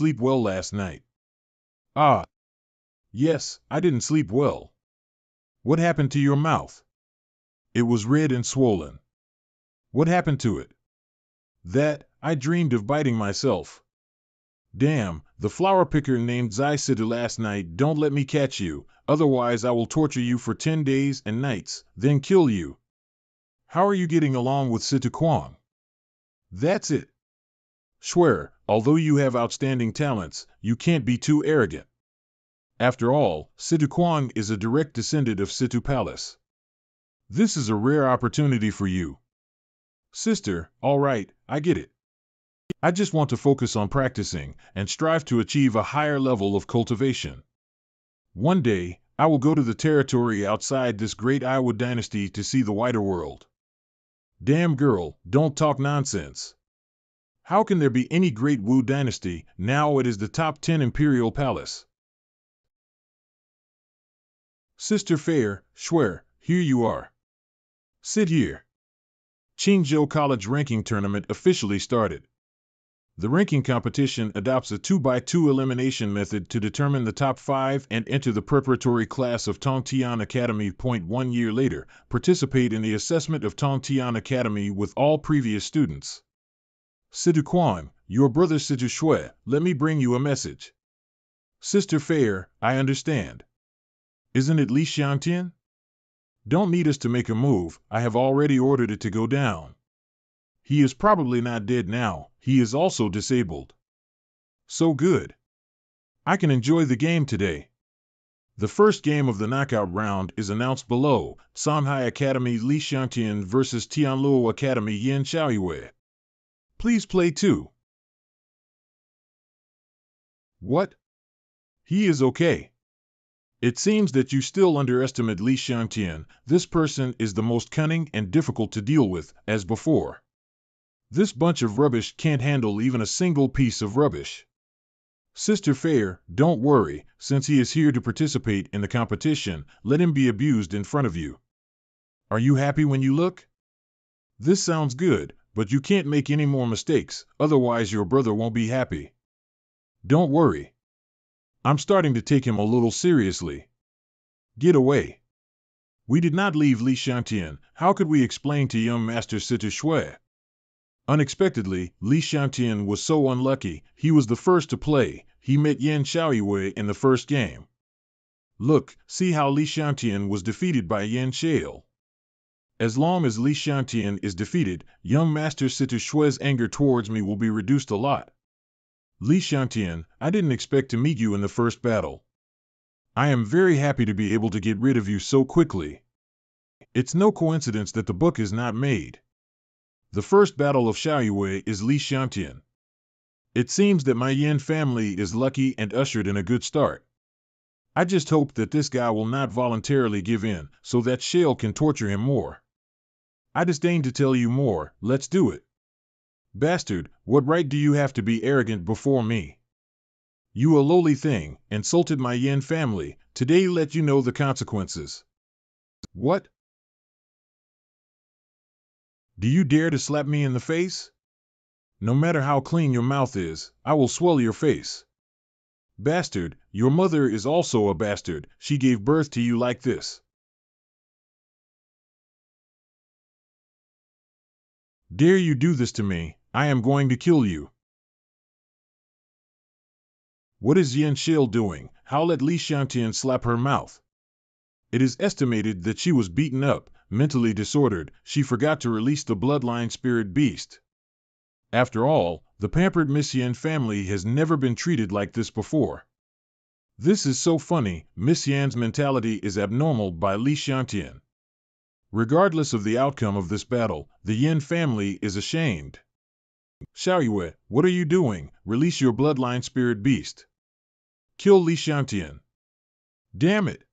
Sleep well last night? Ah, yes, I didn't sleep well. What happened to your mouth? It was red and swollen. What happened to it? That, I dreamed of biting myself. Damn, the flower picker named Zaisidu last night. Don't let me catch you, otherwise I will torture you for 10 days and nights, then kill you. How are you getting along with Situ Kwang? That's it. Swear, although you have outstanding talents, you can't be too arrogant. After all, Situ Kwang is a direct descendant of Situ Palace. This is a rare opportunity for you. Sister, all right, I get it. I just want to focus on practicing and strive to achieve a higher level of cultivation. One day, I will go to the territory outside this great Aiwo dynasty to see the wider world. Damn girl, don't talk nonsense. How can there be any great Wu dynasty, now it is the top 10 imperial palace? Sister Fair, swear, here you are. Sit here. Qingzhou College ranking tournament officially started. The ranking competition adopts a 2x2 elimination method to determine the top 5 and enter the preparatory class of Tongtian Academy. 1 year later, participate in the assessment of Tongtian Academy with all previous students. Situ Quan, your brother Situ Shui, let me bring you a message. Sister Fair, I understand. Isn't it Li Xiangtian? Don't need us to make a move, I have already ordered it to go down. He is probably not dead now, he is also disabled. So good. I can enjoy the game today. The first game of the knockout round is announced below, Shanghai Academy Li Xiangtian vs Tianluo Academy Yin Xiaoyue. Please play too. What? He is okay. It seems that you still underestimate Li Xiangtian. This person is the most cunning and difficult to deal with, as before. This bunch of rubbish can't handle even a single piece of rubbish. Sister Fair, don't worry, since he is here to participate in the competition, let him be abused in front of you. Are you happy when you look? This sounds good, but you can't make any more mistakes, otherwise your brother won't be happy. Don't worry. I'm starting to take him a little seriously. Get away. We did not leave Li Xiangtian. How could we explain to young Master Situ Shui? Unexpectedly, Li Xiangtian was so unlucky, he was the first to play. He met Yin Xiaoyue in the first game. Look, see how Li Xiangtian was defeated by Yin Xiao. As long as Li Xiangtian is defeated, young Master Situ Shui's anger towards me will be reduced a lot. Li Xiangtian, I didn't expect to meet you in the first battle. I am very happy to be able to get rid of you so quickly. It's no coincidence that the book is not made. The first battle of Xiaoyue is Li Xiangtian. It seems that my Yin family is lucky and ushered in a good start. I just hope that this guy will not voluntarily give in, so that Shale can torture him more. I disdain to tell you more, let's do it. Bastard, what right do you have to be arrogant before me? You a lowly thing, insulted my Yin family, today let you know the consequences. What? Do you dare to slap me in the face? No matter how clean your mouth is, I will swell your face. Bastard, your mother is also a bastard, she gave birth to you like this. Dare you do this to me, I am going to kill you. What is Yin Shale doing? How let Li Xiangtian slap her mouth? It is estimated that she was beaten up, mentally disordered, she forgot to release the bloodline spirit beast. After all, the pampered Miss Yin family has never been treated like this before. This is so funny, Miss Yan's mentality is abnormal by Li Xiangtian. Regardless of the outcome of this battle, the Yin family is ashamed. Xiaoyue, what are you doing? Release your bloodline spirit beast. Kill Li Xiangtian. Damn it!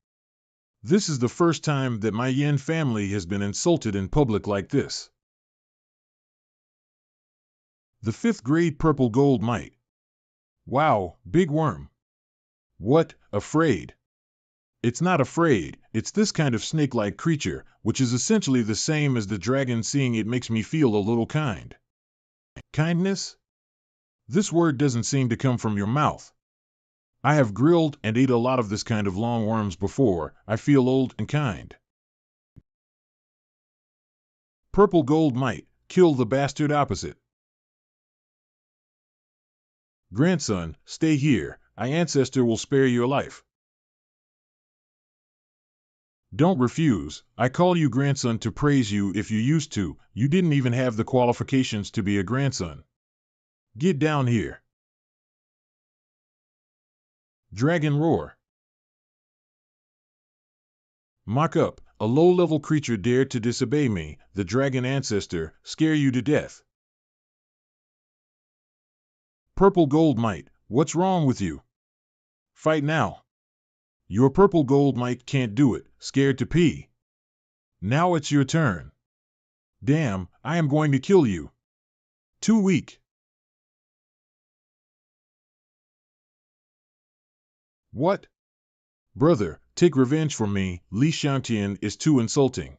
This is the first time that my Yin family has been insulted in public like this. The 5th grade purple gold mite. Wow, big worm. What, afraid? It's not afraid, it's this kind of snake-like creature, which is essentially the same as the dragon. Seeing it makes me feel a little kind. Kindness? This word doesn't seem to come from your mouth. I have grilled and ate a lot of this kind of long worms before. I feel old and kind. Purple gold might kill the bastard opposite. Grandson, stay here. Our ancestor will spare your life. Don't refuse. I call you grandson to praise you if you used to. You didn't even have the qualifications to be a grandson. Get down here. Dragon roar. Mock up. A low-level creature dared to disobey me, the dragon ancestor, scare you to death. Purple gold might, what's wrong with you? Fight now. Your purple gold might can't do it, scared to pee. Now it's your turn. Damn, I am going to kill you. Too weak. What? Brother, take revenge for me. Li Xiangtian is too insulting.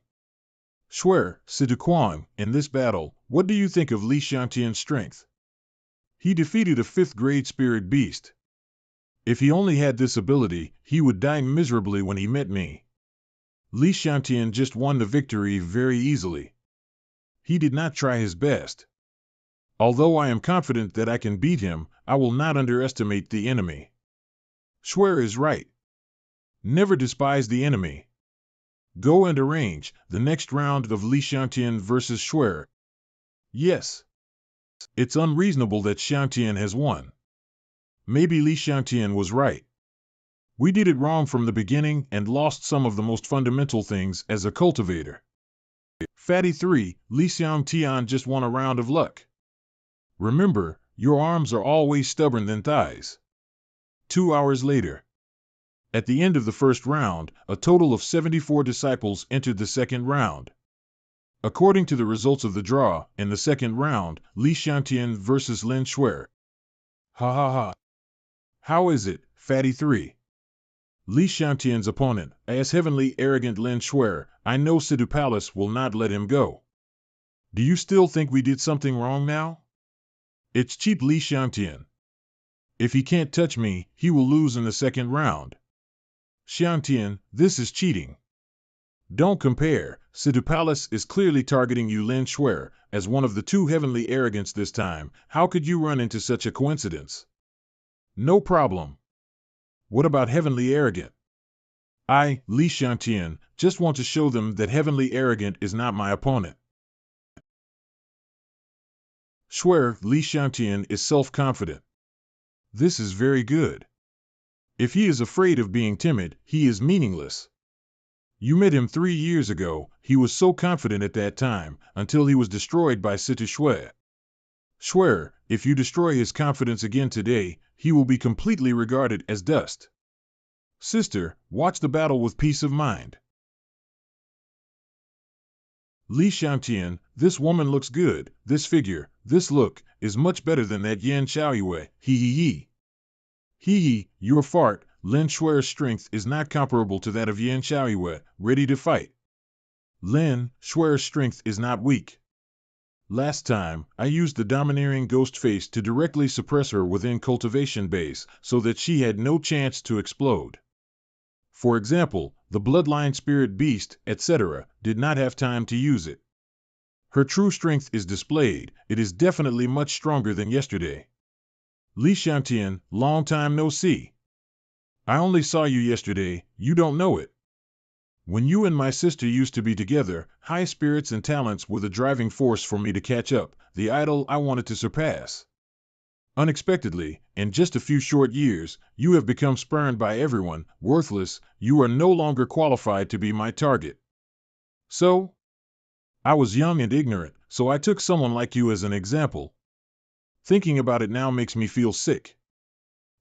Swear, Siduquan, in this battle, what do you think of Li Xiangtian's strength? He defeated a 5th-grade spirit beast. If he only had this ability, he would die miserably when he met me. Li Xiangtian just won the victory very easily. He did not try his best. Although I am confident that I can beat him, I will not underestimate the enemy. Swear is right. Never despise the enemy. Go and arrange the next round of Li Xiangtian versus Swear. Yes. It's unreasonable that Xiangtian has won. Maybe Li Xiangtian was right. We did it wrong from the beginning and lost some of the most fundamental things as a cultivator. Fatty 3, Li Xiangtian just won a round of luck. Remember, your arms are always stubborn than thighs. 2 hours later. At the end of the first round, a total of 74 disciples entered the second round. According to the results of the draw, in the second round, Li Xiangtian versus Lin Shuer. Ha ha ha. How is it, Fatty 3? Li Xiangtian's opponent, as heavenly arrogant Lin Shuer, I know Sidu Palace will not let him go. Do you still think we did something wrong now? It's cheap Li Xiangtian. If he can't touch me, he will lose in the second round. Xiangtian, this is cheating. Don't compare. Sidu Palace is clearly targeting you, Lin Shuer, as one of the 2 heavenly arrogants this time. How could you run into such a coincidence? No problem. What about heavenly arrogant? I, Li Xiangtian, just want to show them that heavenly arrogant is not my opponent. Shuer, Li Xiangtian is self-confident. This is very good. If he is afraid of being timid, he is meaningless. You met him 3 years ago. He was so confident at that time, until he was destroyed by Situ Shuer. Shuer, if you destroy his confidence again today, he will be completely regarded as dust. Sister, watch the battle with peace of mind. Li Xiangtian, this woman looks good. This figure, this look, is much better than that Yan Xiaoyue. Hee hee hee. Hee hee, your fart. Lin Shuer's strength is not comparable to that of Yan Xiaoyue, ready to fight. Lin Shuer's strength is not weak. Last time, I used the domineering ghost face to directly suppress her within cultivation base, so that she had no chance to explode. For example, the bloodline spirit beast, etc., did not have time to use it. Her true strength is displayed. It is definitely much stronger than yesterday. Li Xiangtian, long time no see. I only saw you yesterday, you don't know it. When you and my sister used to be together, high spirits and talents were the driving force for me to catch up, the idol I wanted to surpass. Unexpectedly, in just a few short years, you have become spurned by everyone, worthless. You are no longer qualified to be my target. So? I was young and ignorant, so I took someone like you as an example. Thinking about it now makes me feel sick.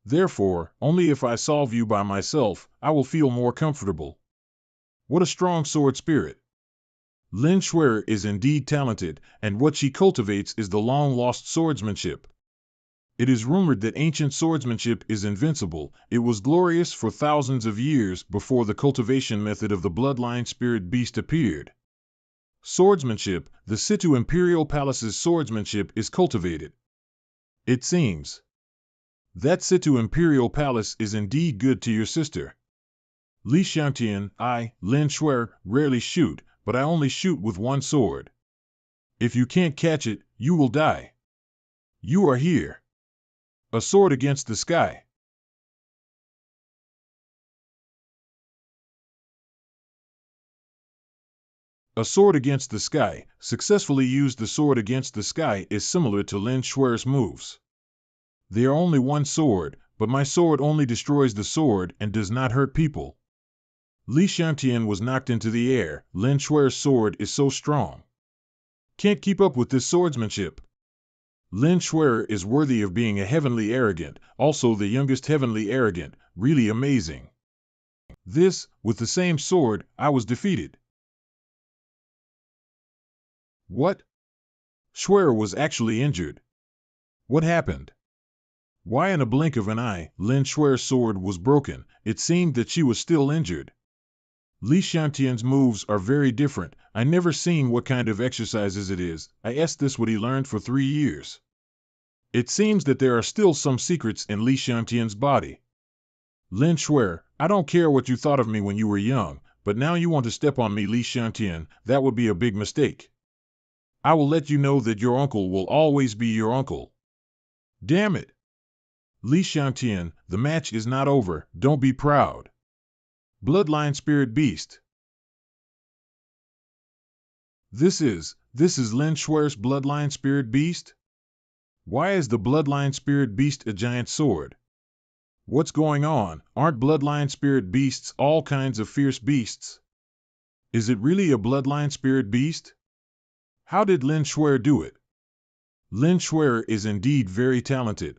Therefore, only if I solve you by myself, I will feel more comfortable. What a strong sword spirit. Lin Shuer is indeed talented, and what she cultivates is the long-lost swordsmanship. It is rumored that ancient swordsmanship is invincible. It was glorious for thousands of years before the cultivation method of the bloodline spirit beast appeared. Swordsmanship, the Situ Imperial Palace's swordsmanship is cultivated. It seems. That Situ Imperial Palace is indeed good to your sister. Li Xiangtian, I, Lin Shuer, rarely shoot, but I only shoot with one sword. If you can't catch it, you will die. You are here. A sword against the sky. A sword against the sky. Successfully used. The sword against the sky is similar to Lin Shuer's moves. They are only one sword, but my sword only destroys the sword and does not hurt people. Li Xiangtian was knocked into the air. Lin Shuer's sword is so strong. Can't keep up with this swordsmanship. Lin Shuer is worthy of being a heavenly arrogant, also the youngest heavenly arrogant, really amazing. This, with the same sword, I was defeated. What? Shuer was actually injured. What happened? Why, in a blink of an eye, Lin Shuer's sword was broken. It seemed that she was still injured. Li Xiangtian's moves are very different. I never seen what kind of exercises it is. I asked this what he learned for 3 years. It seems that there are still some secrets in Li Xiangtian's body. Lin Shuer, I don't care what you thought of me when you were young, but now you want to step on me, Li Xiangtian. That would be a big mistake. I will let you know that your uncle will always be your uncle. Damn it! Li Xiangtian, the match is not over. Don't be proud. Bloodline Spirit Beast. This is Lin Shuer's Bloodline Spirit Beast? Why is the Bloodline Spirit Beast a giant sword? What's going on? Aren't Bloodline Spirit Beasts all kinds of fierce beasts? Is it really a Bloodline Spirit Beast? How did Lin Shuer do it? Lin Shuer is indeed very talented.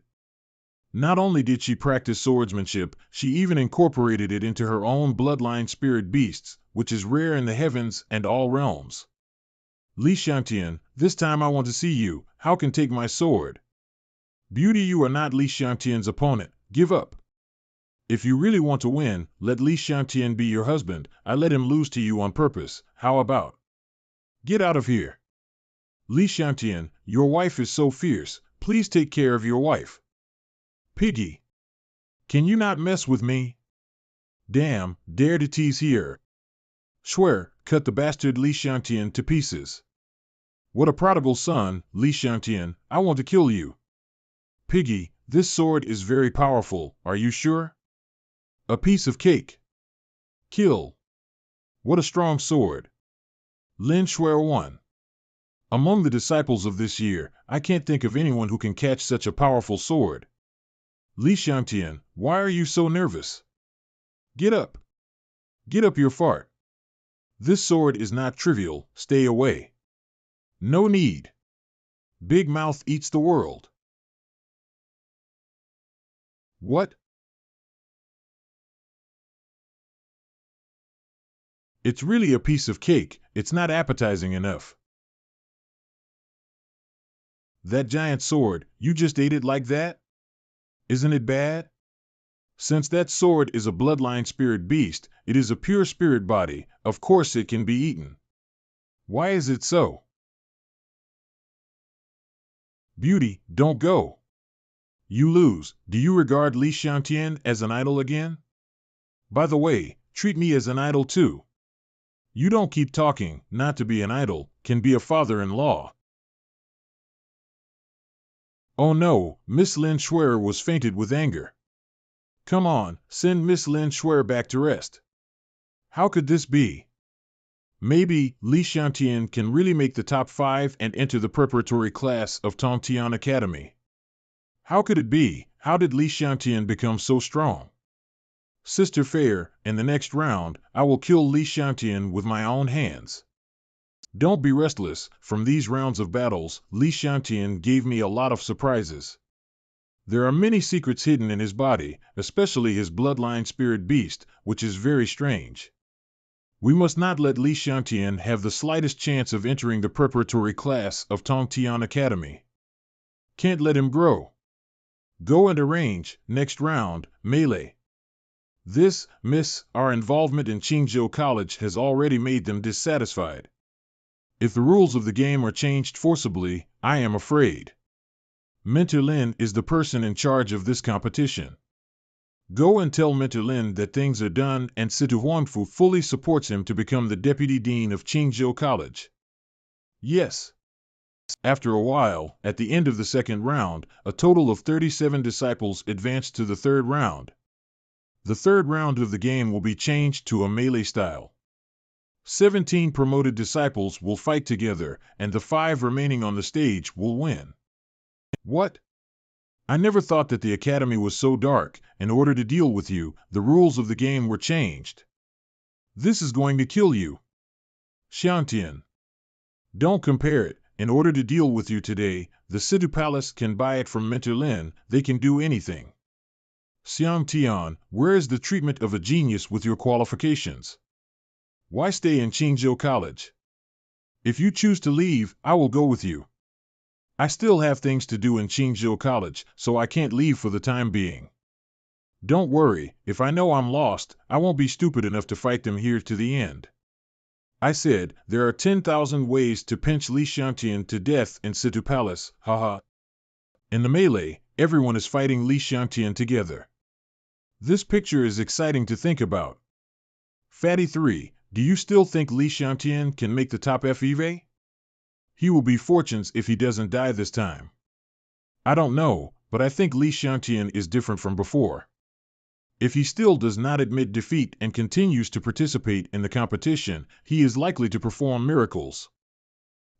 Not only did she practice swordsmanship, she even incorporated it into her own Bloodline Spirit Beasts, which is rare in the heavens and all realms. Li Xiangtian, this time I want to see you. How can take my sword? Beauty, you are not Li Xiangtian's opponent. Give up. If you really want to win, let Li Xiangtian be your husband. I let him lose to you on purpose. How about? Get out of here. Li Xiangtian, your wife is so fierce. Please take care of your wife. Piggy. Can you not mess with me? Damn, dare to tease here. Shuer, cut the bastard Li Xiangtian to pieces. What a prodigal son, Li Xiangtian, I want to kill you. Piggy, this sword is very powerful, are you sure? A piece of cake. Kill. What a strong sword. Lin Shuer won. Among the disciples of this year, I can't think of anyone who can catch such a powerful sword. Li Xiangtian, why are you so nervous? Get up. Get up your fart. This sword is not trivial, stay away. No need. Big Mouth eats the world. What? It's really a piece of cake, it's not appetizing enough. That giant sword, you just ate it like that? Isn't it bad? Since that sword is a Bloodline Spirit Beast, it is a pure spirit body, of course it can be eaten. Why is it so? Beauty, don't go. You lose. Do you regard Li Xiangtian as an idol again? By the way, treat me as an idol too. You don't keep talking, not to be an idol, can be a father-in-law. Oh no, Miss Lin Shuer was fainted with anger. Come on, send Miss Lin Shuer back to rest. How could this be? Maybe Li Xiangtian can really make the top 5 and enter the preparatory class of Tongtian Academy. How could it be? How did Li Xiangtian become so strong? Sister Fair, in the next round, I will kill Li Xiangtian with my own hands. Don't be restless. From these rounds of battles, Li Xiangtian gave me a lot of surprises. There are many secrets hidden in his body, especially his Bloodline Spirit Beast, which is very strange. We must not let Li Xiangtian have the slightest chance of entering the preparatory class of Tongtian Academy. Can't let him grow. Go and arrange, next round, melee. This, miss, our involvement in Qingzhou College has already made them dissatisfied. If the rules of the game are changed forcibly, I am afraid. Mentor Lin is the person in charge of this competition. Go and tell Mentor Lin that things are done and Situ Huangfu fully supports him to become the deputy dean of Qingzhou College. Yes. After a while, at the end of the second round, a total of 37 disciples advanced to the third round. The third round of the game will be changed to a melee style. 17 promoted disciples will fight together, and the 5 remaining on the stage will win. What? I never thought that the academy was so dark. In order to deal with you, the rules of the game were changed. This is going to kill you. Xiantian. Don't compare it. In order to deal with you today, the Situ Palace can buy it from Mentor Lin. They can do anything. Xiangtian, where is the treatment of a genius with your qualifications? Why stay in Qingzhou College? If you choose to leave, I will go with you. I still have things to do in Qingzhou College, so I can't leave for the time being. Don't worry, if I know I'm lost, I won't be stupid enough to fight them here to the end. I said, there are 10,000 ways to pinch Li Xiantian to death in Situ Palace, haha. In the melee, everyone is fighting Li Xiantian together. This picture is exciting to think about. Fatty 3, do you still think Li Xiantian can make the top FEV? He will be fortunes if he doesn't die this time. I don't know, but I think Li Xiantian is different from before. If he still does not admit defeat and continues to participate in the competition, he is likely to perform miracles.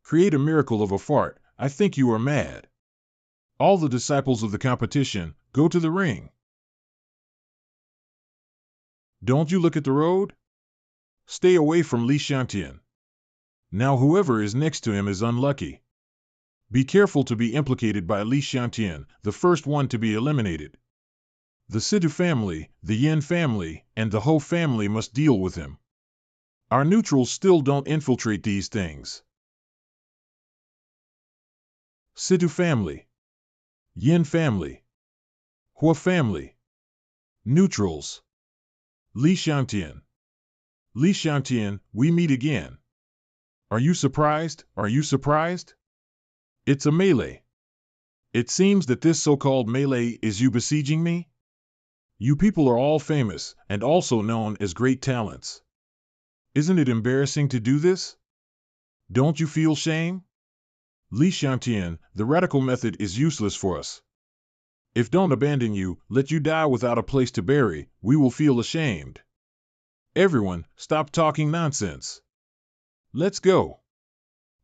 Create a miracle of a fart. I think you are mad. All the disciples of the competition, go to the ring. Don't you look at the road? Stay away from Li Xiantian. Now whoever is next to him is unlucky. Be careful to be implicated by Li Xiantian, the first one to be eliminated. The Situ family, the Yin family, and the Ho family must deal with him. Our neutrals still don't infiltrate these things. Situ family, Yin family, Hua family, neutrals. Li Xiantian. Li Xiantian, we meet again. Are you surprised? Are you surprised? It's a melee. It seems that this so-called melee is you besieging me? You people are all famous, and also known as great talents. Isn't it embarrassing to do this? Don't you feel shame? Li Xiantian, the radical method is useless for us. If don't abandon you, let you die without a place to bury, we will feel ashamed. Everyone, stop talking nonsense. Let's go.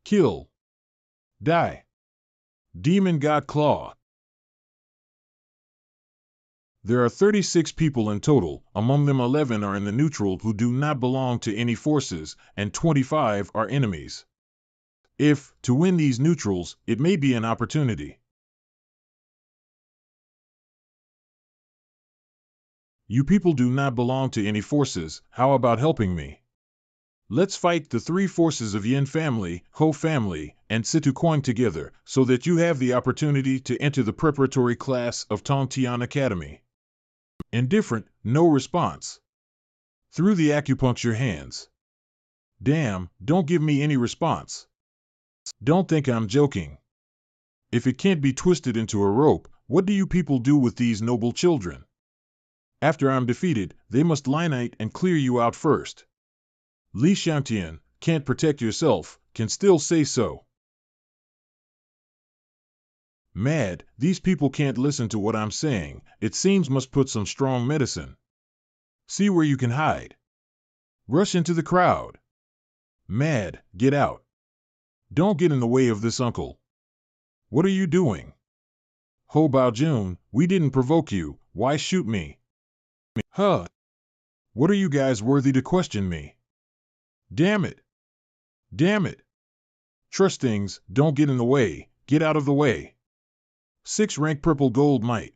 Kill. Die. Demon God Claw. There are 36 people in total, among them 11 are in the neutral who do not belong to any forces, and 25 are enemies. If, to win these neutrals, it may be an opportunity. You people do not belong to any forces, how about helping me? Let's fight the 3 forces of Yin family, Ho family, and Situ Kuang together, so that you have the opportunity to enter the preparatory class of Tongtian Academy. Indifferent, no response. Through the acupuncture hands. Damn, don't give me any response. Don't think I'm joking. If it can't be twisted into a rope, what do you people do with these noble children? After I'm defeated, they must lineite and clear you out first. Li Xiantian, can't protect yourself, can still say so. Mad, these people can't listen to what I'm saying, it seems must put some strong medicine. See where you can hide. Rush into the crowd. Mad, get out. Don't get in the way of this uncle. What are you doing? Ho Baojun, we didn't provoke you, why shoot me? Huh? What are you guys worthy to question me? Damn it. Damn it. Trust things, don't get in the way, get out of the way. 6 rank purple gold might.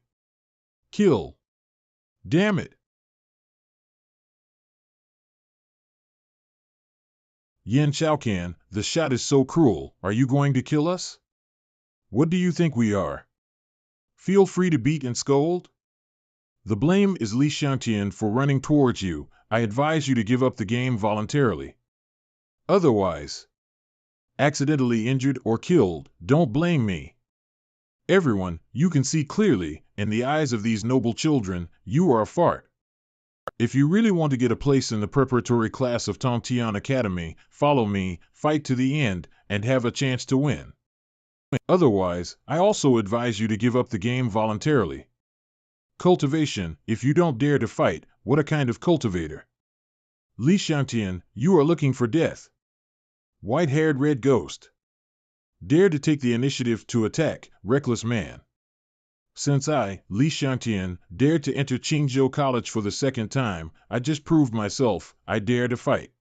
Kill. Damn it. Yin Xiaocan, the shot is so cruel, are you going to kill us? What do you think we are? Feel free to beat and scold. The blame is Li Xiantian for running towards you, I advise you to give up the game voluntarily. Otherwise, accidentally injured or killed, don't blame me. Everyone, you can see clearly, in the eyes of these noble children, you are a fart. If you really want to get a place in the preparatory class of Tongtian Academy, follow me, fight to the end, and have a chance to win. Otherwise, I also advise you to give up the game voluntarily. Cultivation, if you don't dare to fight, what a kind of cultivator. Li Xiangtian, you are looking for death. White-haired red ghost. Dare to take the initiative to attack, reckless man. Since I, Li Xiangtian, dared to enter Qingzhou College for the second time, I just proved myself, I dare to fight.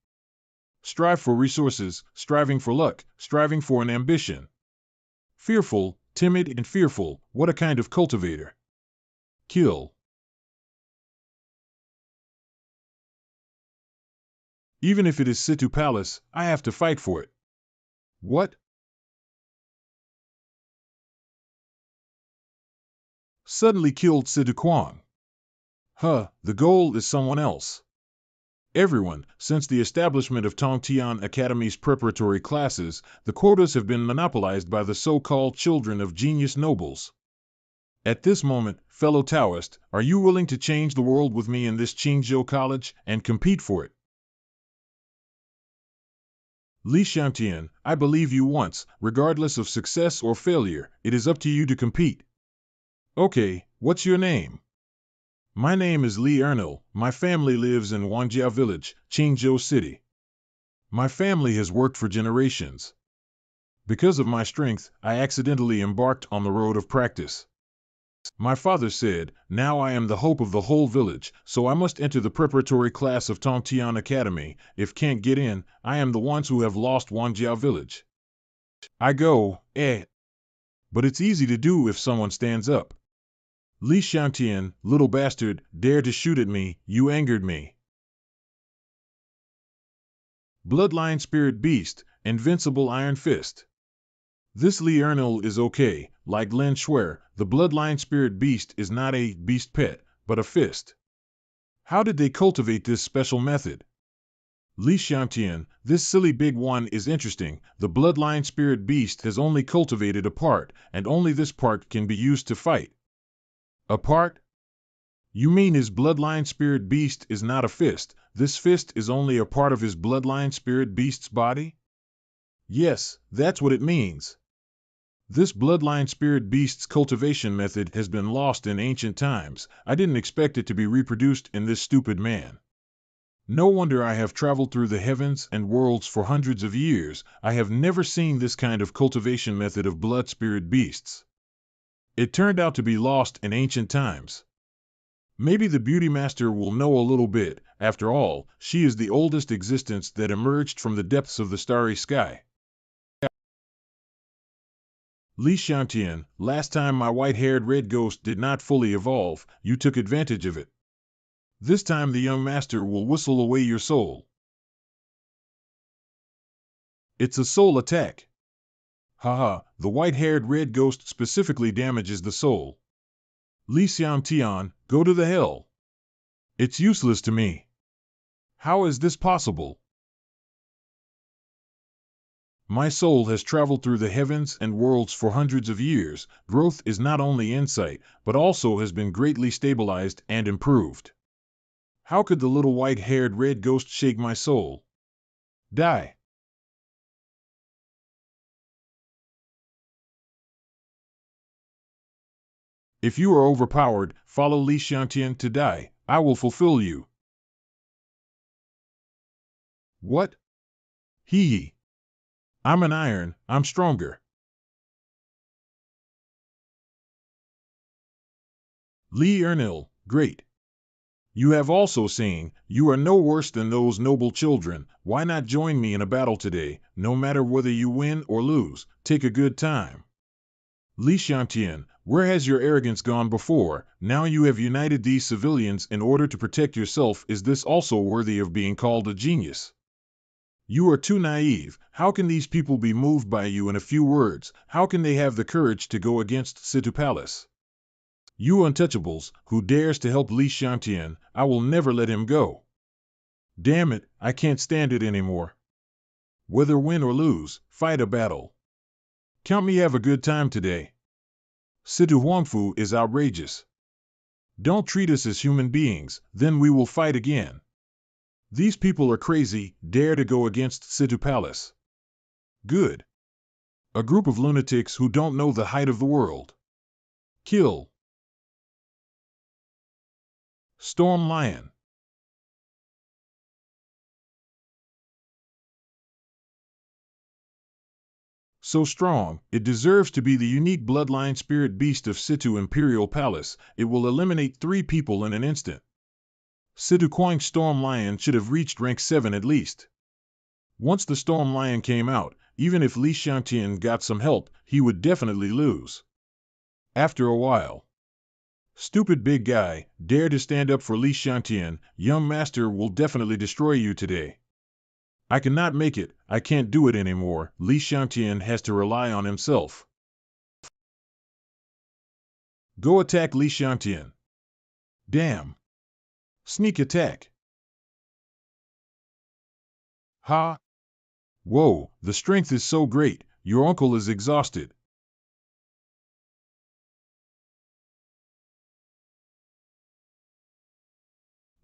Strive for resources, striving for luck, striving for an ambition. Fearful, timid and fearful, what a kind of cultivator. Kill. Even if it is Situ Palace, I have to fight for it. What? Suddenly killed Situ Kwang. The goal is someone else. Everyone, since the establishment of Tongtian Academy's preparatory classes, the quotas have been monopolized by the so-called children of genius nobles. At this moment, fellow Taoist, are you willing to change the world with me in this Qingzhou College and compete for it? Li Xiangtian, I believe you once, regardless of success or failure, it is up to you to compete. Okay, what's your name? My name is Li Ernil. My family lives in Wangjia Village, Qingzhou City. My family has worked for generations. Because of my strength, I accidentally embarked on the road of practice. My father said, now I am the hope of the whole village, so I must enter the preparatory class of Tongtian Academy. If can't get in, I am the ones who have lost Wangjia Village. I go, But it's easy to do if someone stands up. Li Xiangtian, little bastard, dare to shoot at me, you angered me. Bloodline Spirit Beast, Invincible Iron Fist. This Li Ernil is okay, like Lin Shuer, the Bloodline Spirit Beast is not a beast pet, but a fist. How did they cultivate this special method? Li Xiangtian, this silly big one is interesting. The Bloodline Spirit Beast has only cultivated a part, and only this part can be used to fight. A part? You mean his Bloodline Spirit Beast is not a fist, this fist is only a part of his Bloodline Spirit Beast's body? Yes, that's what it means. This Bloodline Spirit Beast's cultivation method has been lost in ancient times. I didn't expect it to be reproduced in this stupid man. No wonder I have traveled through the heavens and worlds for hundreds of years. I have never seen this kind of cultivation method of blood spirit beasts. It turned out to be lost in ancient times. Maybe the Beauty Master will know a little bit. After all, she is the oldest existence that emerged from the depths of the starry sky. Li Xiangtian, last time my white-haired red ghost did not fully evolve, you took advantage of it. This time the young master will whistle away your soul. It's a soul attack. Haha, the white-haired red ghost specifically damages the soul. Li Xiangtian, go to the hell. It's useless to me. How is this possible? My soul has traveled through the heavens and worlds for hundreds of years. Growth is not only insight, but also has been greatly stabilized and improved. How could the little white-haired red ghost shake my soul? Die. If you are overpowered, follow Li Xiangtian to die. I will fulfill you. What? Hee. I'm an iron, I'm stronger. Li Ernil, great. You have also seen, you are no worse than those noble children. Why not join me in a battle today? No matter whether you win or lose, take a good time. Li Xiangtian, where has your arrogance gone before? Now you have united these civilians in order to protect yourself. Is this also worthy of being called a genius? You are too naive. How can these people be moved by you in a few words? How can they have the courage to go against Situ Palace? You untouchables, who dares to help Li Xiangtian, I will never let him go. Damn it, I can't stand it anymore. Whether win or lose, fight a battle. Count me have a good time today. Situ Huangfu is outrageous. Don't treat us as human beings, then we will fight again. These people are crazy, dare to go against Situ Palace. Good. A group of lunatics who don't know the height of the world. Kill. Storm Lion. So strong, it deserves to be the unique bloodline spirit beast of Situ Imperial Palace. It will eliminate 3 people in an instant. Situ Kuang's Storm Lion should have reached rank 7 at least. Once the Storm Lion came out, even if Li Xiangtian got some help, he would definitely lose. After a while. Stupid big guy, dare to stand up for Li Xiangtian, young master will definitely destroy you today. I cannot make it, I can't do it anymore, Li Xiangtian has to rely on himself. Go attack Li Xiangtian. Damn. Sneak attack. Ha. Whoa, the strength is so great, your uncle is exhausted.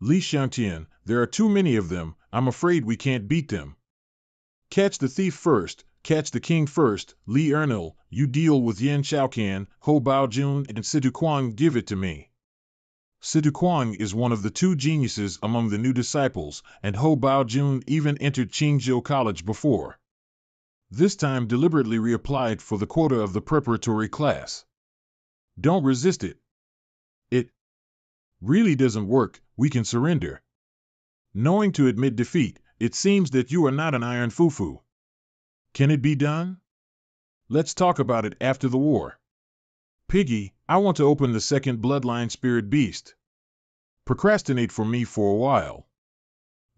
Li Xiangtian, there are too many of them, I'm afraid we can't beat them. Catch the thief first, catch the king first, Li Ernil, you deal with Yan Xiaocan, Ho Baojun and Situ Kuang, give it to me. Situ Kuang is one of the 2 geniuses among the new disciples, and Ho Baojun even entered Qingzhou College before. This time deliberately reapplied for the quota of the preparatory class. Don't resist it. It really doesn't work, we can surrender. Knowing to admit defeat, it seems that you are not an iron fufu. Can it be done? Let's talk about it after the war. Piggy, I want to open the second bloodline spirit beast. Procrastinate for me for a while.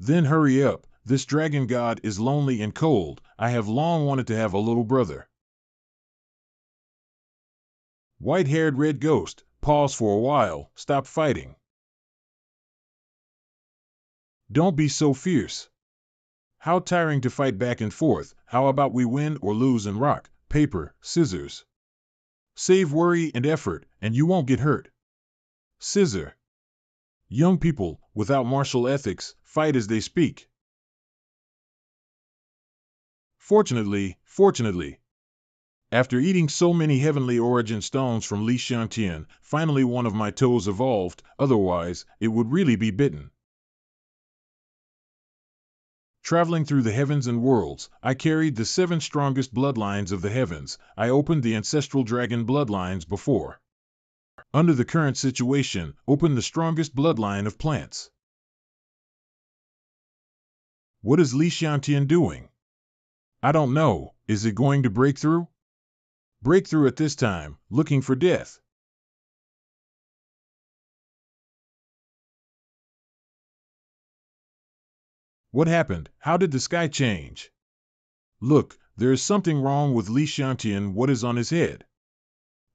Then hurry up, this dragon god is lonely and cold, I have long wanted to have a little brother. White-haired red ghost, pause for a while, stop fighting. Don't be so fierce. How tiring to fight back and forth, how about we win or lose in rock, paper, scissors? Save worry and effort, and you won't get hurt. Scissor. Young people, without martial ethics, fight as they speak. Fortunately. After eating so many heavenly origin stones from Li Xiangtian, finally one of my toes evolved, otherwise, it would really be bitten. Traveling through the heavens and worlds, I carried the 7 strongest bloodlines of the heavens. I opened the ancestral dragon bloodlines before. Under the current situation, open the strongest bloodline of plants. What is Li Xiangtian doing? I don't know, is it going to break through? Break through at this time, looking for death. What happened? How did the sky change? Look, there is something wrong with Li Xiangtian. What is on his head?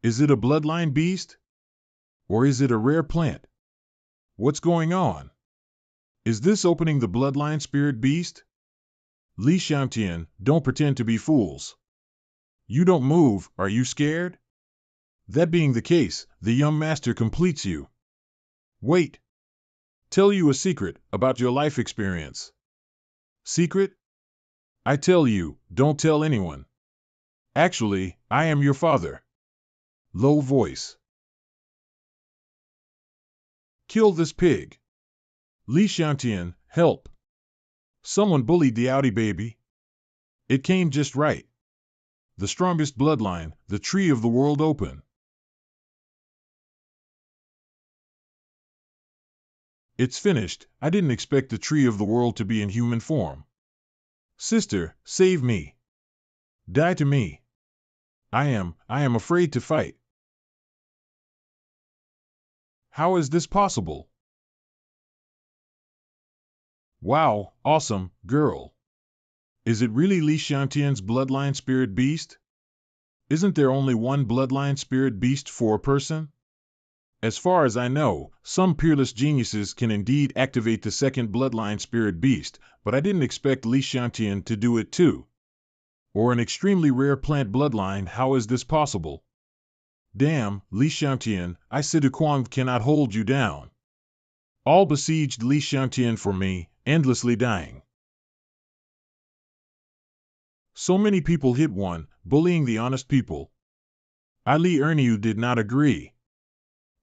Is it a bloodline beast? Or is it a rare plant? What's going on? Is this opening the bloodline spirit beast? Li Xiangtian, don't pretend to be fools. You don't move, are you scared? That being the case, the young master completes you. Wait. Tell you a secret about your life experience. Secret? I tell you, don't tell anyone. Actually, I am your father. Low voice. Kill this pig. Li Xiangtian, help. Someone bullied the Audi baby. It came just right. The strongest bloodline, the tree of the world open. It's finished, I didn't expect the tree of the world to be in human form. Sister, save me. Die to me. I am afraid to fight. How is this possible? Wow, awesome, girl. Is it really Li Xiangtian's bloodline spirit beast? Isn't there only one bloodline spirit beast for a person? As far as I know, some peerless geniuses can indeed activate the second bloodline spirit beast, but I didn't expect Li Xiangtian to do it too. Or an extremely rare plant bloodline, how is this possible? Damn, Li Xiangtian, I Sidu Kuang cannot hold you down. All besieged Li Xiangtian for me, endlessly dying. So many people hit one, bullying the honest people. Ali Erniu did not agree.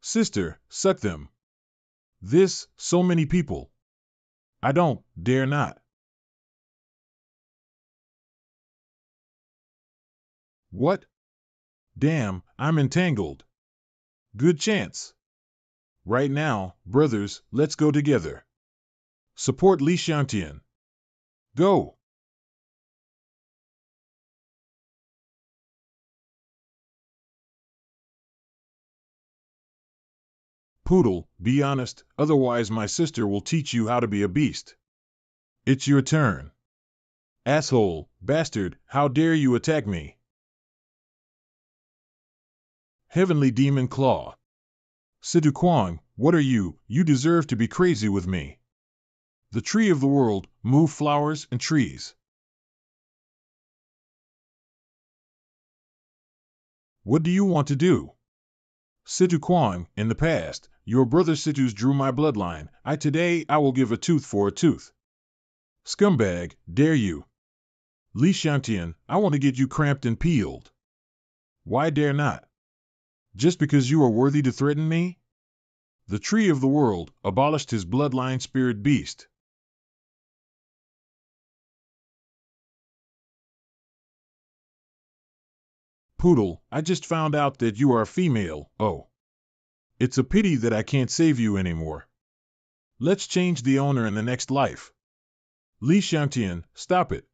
Sister, suck them. This, so many people. I don't, dare not. What? Damn, I'm entangled. Good chance. Right now, brothers, let's go together. Support Li Xiangtian. Go! Poodle, be honest, otherwise my sister will teach you how to be a beast. It's your turn. Asshole, bastard, how dare you attack me? Heavenly Demon Claw. Sidu Kuang, what are you? You deserve to be crazy with me. The tree of the world, move flowers and trees. What do you want to do? Situ Kuang, in the past, your brother Situs drew my bloodline. Today I will give a tooth for a tooth. Scumbag, dare you? Li Xiangtian, I want to get you cramped and peeled. Why dare not? Just because you are worthy to threaten me? The tree of the world abolished his bloodline spirit beast. Poodle, I just found out that you are a female. Oh. It's a pity that I can't save you anymore. Let's change the owner in the next life. Li Xiangtian, stop it.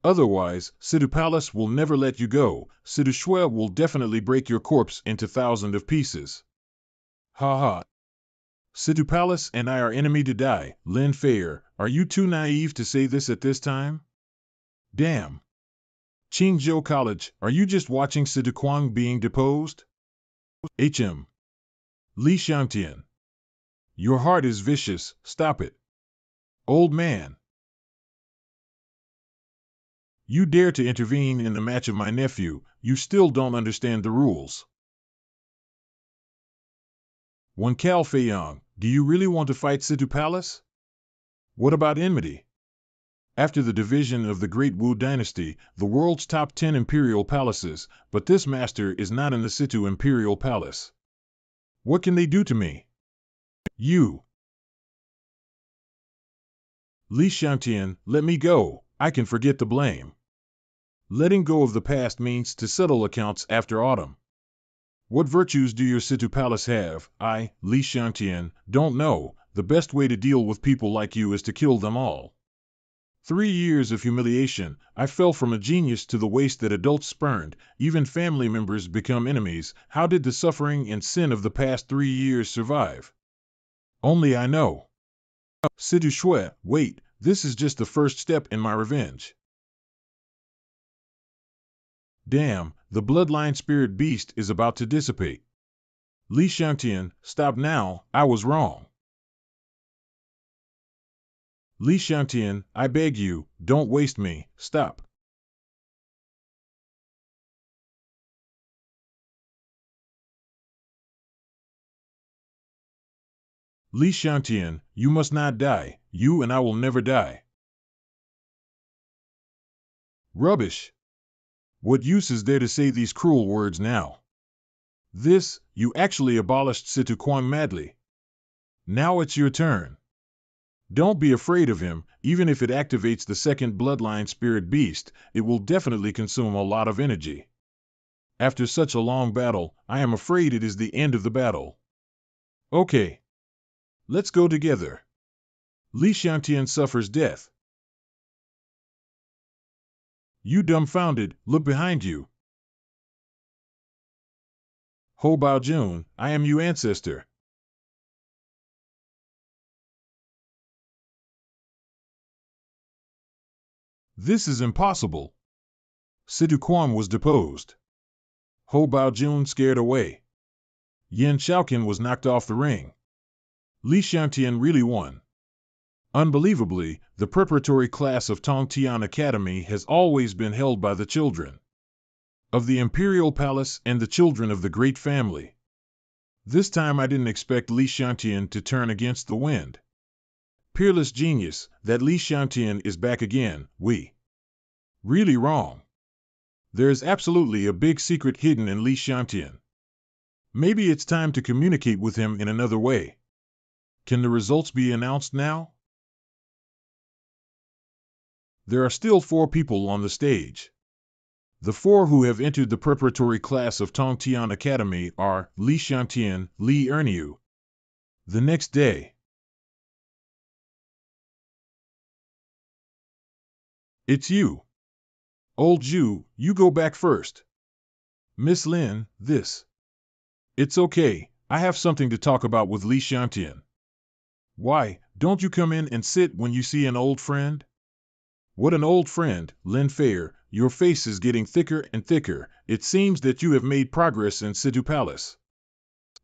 Otherwise, Sidu Palace will never let you go. Sidu Shui will definitely break your corpse into thousands of pieces. Ha ha. Sidu Palace and I are enemy to die. Lin Feier, are you too naive to say this at this time? Damn. Qingzhou College, are you just watching Sidu Kuang being deposed? HM. Li Xiangtian. Your heart is vicious, stop it. Old man. You dare to intervene in the match of my nephew, you still don't understand the rules. Wen Cao Feiyang, do you really want to fight Situ Palace? What about enmity? After the division of the Great Wu Dynasty, the world's top 10 imperial palaces, but this master is not in the Situ Imperial Palace. What can they do to me? You. Li Xiangtian, let me go, I can forget the blame. Letting go of the past means to settle accounts after autumn. What virtues do your Situ Palace have? I, Li Xiangtian, don't know. The best way to deal with people like you is to kill them all. 3 years of humiliation, I fell from a genius to the waste that adults spurned, even family members become enemies. How did the suffering and sin of the past 3 years survive? Only I know. Situ Shui, wait, this is just the first step in my revenge. Damn, the bloodline spirit beast is about to dissipate. Li Xiangtian, stop now, I was wrong. Li Xiangtian, I beg you, don't waste me, stop. Li Xiangtian, you must not die, you and I will never die. Rubbish. What use is there to say these cruel words now? This, you actually abolished Situ Kuang madly. Now it's your turn. Don't be afraid of him, even if it activates the second bloodline spirit beast, it will definitely consume a lot of energy. After such a long battle, I am afraid it is the end of the battle. Okay. Let's go together. Li Xiangtian suffers death. You dumbfounded, look behind you. Ho Bao Jun, I am you ancestor. This is impossible. Situ Kuang was deposed. Ho Bao Jun scared away. Yin Shaoqin was knocked off the ring. Li Xiangtian really won. Unbelievably, the preparatory class of Tongtian Academy has always been held by the children. of the Imperial Palace and the children of the great family. This time I didn't expect Li Xiantian to turn against the wind. Peerless genius, that Li Xiantian is back again, really wrong. There is absolutely a big secret hidden in Li Xiantian. Maybe it's time to communicate with him in another way. Can the results be announced now? There are still 4 people on the stage. The 4 who have entered the preparatory class of Tongtian Academy are Li Xiantian, Li Erniu. The next day. It's you. Old Ju, you go back first. Miss Lin, this. It's okay, I have something to talk about with Li Xiantian. Why, don't you come in and sit when you see an old friend? What an old friend, Lin Fair, your face is getting thicker and thicker. It seems that you have made progress in Situ Palace.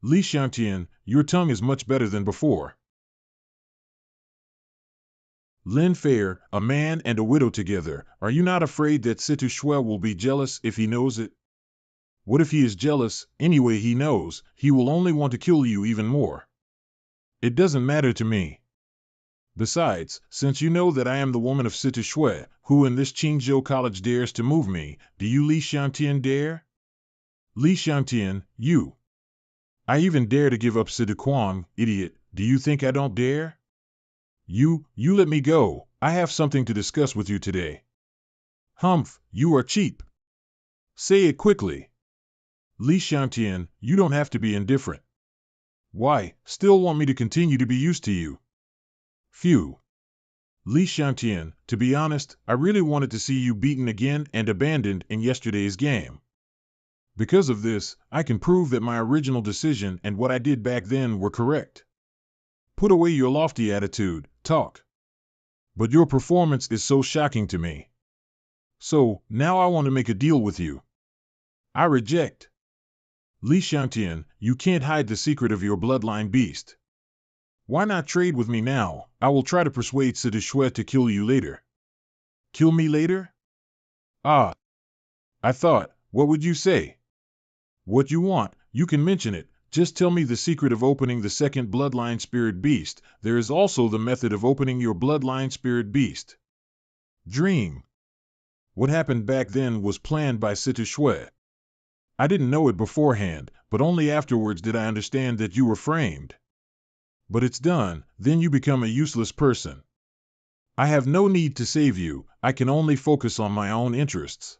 Li Xiantian, your tongue is much better than before. Lin Fair, a man and a widow together, are you not afraid that Situ Shui will be jealous if he knows it? What if he is jealous? Anyway, he knows, he will only want to kill you even more. It doesn't matter to me. Besides, since you know that I am the woman of Situ Shui, who in this Qingzhou college dares to move me, do you Li Xiantian dare? Li Xiantian, you. I even dare to give up Situ Quan, idiot, do you think I don't dare? You let me go, I have something to discuss with you today. Humph, you are cheap. Say it quickly. Li Xiantian, you don't have to be indifferent. Why, still want me to continue to be used to you? Phew. Li Xiantian, to be honest, I really wanted to see you beaten again and abandoned in yesterday's game. Because of this, I can prove that my original decision and what I did back then were correct. Put away your lofty attitude, talk. But your performance is so shocking to me. So, now I want to make a deal with you. I reject. Li Xiantian, you can't hide the secret of your bloodline beast. Why not trade with me now? I will try to persuade Situ Shui to kill you later. Kill me later? Ah. I thought, what would you say? What you want, you can mention it. Just tell me the secret of opening the second bloodline spirit beast. There is also the method of opening your bloodline spirit beast. Dream. What happened back then was planned by Situ Shui. I didn't know it beforehand, but only afterwards did I understand that you were framed. But it's done, then you become a useless person. I have no need to save you, I can only focus on my own interests.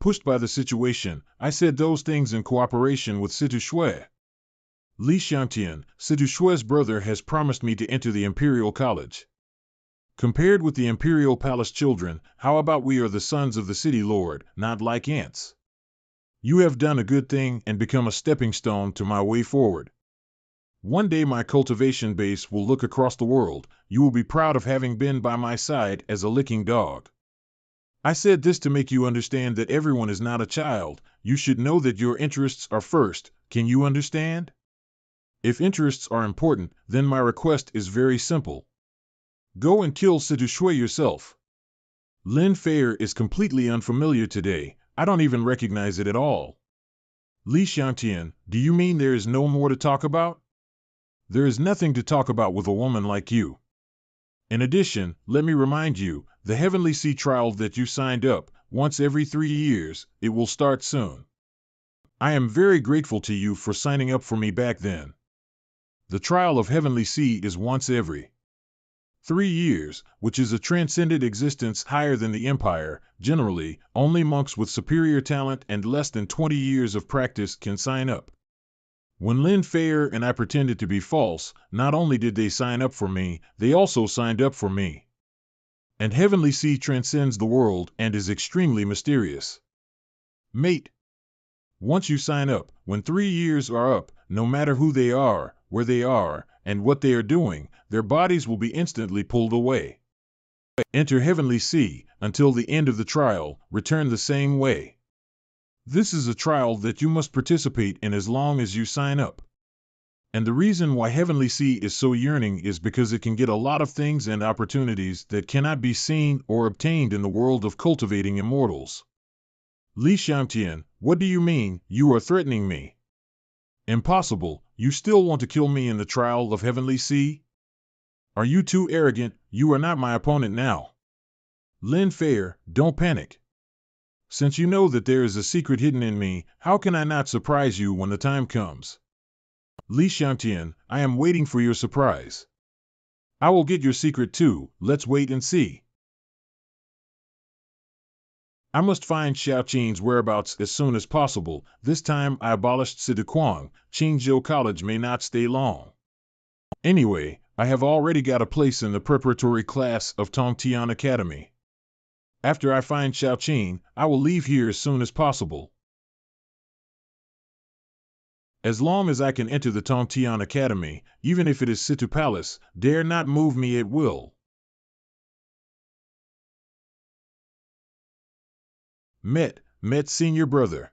Pushed by the situation, I said those things in cooperation with Situ Shui. Li Xiantian, Situ Shui's brother, has promised me to enter the Imperial College. Compared with the Imperial Palace children, how about we are the sons of the city lord, not like ants? You have done a good thing and become a stepping stone to my way forward. One day my cultivation base will look across the world. You will be proud of having been by my side as a licking dog. I said this to make you understand that everyone is not a child. You should know that your interests are first. Can you understand? If interests are important, then my request is very simple. Go and kill Situ Shui yourself. Lin Fair is completely unfamiliar today. I don't even recognize it at all. Li Xiantian, do you mean there is no more to talk about? There is nothing to talk about with a woman like you. In addition, let me remind you, the Heavenly Sea trial that you signed up, once every 3 years, it will start soon. I am very grateful to you for signing up for me back then. The trial of Heavenly Sea is once every 3 years, which is a transcended existence higher than the Empire. Generally, only monks with superior talent and less than 20 years of practice can sign up. When Lin Fair and I pretended to be false, not only did they sign up for me, they also signed up for me. And Heavenly Sea transcends the world and is extremely mysterious. Mate. Once you sign up, when 3 years are up, no matter who they are, where they are, and what they are doing, their bodies will be instantly pulled away. Enter Heavenly Sea, until the end of the trial, return the same way. This is a trial that you must participate in as long as you sign up. And the reason why Heavenly Sea is so yearning is because it can get a lot of things and opportunities that cannot be seen or obtained in the world of cultivating immortals. Li Xiangtian, what do you mean, you are threatening me? Impossible, you still want to kill me in the trial of Heavenly Sea? Are you too arrogant? You are not my opponent now. Lin Fair, don't panic. Since you know that there is a secret hidden in me, how can I not surprise you when the time comes? Li Xiangtian, I am waiting for your surprise. I will get your secret too, let's wait and see. I must find Xiao Qin's whereabouts as soon as possible. This time I abolished Siduquang. Qingzhou College may not stay long. Anyway, I have already got a place in the preparatory class of Tongtian Academy. After I find Xiao Qin, I will leave here as soon as possible. As long as I can enter the Tongtian Academy, even if it is Situ Palace, dare not move me at will. Met senior brother.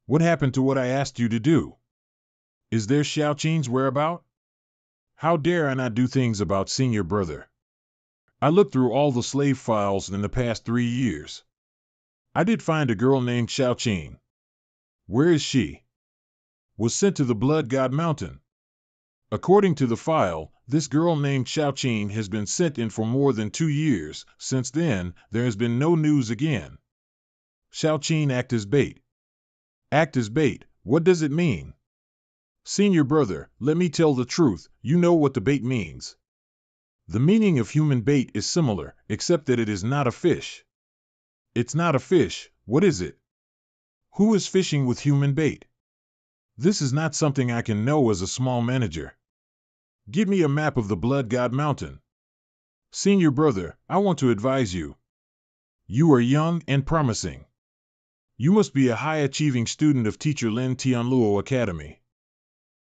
What happened to what I asked you to do? Is there Xiao Qin's whereabout? How dare I not do things about senior brother? I looked through all the slave files in the past 3 years. I did find a girl named Xiao Qin. Where is she? Was sent to the Blood God Mountain. According to the file, this girl named Xiao Qin has been sent in for more than 2 years. Since then, there has been no news again. Xiao Qin act as bait. Act as bait, what does it mean? Senior brother, let me tell the truth, you know what the bait means. The meaning of human bait is similar, except that it is not a fish. It's not a fish, what is it? Who is fishing with human bait? This is not something I can know as a small manager. Give me a map of the Blood God Mountain. Senior brother, I want to advise you. You are young and promising. You must be a high-achieving student of teacher Lin Tianluo Academy.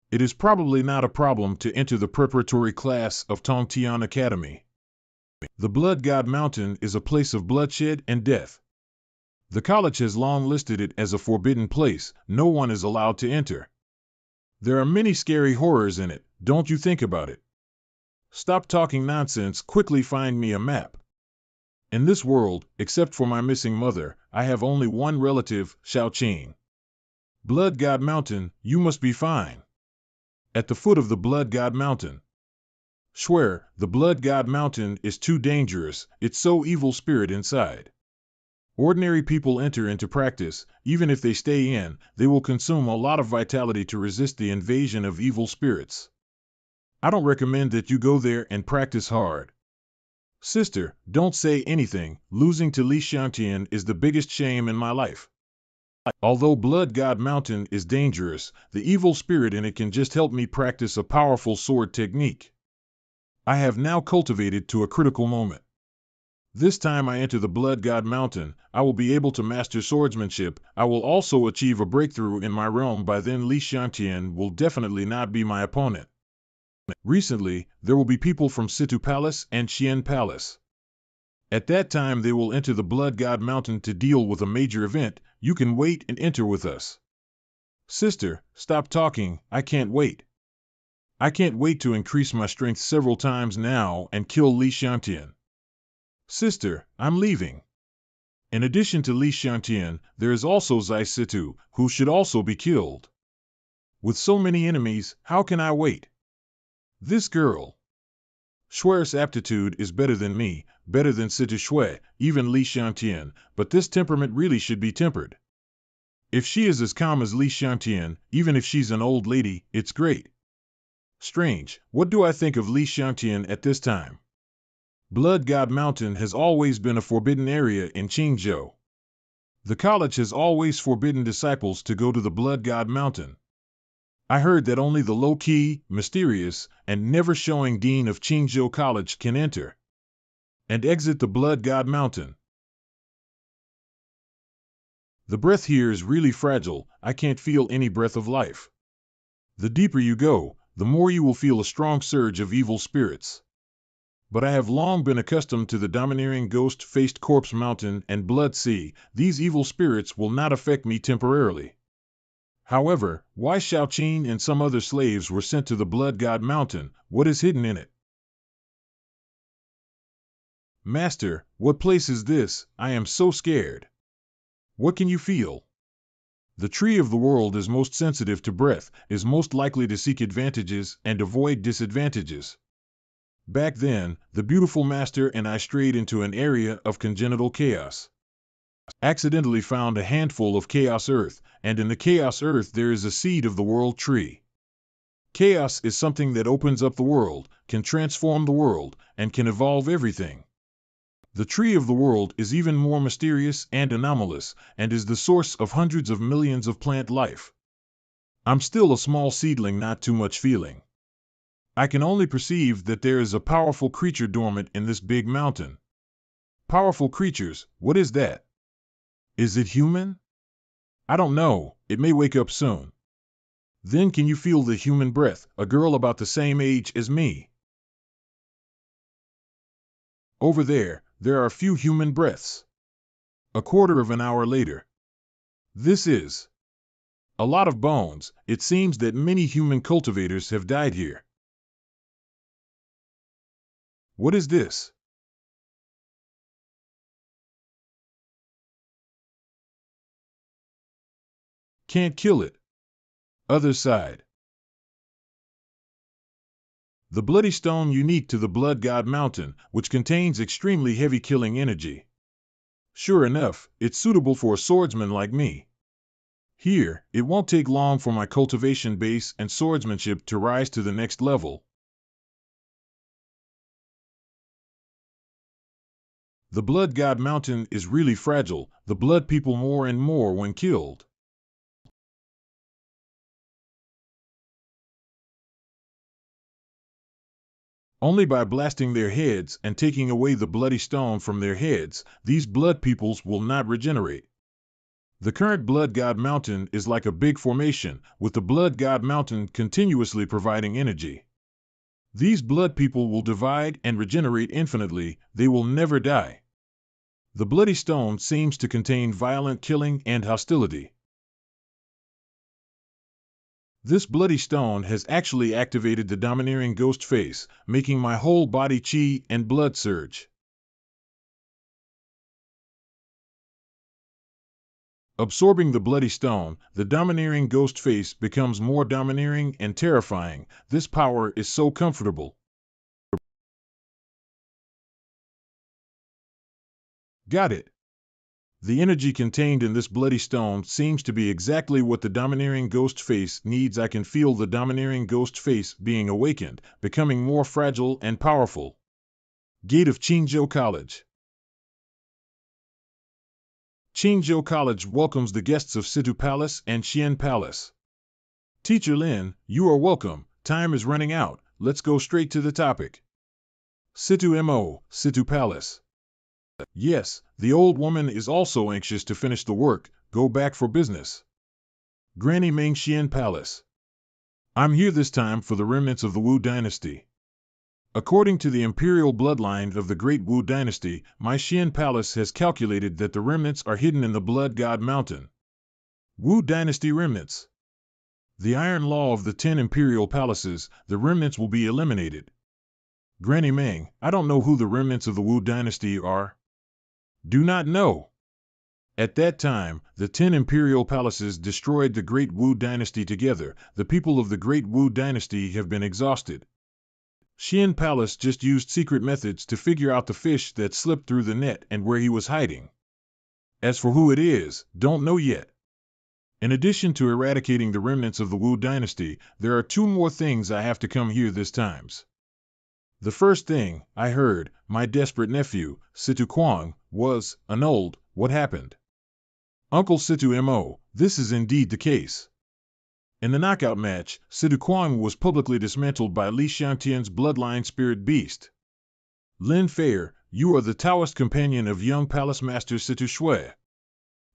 It is probably not a problem to enter the preparatory class of Tongtian Academy. The Blood God Mountain is a place of bloodshed and death. The college has long listed it as a forbidden place. No one is allowed to enter. There are many scary horrors in it, don't you think about it. Stop talking nonsense, quickly find me a map. In this world, except for my missing mother, I have only one relative, Xiao Qin. Blood God Mountain, you must be fine. At the foot of the Blood God Mountain. Swear, the Blood God Mountain is too dangerous, it's so evil spirit inside. Ordinary people enter into practice, even if they stay in, they will consume a lot of vitality to resist the invasion of evil spirits. I don't recommend that you go there and practice hard. Sister, don't say anything, losing to Li Xiangtian is the biggest shame in my life. Although Blood God Mountain is dangerous, the evil spirit in it can just help me practice a powerful sword technique. I have now cultivated to a critical moment. This time I enter the Blood God Mountain, I will be able to master swordsmanship. I will also achieve a breakthrough in my realm. By then Li Xiangtian will definitely not be my opponent. Recently, there will be people from Situ Palace and Xian Palace. At that time they will enter the Blood God Mountain to deal with a major event. You can wait and enter with us. Sister, stop talking, I can't wait. I can't wait to increase my strength several times now and kill Li Xiangtian. Sister, I'm leaving. In addition to Li Xiangtian, there is also Zai Situ, who should also be killed. With so many enemies, how can I wait? This girl. Shui's aptitude is better than me, better than Situ Shui, even Li Xiangtian, but this temperament really should be tempered. If she is as calm as Li Xiangtian, even if she's an old lady, it's great. Strange, what do I think of Li Xiangtian at this time? Blood God Mountain has always been a forbidden area in Qingzhou. The college has always forbidden disciples to go to the Blood God Mountain. I heard that only the low-key, mysterious, and never-showing dean of Qingzhou College can enter and exit the Blood God Mountain. The breath here is really fragile, I can't feel any breath of life. The deeper you go, the more you will feel a strong surge of evil spirits. But I have long been accustomed to the domineering ghost-faced corpse mountain and blood sea. These evil spirits will not affect me temporarily. However, why Xiao Qin and some other slaves were sent to the Blood God Mountain? What is hidden in it? Master, what place is this? I am so scared. What can you feel? The tree of the world is most sensitive to breath, is most likely to seek advantages and avoid disadvantages. Back then, the beautiful master and I strayed into an area of congenital chaos. Accidentally found a handful of chaos earth, and in the chaos earth there is a seed of the world tree. Chaos is something that opens up the world, can transform the world, and can evolve everything. The tree of the world is even more mysterious and anomalous, and is the source of hundreds of millions of plant life. I'm still a small seedling, not too much feeling. I can only perceive that there is a powerful creature dormant in this big mountain. Powerful creatures, what is that? Is it human? I don't know, it may wake up soon. Then can you feel the human breath, a girl about the same age as me? Over there are a few human breaths. A quarter of an hour later. This is a lot of bones. It seems that many human cultivators have died here. What is this? Can't kill it. Other side. The bloody stone unique to the Blood God Mountain, which contains extremely heavy killing energy. Sure enough, it's suitable for a swordsman like me. Here, it won't take long for my cultivation base and swordsmanship to rise to the next level. The Blood God Mountain is really fragile, the blood people more and more when killed. Only by blasting their heads and taking away the bloody stone from their heads, these blood peoples will not regenerate. The current Blood God Mountain is like a big formation, with the Blood God Mountain continuously providing energy. These blood people will divide and regenerate infinitely, they will never die. The bloody stone seems to contain violent killing and hostility. This bloody stone has actually activated the domineering ghost face, making my whole body chi and blood surge. Absorbing the bloody stone, the domineering ghost face becomes more domineering and terrifying. This power is so comfortable. Got it. The energy contained in this bloody stone seems to be exactly what the domineering ghost face needs. I can feel the domineering ghost face being awakened, becoming more fragile and powerful. Gate of Qingzhou College. Qingzhou College welcomes the guests of Situ Palace and Xian Palace. Teacher Lin, you are welcome. Time is running out. Let's go straight to the topic. Situ Mo, Situ Palace. Yes, the old woman is also anxious to finish the work, go back for business. Granny Ming Xian Palace. I'm here this time for the remnants of the Wu dynasty. According to the imperial bloodline of the Great Wu dynasty, my Xian Palace has calculated that the remnants are hidden in the Blood God Mountain. Wu dynasty remnants. The iron law of the 10 imperial palaces, the remnants will be eliminated. Granny Ming, I don't know who the remnants of the Wu dynasty are. Do not know. At that time, the 10 imperial palaces destroyed the Great Wu dynasty together. The people of the Great Wu dynasty have been exhausted. Xian Palace just used secret methods to figure out the fish that slipped through the net and where he was hiding. As for who it is, don't know yet. In addition to eradicating the remnants of the Wu dynasty, there are 2 more things I have to come here this times. The first thing, I heard, my desperate nephew, Situ Kwang, was annulled. What happened? Uncle Situ Mo, this is indeed the case. In the knockout match, Situ Kwang was publicly dismantled by Li Xiangtian's bloodline spirit beast. Lin Fair, you are the Taoist companion of young palace master Situ Shui.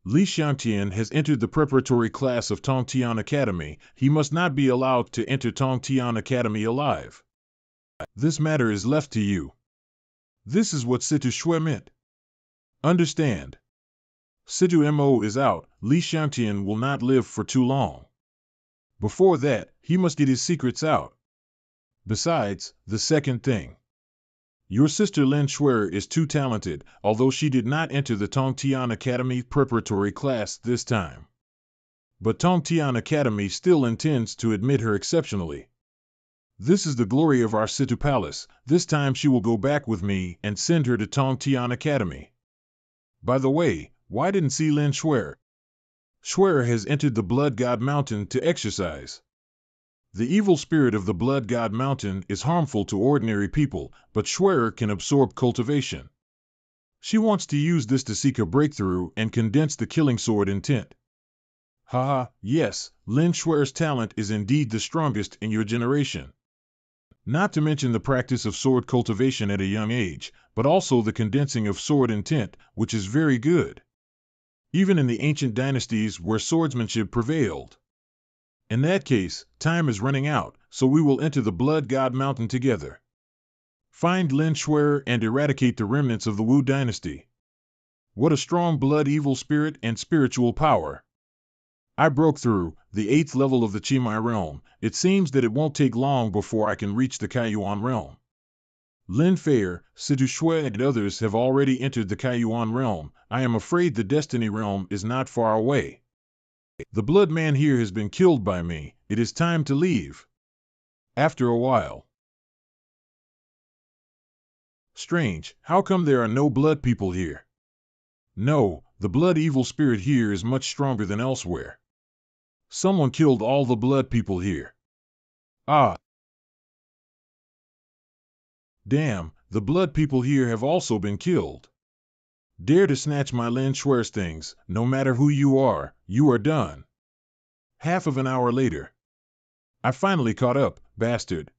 Li Xiangtian has entered the preparatory class of Tongtian Academy. He must not be allowed to enter Tongtian Academy alive. This matter is left to you. This is what Situ Shui meant. Understand. Situ Mo is out. Li Xiangtian will not live for too long. Before that, he must get his secrets out. Besides, the second thing. Your sister Lin Schwer is too talented, although she did not enter the Tongtian Academy preparatory class this time. But Tongtian Academy still intends to admit her exceptionally. This is the glory of our Situ Palace. This time she will go back with me and send her to Tongtian Academy. By the way, why didn't see Lin Schwer? Schwer has entered the Blood God Mountain to exercise. The evil spirit of the Blood God Mountain is harmful to ordinary people, but Schwer can absorb cultivation. She wants to use this to seek a breakthrough and condense the killing sword intent. Haha, yes, Lin Schwer's talent is indeed the strongest in your generation. Not to mention the practice of sword cultivation at a young age, but also the condensing of sword intent, which is very good. Even in the ancient dynasties where swordsmanship prevailed. In that case, time is running out, so we will enter the Blood God Mountain together. Find Lin Schwer and eradicate the remnants of the Wu dynasty. What a strong blood evil spirit and spiritual power. I broke through the 8th level of the Chimai realm. It seems that it won't take long before I can reach the Kaiyuan realm. Lin Fair, Situ Schwer and others have already entered the Kaiyuan realm. I am afraid the Destiny realm is not far away. The blood man here has been killed by me. It is time to leave. After a while. Strange, how come there are no blood people here? No, the blood evil spirit here is much stronger than elsewhere. Someone killed all the blood people here. Ah. Damn, the blood people here have also been killed. Dare to snatch my Lin Schwer's things, no matter who you are done. Half of an hour later. I finally caught up, bastard.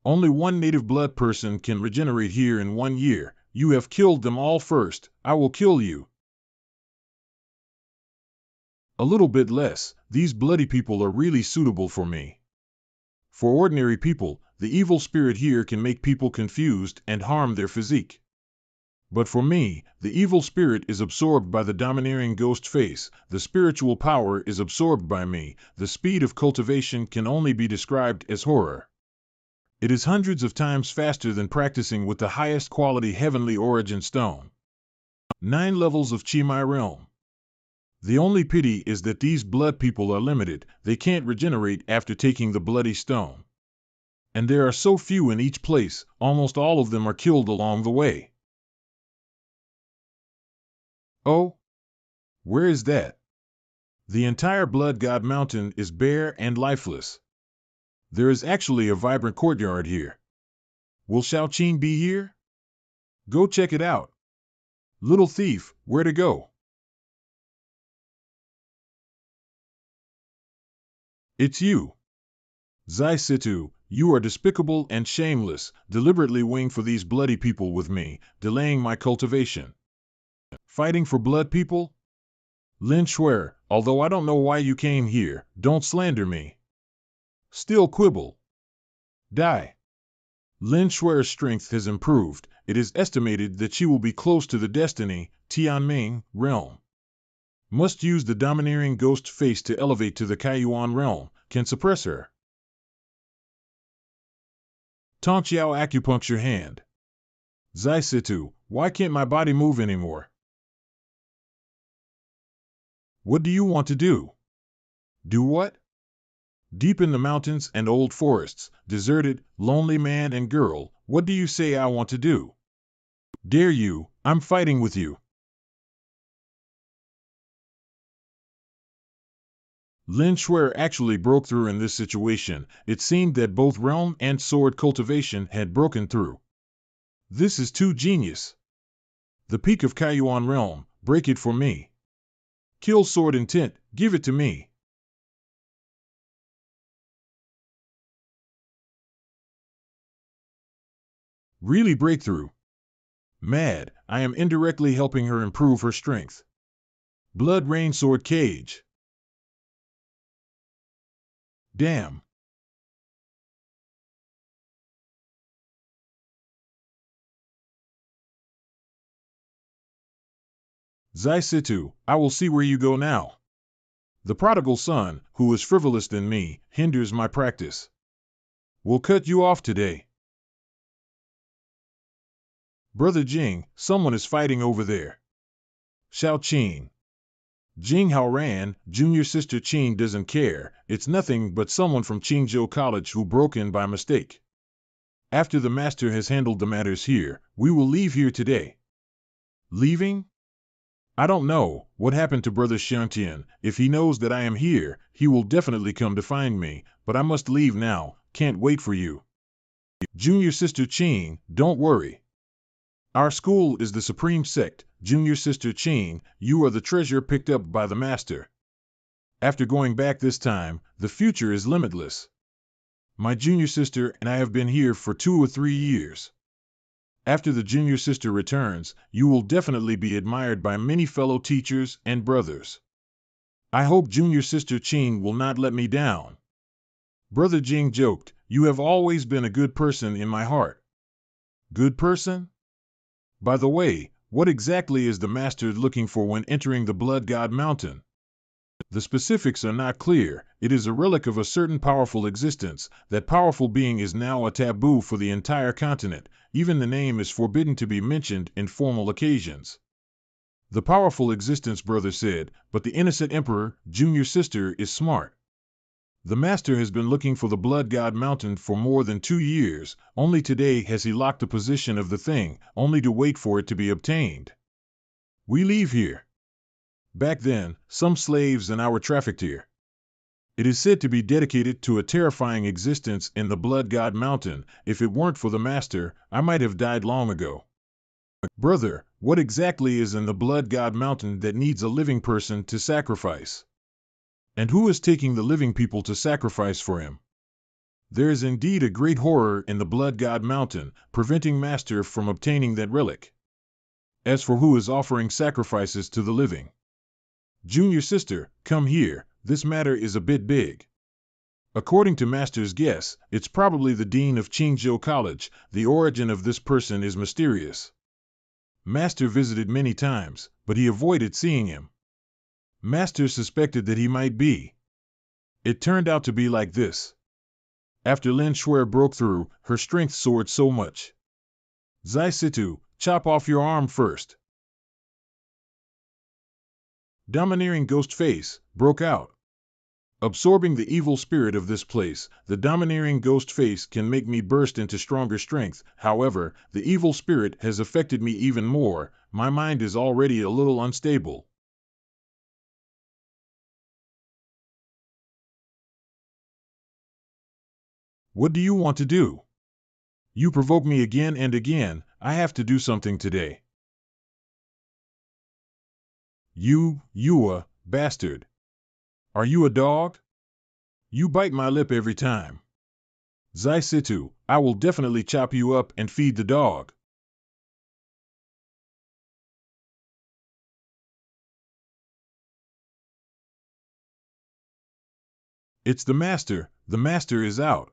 Only one native blood person can regenerate here in 1 year. You have killed them all first. I will kill you. A little bit less. These bloody people are really suitable for me. For ordinary people, the evil spirit here can make people confused and harm their physique. But for me, the evil spirit is absorbed by the domineering ghost face. The spiritual power is absorbed by me. The speed of cultivation can only be described as horror. It is hundreds of times faster than practicing with the highest quality heavenly origin stone. 9 levels of Chimai realm. The only pity is that these blood people are limited. They can't regenerate after taking the bloody stone. And there are so few in each place, almost all of them are killed along the way. Oh? Where is that? The entire Blood God Mountain is bare and lifeless. There is actually a vibrant courtyard here. Will Xiaoqing be here? Go check it out. Little thief, where to go? It's you. Zai Situ, you are despicable and shameless, deliberately winging for these bloody people with me, delaying my cultivation. Fighting for blood people? Lin Schwer, although I don't know why you came here, don't slander me. Still quibble. Die. Lin Schwer's strength has improved. It is estimated that she will be close to the Destiny, Tianming, realm. Must use the domineering ghost face to elevate to the Kaiyuan realm, can suppress her. Tongxiao acupuncture hand. Zai Situ, why can't my body move anymore? What do you want to do? Do what? Deep in the mountains and old forests, deserted, lonely man and girl, what do you say I want to do? Dare you, I'm fighting with you. Lin Schwer actually broke through in this situation. It seemed that both realm and sword cultivation had broken through. This is too genius. The peak of Kaiyuan realm, break it for me. Kill sword intent, give it to me. Really breakthrough. Mad, I am indirectly helping her improve her strength. Blood rain sword cage. Damn. Zai Situ, I will see where you go now. The prodigal son, who is frivolous than me, hinders my practice. We'll cut you off today. Brother Jing, someone is fighting over there. Xiao Qin. Jing Hao ran, junior sister Qin doesn't care, it's nothing but someone from Qingzhou College who broke in by mistake. After the master has handled the matters here, we will leave here today. Leaving? I don't know what happened to Brother Xiantian. If he knows that I am here, he will definitely come to find me, but I must leave now, can't wait for you. Junior sister Qin, don't worry. Our school is the supreme sect. Junior sister Qin, you are the treasure picked up by the master. After going back this time, the future is limitless. My junior sister and I have been here for 2 or 3 years. After the junior sister returns, you will definitely be admired by many fellow teachers and brothers. I hope junior sister Qin will not let me down. Brother Jing joked, you have always been a good person in my heart. Good person? By the way, what exactly is the master looking for when entering the Blood God Mountain? The specifics are not clear. It is a relic of a certain powerful existence. That powerful being is now a taboo for the entire continent. Even the name is forbidden to be mentioned in formal occasions. The powerful existence, brother said, but the innocent emperor, junior sister, is smart. The master has been looking for the Blood God Mountain for more than 2 years. Only today has he locked the position of the thing, only to wait for it to be obtained. We leave here. Back then, some slaves and I were trafficked here. It is said to be dedicated to a terrifying existence in the Blood God Mountain. If it weren't for the master, I might have died long ago. Brother, what exactly is in the Blood God Mountain that needs a living person to sacrifice? And who is taking the living people to sacrifice for him? There is indeed a great horror in the Blood God Mountain, preventing master from obtaining that relic. As for who is offering sacrifices to the living? Junior sister, come here, this matter is a bit big. According to master's guess, it's probably the dean of Qingzhou College. The origin of this person is mysterious. Master visited many times, but he avoided seeing him. Master suspected that he might be. It turned out to be like this. After Lin Shuer broke through, her strength soared so much. Zai Situ, chop off your arm first. Domineering ghost face broke out. Absorbing the evil spirit of this place, the domineering ghost face can make me burst into stronger strength. However, the evil spirit has affected me even more. My mind is already a little unstable. What do you want to do? You provoke me again and again. I have to do something today. You bastard. Are you a dog? You bite my lip every time. Zai Situ, I will definitely chop you up and feed the dog. It's the master is out.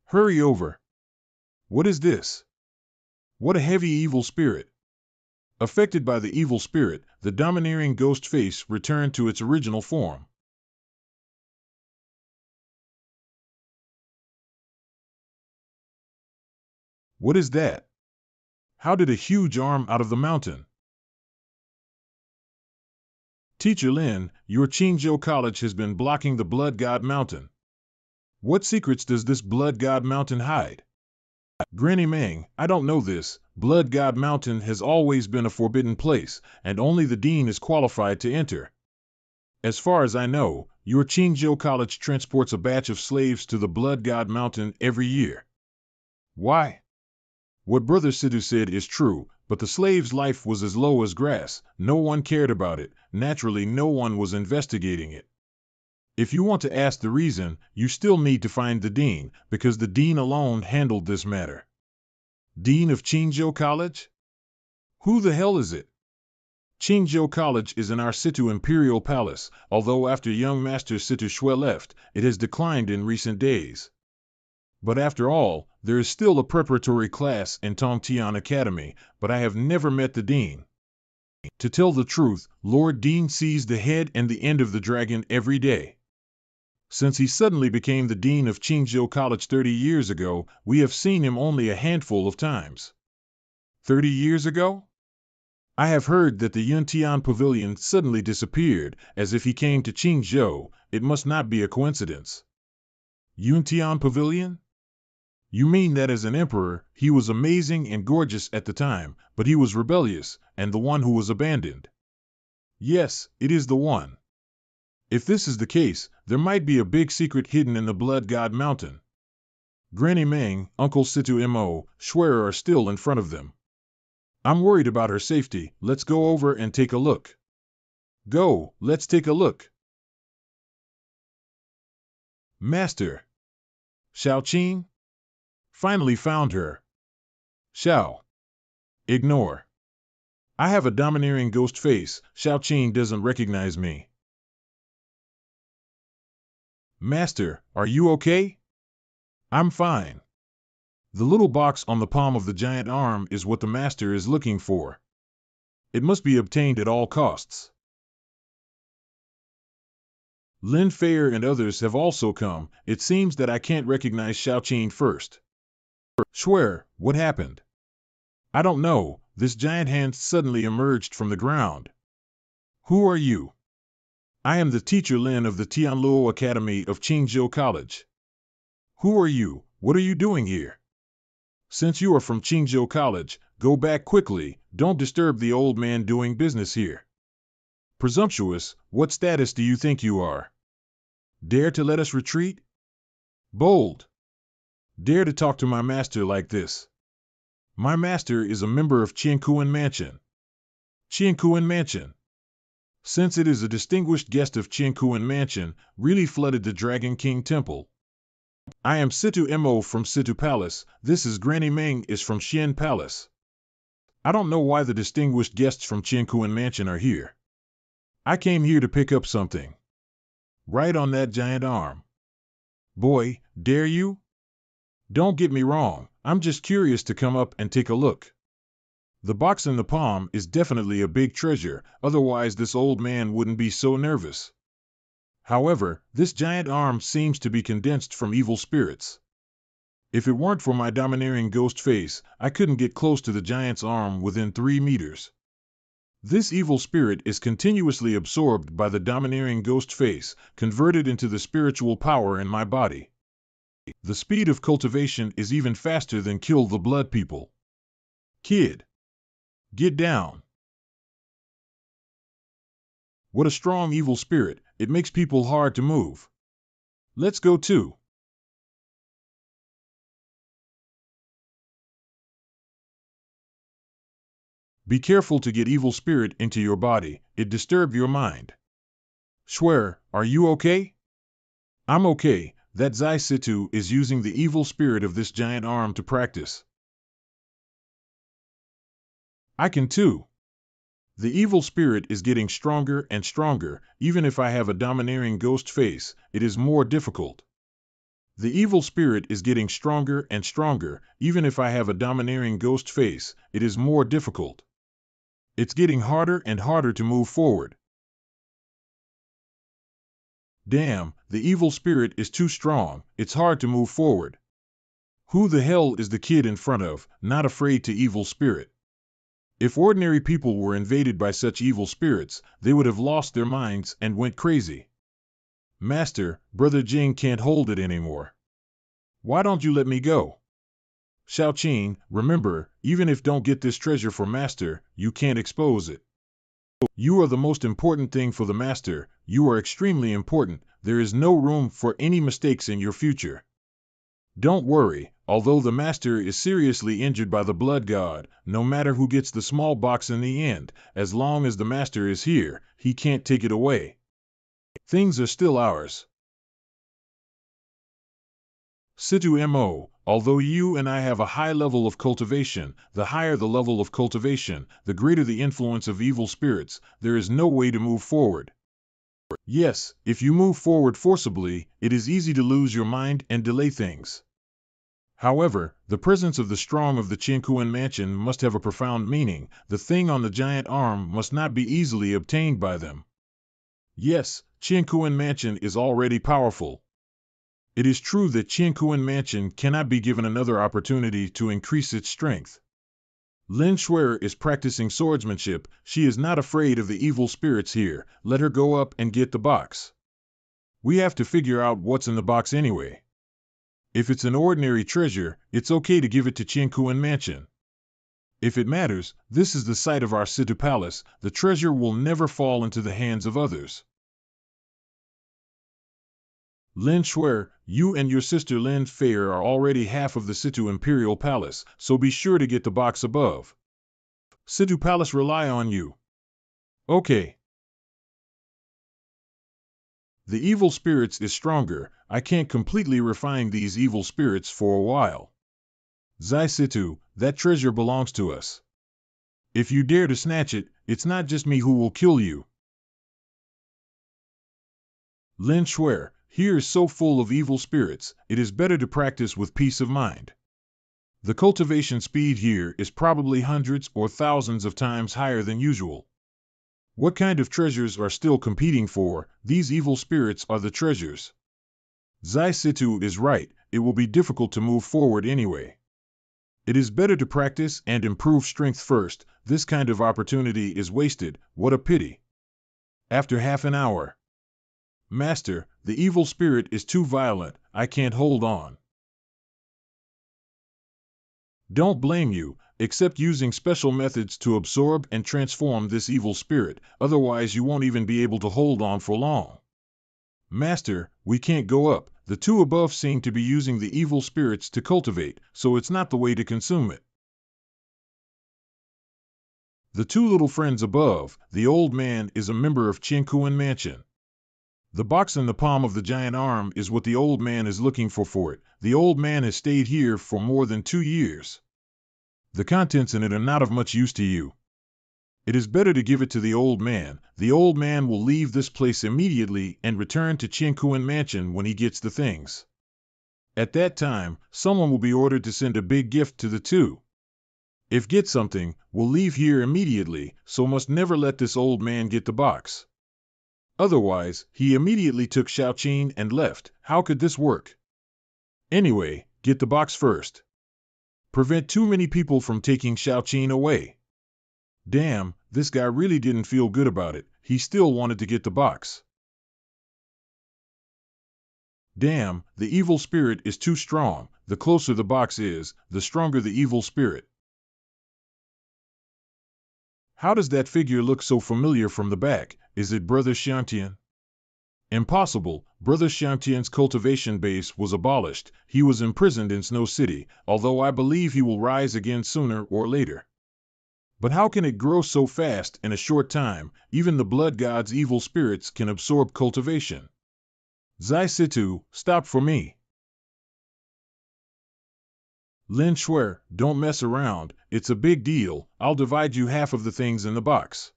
Hurry over. What is this? What a heavy evil spirit. Affected by the evil spirit, the domineering ghost face returned to its original form. What is that? How did a huge arm out of the mountain? Teacher Lin, your Qingzhou College has been blocking the Blood God Mountain. What secrets does this Blood God Mountain hide? Granny Meng, I don't know this. Blood God Mountain has always been a forbidden place, and only the dean is qualified to enter. As far as I know, your Qingzhou College transports a batch of slaves to the Blood God Mountain every year. Why? What Brother Sidhu said is true, but the slave's life was as low as grass. No one cared about it. Naturally, no one was investigating it. If you want to ask the reason, you still need to find the dean, because the dean alone handled this matter. Dean of Qingzhou College? Who the hell is it? Qingzhou College is in our Situ Imperial Palace, although after young Master Situ Shui left, it has declined in recent days. But after all, there is still a preparatory class in Tongtian Academy, but I have never met the dean. To tell the truth, Lord Dean sees the head and the end of the dragon every day. Since he suddenly became the dean of Qingzhou College 30 years ago, we have seen him only a handful of times. 30 years ago? I have heard that the Yuntian Pavilion suddenly disappeared, as if he came to Qingzhou. It must not be a coincidence. Yuntian Pavilion? You mean that as an emperor, he was amazing and gorgeous at the time, but he was rebellious, and the one who was abandoned. Yes, it is the one. If this is the case, there might be a big secret hidden in the Blood God Mountain. Granny Meng, Uncle Situ Mo, Schwerer are still in front of them. I'm worried about her safety. Let's go over and take a look. Go, let's take a look. Master. Xiaoqing? Finally found her. Xiao. Ignore. I have a domineering ghost face. Xiaoqing doesn't recognize me. Master, are you okay? I'm fine. The little box on the palm of the giant arm is what the master is looking for. It must be obtained at all costs. Lin Fair and others have also come. It seems that I can't recognize Xiaoqing first. Schwer, what happened? I don't know. This giant hand suddenly emerged from the ground. Who are you? I am the teacher Lin of the Tianluo Academy of Qingzhou College. Who are you? What are you doing here? Since you are from Qingzhou College, go back quickly. Don't disturb the old man doing business here. Presumptuous, what status do you think you are? Dare to let us retreat? Bold. Dare to talk to my master like this. My master is a member of Qiankuan Mansion. Qiankuan Mansion. Since it is a distinguished guest of Qiankuan Mansion, really flooded the Dragon King Temple. I am Situ Mo from Situ Palace. This is Granny Meng is from Xian Palace. I don't know why the distinguished guests from Qiankuan Mansion are here. I came here to pick up something. Right on that giant arm. Boy, dare you? Don't get me wrong, I'm just curious to come up and take a look. The box in the palm is definitely a big treasure, otherwise this old man wouldn't be so nervous. However, this giant arm seems to be condensed from evil spirits. If it weren't for my domineering ghost face, I couldn't get close to the giant's arm within 3 meters. This evil spirit is continuously absorbed by the domineering ghost face, converted into the spiritual power in my body. The speed of cultivation is even faster than kill the blood people. Kid. Get down. What a strong evil spirit, it makes people hard to move. Let's go too. Be careful to get evil spirit into your body, it disturbs your mind. Schwer, are you okay? I'm okay, that Zai Situ is using the evil spirit of this giant arm to practice. I can too. The evil spirit is getting stronger and stronger. Even if I have a domineering ghost face, it is more difficult. The evil spirit is getting stronger and stronger. Even if I have a domineering ghost face, it is more difficult. It's getting harder and harder to move forward. Damn, the evil spirit is too strong. It's hard to move forward. Who the hell is the kid in front of, not afraid to evil spirit? If ordinary people were invaded by such evil spirits, they would have lost their minds and went crazy. Master, Brother Jing can't hold it anymore. Why don't you let me go? Xiaoqing, remember, even if don't get this treasure for Master, you can't expose it. You are the most important thing for the Master, you are extremely important, there is no room for any mistakes in your future. Don't worry, although the Master is seriously injured by the Blood God, no matter who gets the small box in the end, as long as the Master is here, he can't take it away. Things are still ours. Situ Mo, although you and I have a high level of cultivation, the higher the level of cultivation, the greater the influence of evil spirits, there is no way to move forward. Yes, if you move forward forcibly, it is easy to lose your mind and delay things. However, the presence of the strong of the Qiankuan Mansion must have a profound meaning. The thing on the giant arm must not be easily obtained by them. Yes, Qiankuan Mansion is already powerful. It is true that Qiankuan Mansion cannot be given another opportunity to increase its strength. Lin Shuer is practicing swordsmanship. She is not afraid of the evil spirits here. Let her go up and get the box. We have to figure out what's in the box anyway. If it's an ordinary treasure, it's okay to give it to Qiankuan Mansion. If it matters, this is the site of our city palace. The treasure will never fall into the hands of others. Lin Shuer, you and your sister Lin Fei are already half of the Situ Imperial Palace, so be sure to get the box above. Situ Palace rely on you. Okay. The evil spirits is stronger. I can't completely refine these evil spirits for a while. Zai Situ, that treasure belongs to us. If you dare to snatch it, it's not just me who will kill you. Lin Shuer, here is so full of evil spirits, it is better to practice with peace of mind. The cultivation speed here is probably hundreds or thousands of times higher than usual. What kind of treasures are still competing for? These evil spirits are the treasures. Zai Situ is right, it will be difficult to move forward anyway. It is better to practice and improve strength first. This kind of opportunity is wasted. What a pity. After half an hour. Master, the evil spirit is too violent. I can't hold on. Don't blame you, except using special methods to absorb and transform this evil spirit, otherwise you won't even be able to hold on for long. Master, we can't go up. The two above seem to be using the evil spirits to cultivate, so it's not the way to consume it. The two little friends above, the old man is a member of Qiankuan Mansion. The box in the palm of the giant arm is what the old man is looking for it. The old man has stayed here for more than 2 years. The contents in it are not of much use to you. It is better to give it to the old man. The old man will leave this place immediately and return to Qiankuan Mansion when he gets the things. At that time, someone will be ordered to send a big gift to the two. If get something, we'll leave here immediately, so must never let this old man get the box. Otherwise, he immediately took Xiaoqin and left. How could this work? Anyway, get the box first. Prevent too many people from taking Xiaoqin away. Damn, this guy really didn't feel good about it. He still wanted to get the box. Damn, the evil spirit is too strong. The closer the box is, the stronger the evil spirit. How does that figure look so familiar from the back? Is it Brother Xiangtian? Impossible. Brother Xiangtian's cultivation base was abolished. He was imprisoned in Snow City, although I believe he will rise again sooner or later. But how can it grow so fast in a short time? Even the blood god's evil spirits can absorb cultivation. Zai Situ, stop for me. Lin Shuer, don't mess around. It's a big deal. I'll divide you half of the things in the box.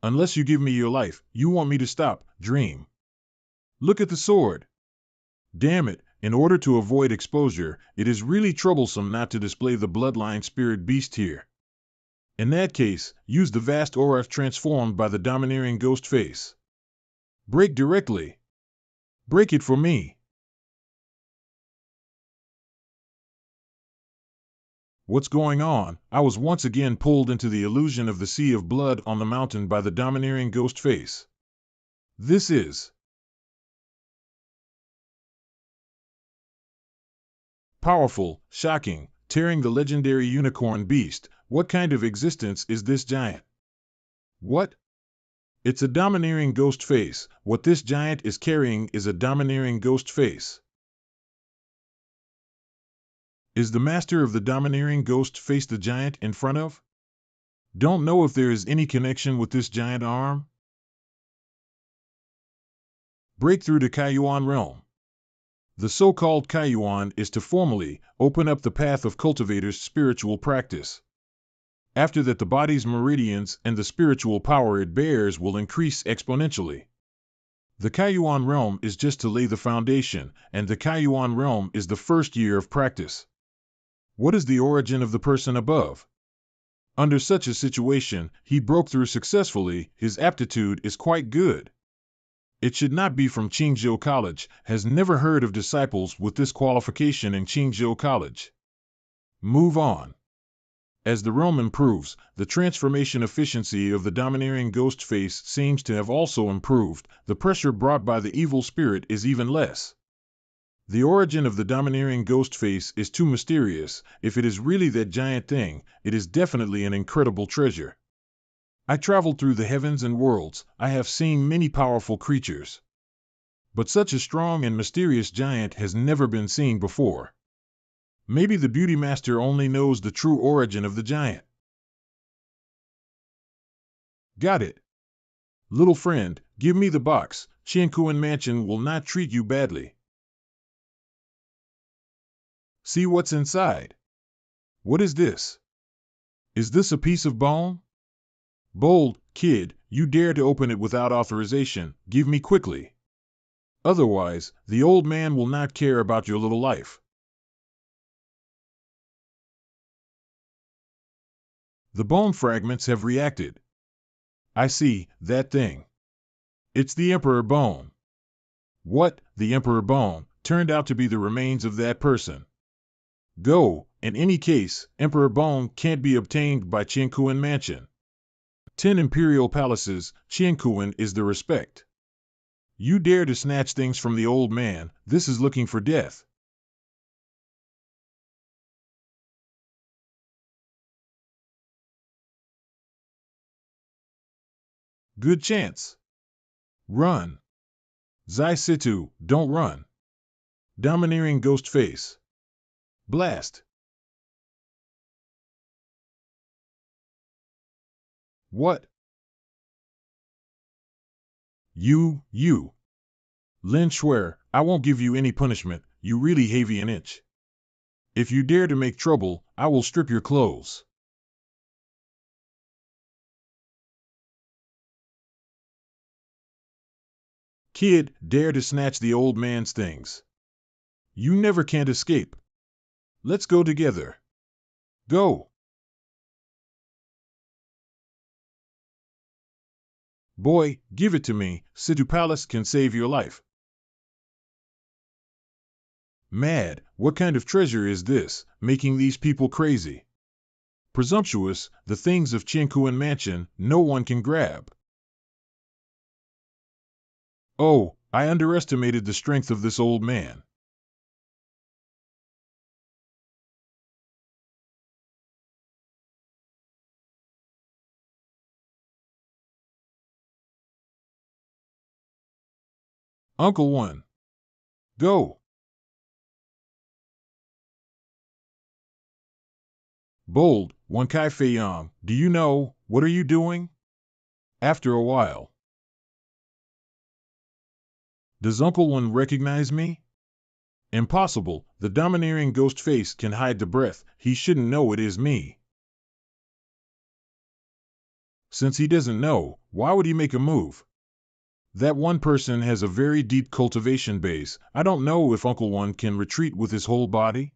Unless you give me your life, you want me to stop. Dream. Look at the sword. Damn it, in order to avoid exposure, it is really troublesome not to display the bloodline spirit beast here. In that case, use the vast aura transformed by the domineering ghost face. Break directly. Break it for me. What's going on? I was once again pulled into the illusion of the sea of blood on the mountain by the domineering ghost face. This is powerful, shocking, tearing the legendary unicorn beast. What kind of existence is this giant? What? It's a domineering ghost face. What this giant is carrying is a domineering ghost face. Is the master of the domineering ghost face the giant in front of? Don't know if there is any connection with this giant arm. Breakthrough to Kaiyuan realm. The so-called Kaiyuan is to formally open up the path of cultivator's spiritual practice. After that, the body's meridians and the spiritual power it bears will increase exponentially. The Kaiyuan realm is just to lay the foundation, and the Kaiyuan realm is the first year of practice. What is the origin of the person above? Under such a situation, he broke through successfully. His aptitude is quite good. It should not be from Qingzhou College, has never heard of disciples with this qualification in Qingzhou College. Move on. As the realm improves, the transformation efficiency of the domineering ghost face seems to have also improved. The pressure brought by the evil spirit is even less. The origin of the domineering ghost face is too mysterious. If it is really that giant thing, it is definitely an incredible treasure. I traveled through the heavens and worlds. I have seen many powerful creatures. But such a strong and mysterious giant has never been seen before. Maybe the beauty master only knows the true origin of the giant. Got it. Little friend, give me the box. Qiankuan Mansion will not treat you badly. See what's inside. What is this? Is this a piece of bone? Bold, kid, you dare to open it without authorization, give me quickly. Otherwise, the old man will not care about your little life. The bone fragments have reacted. I see, that thing. It's the Emperor Bone. What, the Emperor Bone, turned out to be the remains of that person. Go, in any case, Emperor Bone can't be obtained by Qiankuan Mansion. 10 imperial palaces, Qiankuan is the respect. You dare to snatch things from the old man, this is looking for death. Good chance. Run. Zai Situ, don't run. Domineering ghost face. Blast. What? You. Lin Shuer, I won't give you any punishment, you really have an inch. If you dare to make trouble, I will strip your clothes. Kid, dare to snatch the old man's things. You never can't escape. Let's go together. Go. Boy, give it to me, Situ Palace can save your life. Mad, what kind of treasure is this, making these people crazy? Presumptuous, the things of Qiankuan Mansion, no one can grab. Oh, I underestimated the strength of this old man. Uncle One. Go. Bold, Wan Kai Feiyang, do you know, what are you doing? After a while. Does Uncle One recognize me? Impossible, the domineering ghost face can hide the breath, he shouldn't know it is me. Since he doesn't know, why would he make a move? That one person has a very deep cultivation base. I don't know if Uncle One can retreat with his whole body.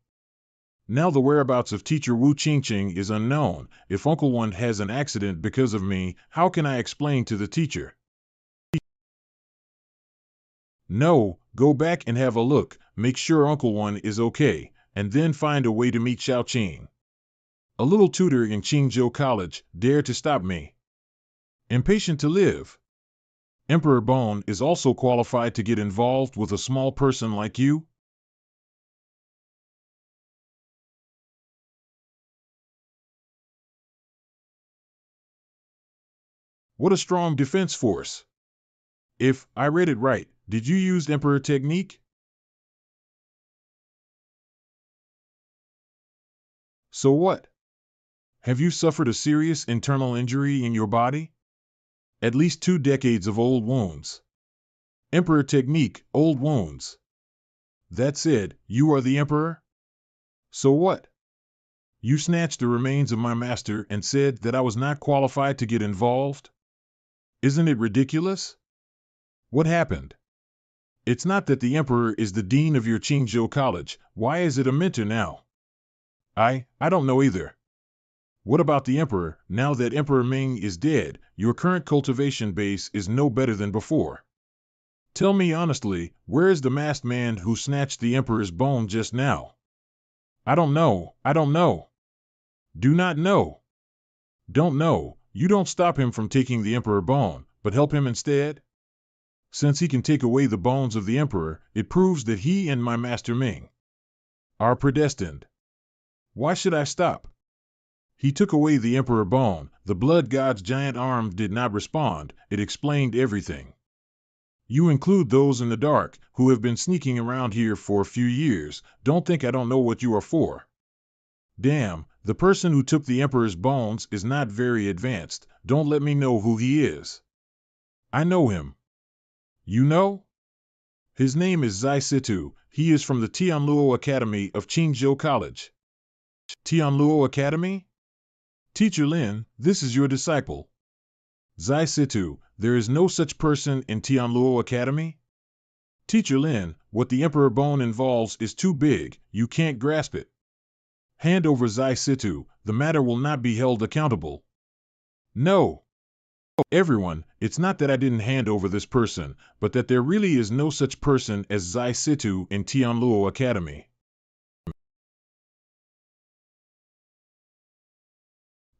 Now the whereabouts of teacher Wu Qingqing is unknown. If Uncle One has an accident because of me, how can I explain to the teacher? No, go back and have a look, make sure Uncle One is okay, and then find a way to meet Xiao Qing. A little tutor in Qingzhou College, dare to stop me. Impatient to live. Emperor Bone is also qualified to get involved with a small person like you? What a strong defense force. If I read it right, did you use Emperor technique? So what? Have you suffered a serious internal injury in your body? At least 2 decades of old wounds. Emperor technique, old wounds. That said, you are the Emperor? So what? You snatched the remains of my master and said that I was not qualified to get involved? Isn't it ridiculous? What happened? It's not that the Emperor is the dean of your Qingzhou College, why is it a mentor now? I don't know either. What about the Emperor? Now that Emperor Ming is dead, your current cultivation base is no better than before. Tell me honestly, where is the masked man who snatched the Emperor's bone just now? I don't know, I don't know. Do not know. Don't know. You don't stop him from taking the Emperor bone, but help him instead? Since he can take away the bones of the Emperor, it proves that he and my Master Ming are predestined. Why should I stop? He took away the Emperor bone. The blood god's giant arm did not respond. It explained everything. You include those in the dark, who have been sneaking around here for a few years. Don't think I don't know what you are for. Damn, the person who took the Emperor's bones is not very advanced. Don't let me know who he is. I know him. You know? His name is Zai Situ. He is from the Tianluo Academy of Qingzhou College. Tianluo Academy? Teacher Lin, this is your disciple. Zai Situ, there is no such person in Tianluo Academy? Teacher Lin, what the Emperor bone involves is too big, you can't grasp it. Hand over Zai Situ, the matter will not be held accountable. No. Everyone, it's not that I didn't hand over this person, but that there really is no such person as Zai Situ in Tianluo Academy.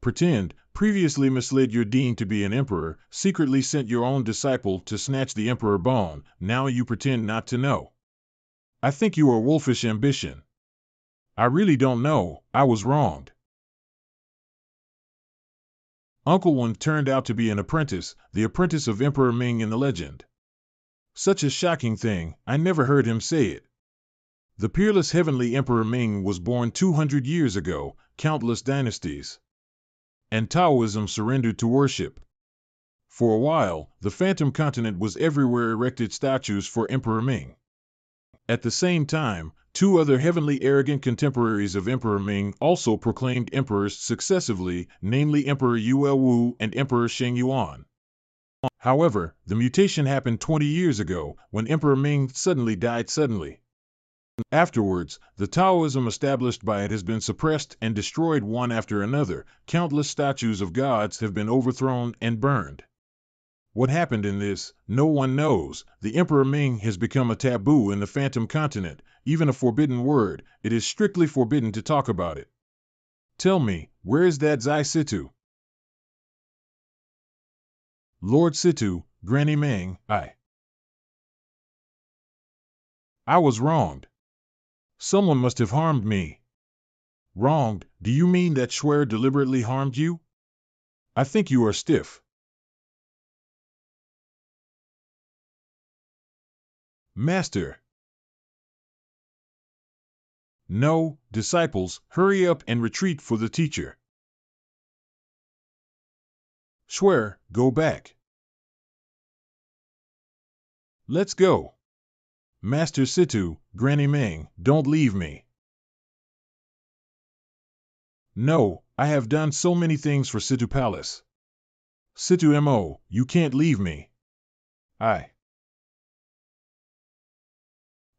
Pretend, previously misled your dean to be an emperor, secretly sent your own disciple to snatch the Emperor bone, now you pretend not to know. I think you are wolfish ambition. I really don't know, I was wronged. Uncle One turned out to be an apprentice, the apprentice of Emperor Ming in the legend. Such a shocking thing, I never heard him say it. The peerless heavenly Emperor Ming was born 200 years ago, countless dynasties. And Taoism surrendered to worship. For a while, the Phantom Continent was everywhere erected statues for Emperor Ming. At the same time, two other heavenly arrogant contemporaries of Emperor Ming also proclaimed emperors successively, namely Emperor Yue Wu and Emperor Sheng Yuan. However, the mutation happened 20 years ago, when Emperor Ming suddenly died suddenly. Afterwards, the Taoism established by it has been suppressed and destroyed one after another. Countless statues of gods have been overthrown and burned. What happened in this, no one knows. The Emperor Ming has become a taboo in the Phantom Continent, even a forbidden word. It is strictly forbidden to talk about it. Tell me, where is that Zai Situ? Lord Situ, Granny Ming, I was wronged. Someone must have harmed me. Wronged? Do you mean that Schwer deliberately harmed you? I think you are stiff. Master. No, disciples, hurry up and retreat for the teacher. Schwer, go back. Let's go. Master Situ, Granny Ming, don't leave me. No, I have done so many things for Situ Palace. Situ Mo, you can't leave me.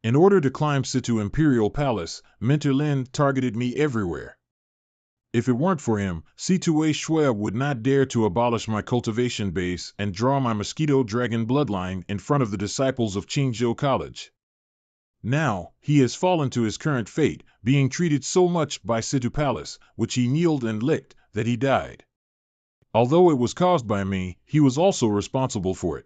In order to climb Situ Imperial Palace, Mentor Lin targeted me everywhere. If it weren't for him, Situ Schwer would not dare to abolish my cultivation base and draw my mosquito dragon bloodline in front of the disciples of Qingzhou College. Now, he has fallen to his current fate, being treated so much by Situ Palace, which he kneeled and licked, that he died. Although it was caused by me, he was also responsible for it.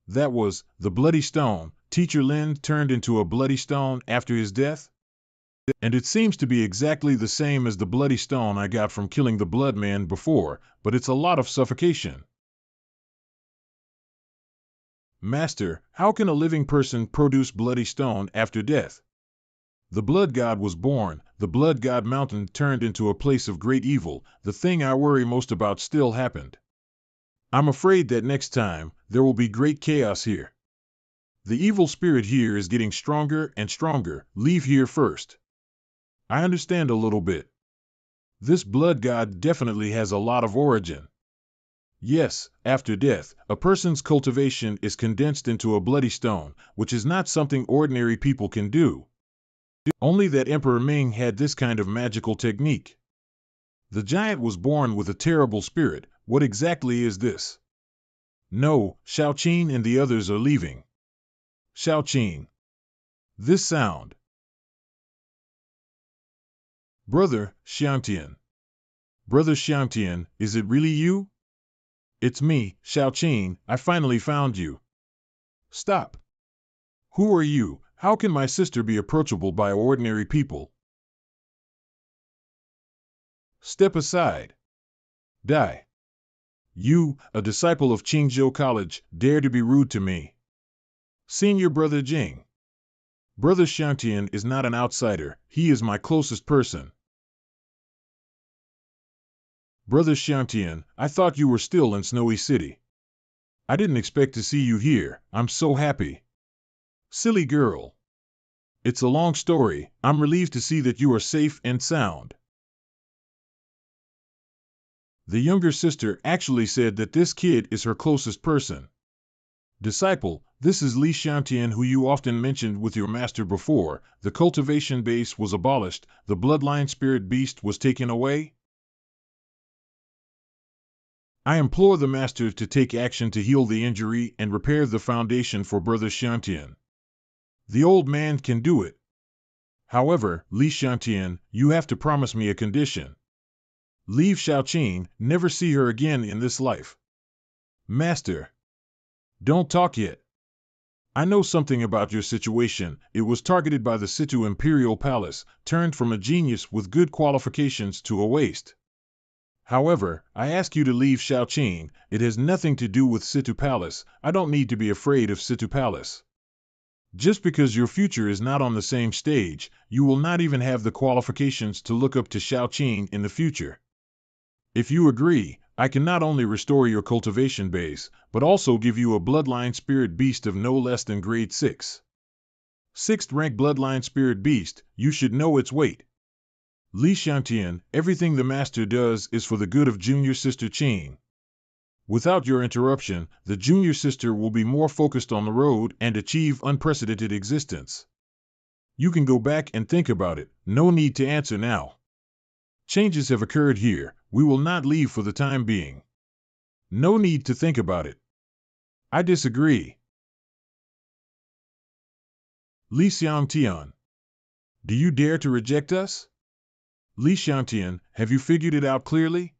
That was, the Bloody Stone. Teacher Lin turned into a bloody stone after his death? And it seems to be exactly the same as the bloody stone I got from killing the Blood Man before, but it's a lot of suffocation. Master, how can a living person produce bloody stone after death? The Blood God was born, the Blood God Mountain turned into a place of great evil. The thing I worry most about still happened. I'm afraid that next time, there will be great chaos here. The evil spirit here is getting stronger and stronger. Leave here first. I understand a little bit. This Blood God definitely has a lot of origin. Yes, after death, a person's cultivation is condensed into a bloody stone, which is not something ordinary people can do. Only that Emperor Ming had this kind of magical technique. The giant was born with a terrible spirit. What exactly is this? No, Xiaoqing and the others are leaving. Xiaoqing. This sound. Brother Xiangtian. Brother Xiangtian, is it really you? It's me, Xiaoqing. I finally found you. Stop. Who are you? How can my sister be approachable by ordinary people? Step aside. Die. You, a disciple of Qingzhou College, dare to be rude to me. Senior Brother Jing. Brother Xiangtian is not an outsider. He is my closest person. Brother Xiangtian, I thought you were still in Snowy City. I didn't expect to see you here. I'm so happy. Silly girl. It's a long story. I'm relieved to see that you are safe and sound. The younger sister actually said that this kid is her closest person. Disciple, this is Li Xiangtian who you often mentioned with your master before. The cultivation base was abolished. The bloodline spirit beast was taken away. I implore the master to take action to heal the injury and repair the foundation for Brother Xiangtian. The old man can do it. However, Li Xiangtian, you have to promise me a condition. Leave Xiaoqing, never see her again in this life. Master. Don't talk yet. I know something about your situation. It was targeted by the Situ Imperial Palace, turned from a genius with good qualifications to a waste. However, I ask you to leave Xiaoqing. It has nothing to do with Situ Palace. I don't need to be afraid of Situ Palace. Just because your future is not on the same stage, you will not even have the qualifications to look up to Xiaoqing in the future. If you agree, I can not only restore your cultivation base, but also give you a bloodline spirit beast of no less than grade 6. 6th rank bloodline spirit beast, you should know its weight. Li Xiangtian, everything the master does is for the good of junior sister Qing. Without your interruption, the junior sister will be more focused on the road and achieve unprecedented existence. You can go back and think about it. No need to answer now. Changes have occurred here. We will not leave for the time being. No need to think about it. I disagree. Li Xiangtian. Do you dare to reject us? Li Xiangtian, have you figured it out clearly?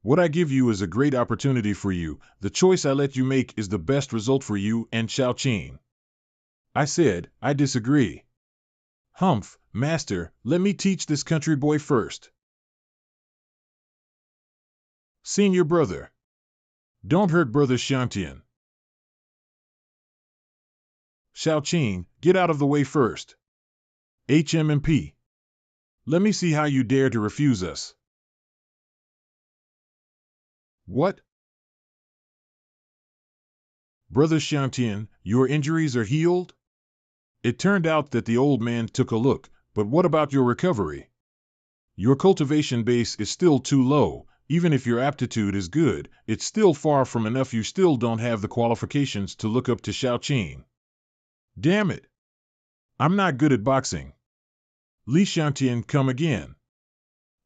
What I give you is a great opportunity for you. The choice I let you make is the best result for you and Xiaoqing. I said, I disagree. Humph, master, let me teach this country boy first. Senior brother. Don't hurt Brother Xiangtian. Xiaoqing, get out of the way first. HMMP. Let me see how you dare to refuse us. What? Brother Xiangtian, your injuries are healed? It turned out that the old man took a look, but what about your recovery? Your cultivation base is still too low. Even if your aptitude is good, it's still far from enough. You still don't have the qualifications to look up to Xiaoqing. Damn it. I'm not good at boxing. Li Xiangtian, come again.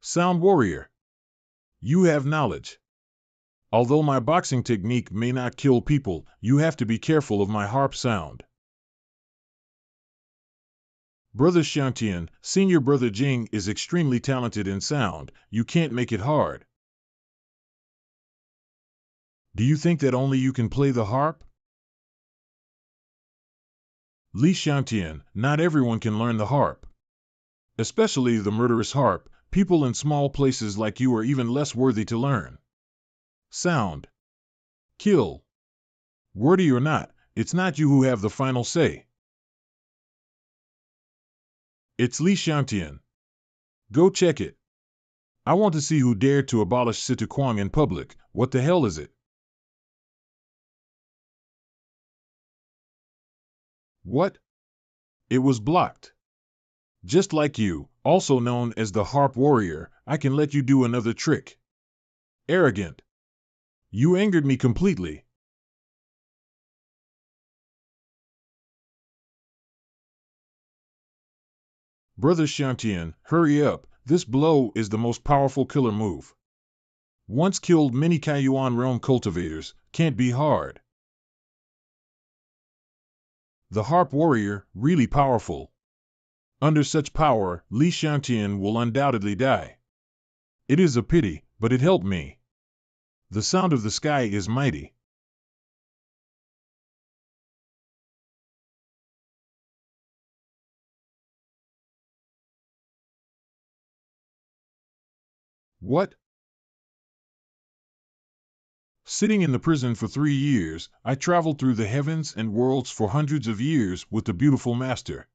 Sound warrior. You have knowledge. Although my boxing technique may not kill people, you have to be careful of my harp sound. Brother Xiangtian, Senior Brother Jing is extremely talented in sound. You can't make it hard. Do you think that only you can play the harp? Li Xiangtian, not everyone can learn the harp. Especially the murderous harp. People in small places like you are even less worthy to learn. Sound. Kill. Wordy or not, it's not you who have the final say. It's Li Xiangtian. Go check it. I want to see who dared to abolish Situ Kuang in public. What the hell is it? What? It was blocked. Just like you, also known as the Harp Warrior, I can let you do another trick. Arrogant. You angered me completely. Brother Xiangtian, hurry up. This blow is the most powerful killer move. Once killed many Kaiyuan realm cultivators, can't be hard. The Harp Warrior, really powerful. Under such power, Li Xiangtian will undoubtedly die. It is a pity, but it helped me. The sound of the sky is mighty. What? Sitting in the prison for 3 years, I traveled through the heavens and worlds for hundreds of years with the beautiful master.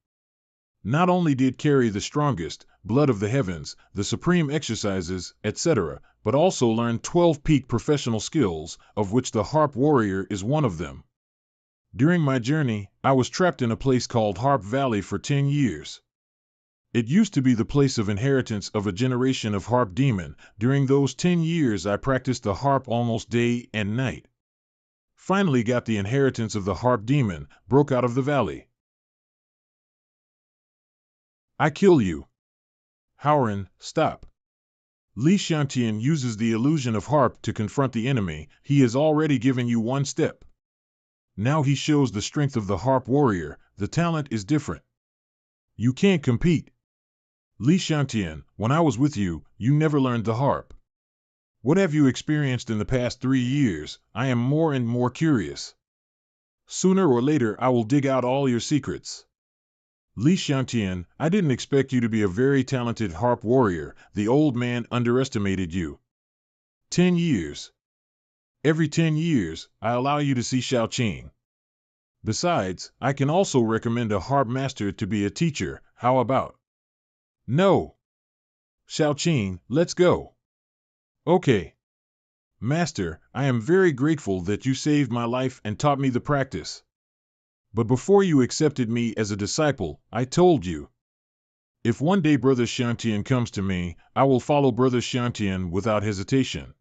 Not only did carry the strongest, blood of the heavens, the supreme exercises, etc., but also learned 12 peak professional skills, of which the Harp Warrior is one of them. During my journey, I was trapped in a place called Harp Valley for 10 years. It used to be the place of inheritance of a generation of harp demon. During those 10 years I practiced the harp almost day and night. Finally got the inheritance of the harp demon, broke out of the valley. I kill you. Howren, stop. Li Xiangtian uses the illusion of harp to confront the enemy. He has already given you one step. Now he shows the strength of the Harp Warrior. The talent is different. You can't compete. Li Xiangtian, when I was with you, you never learned the harp. What have you experienced in the past 3 years? I am more and more curious. Sooner or later I will dig out all your secrets. Li Xiangtian, I didn't expect you to be a very talented harp warrior. The old man underestimated you. 10 years. Every 10 years, I allow you to see Xiaoqing. Besides, I can also recommend a harp master to be a teacher. How about? No. Xiaoqing, let's go. Okay. Master, I am very grateful that you saved my life and taught me the practice. But before you accepted me as a disciple, I told you. If one day Brother Xiangtian comes to me, I will follow Brother Xiangtian without hesitation.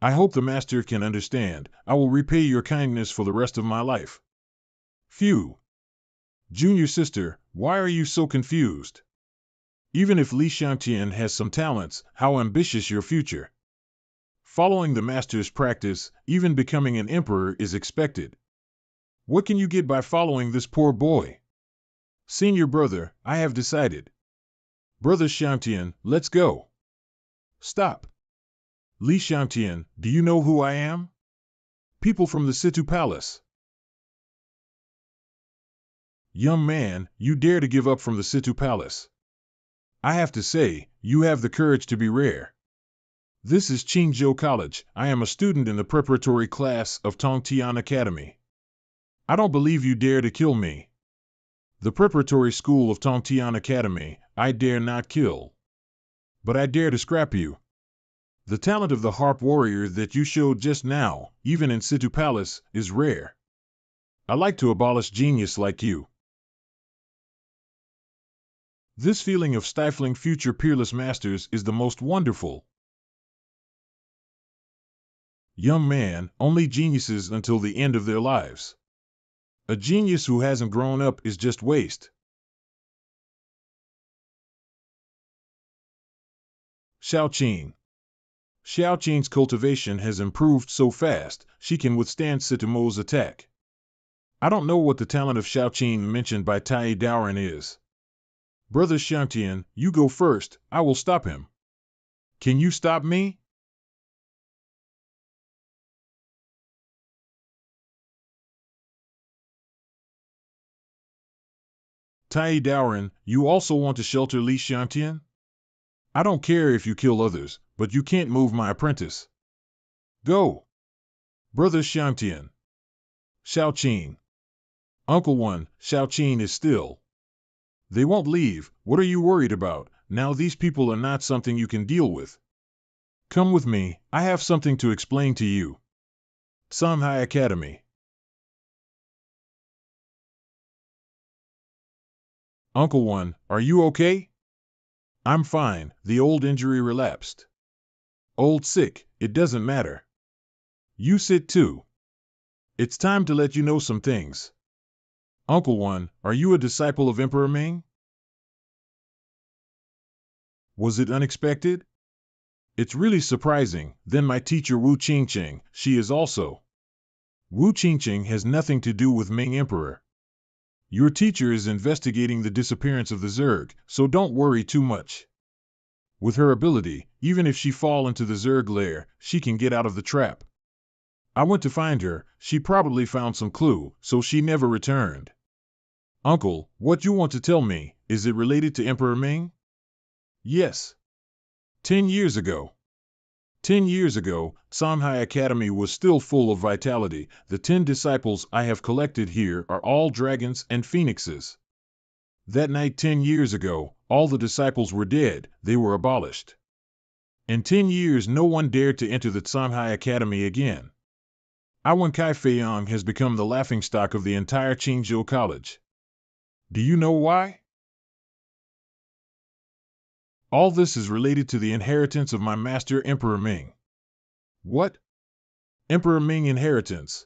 I hope the Master can understand. I will repay your kindness for the rest of my life. Phew. Junior sister, why are you so confused? Even if Li Xiangtian has some talents, how ambitious your future. Following the master's practice, even becoming an emperor is expected. What can you get by following this poor boy? Senior brother, I have decided. Brother Xiangtian, let's go. Stop. Li Xiangtian, do you know who I am? People from the Situ Palace. Young man, you dare to give up from the Situ Palace. I have to say, you have the courage to be rare. This is Qingzhou College. I am a student in the preparatory class of Tongtian Academy. I don't believe you dare to kill me. The preparatory school of Tongtian Academy, I dare not kill. But I dare to scrap you. The talent of the Harp Warrior that you showed just now, even in Situ Palace, is rare. I like to abolish genius like you. This feeling of stifling future peerless masters is the most wonderful. Young man, only geniuses until the end of their lives. A genius who hasn't grown up is just waste. Xiaoqing. Xiaoqing's cultivation has improved so fast, she can withstand Sitomo's attack. I don't know what the talent of Xiaoqing mentioned by Tai Daoren is. Brother Xiangtian, you go first, I will stop him. Can you stop me? Tai Daoren, you also want to shelter Li Xiangtian? I don't care if you kill others, but you can't move my apprentice. Go! Brother Xiangtian. Xiaoqing. Uncle One, Xiaoqing is still. They won't leave. What are you worried about? Now these people are not something you can deal with. Come with me, I have something to explain to you. Songhai Academy. Uncle One, are you okay? I'm fine, the old injury relapsed. Old sick, it doesn't matter. You sit too. It's time to let you know some things. Uncle One, are you a disciple of Emperor Ming? Was it unexpected? It's really surprising. Then my teacher Wu Qingqing, she is also. Wu Qingqing has nothing to do with Ming Emperor. Your teacher is investigating the disappearance of the Zerg, so don't worry too much. With her ability, even if she fall into the Zerg lair, she can get out of the trap. I went to find her, she probably found some clue, so she never returned. Uncle, what you want to tell me, is it related to Emperor Ming? Yes. 10 years ago. 10 years ago, Sanhai Academy was still full of vitality. The 10 disciples I have collected here are all dragons and phoenixes. That night 10 years ago, all the disciples were dead, they were abolished. In 10 years no one dared to enter the Sanhai Academy again. Awan Kai Feiyang has become the laughingstock of the entire Qingzhou College. Do you know why? All this is related to the inheritance of my master Emperor Ming. What? Emperor Ming inheritance.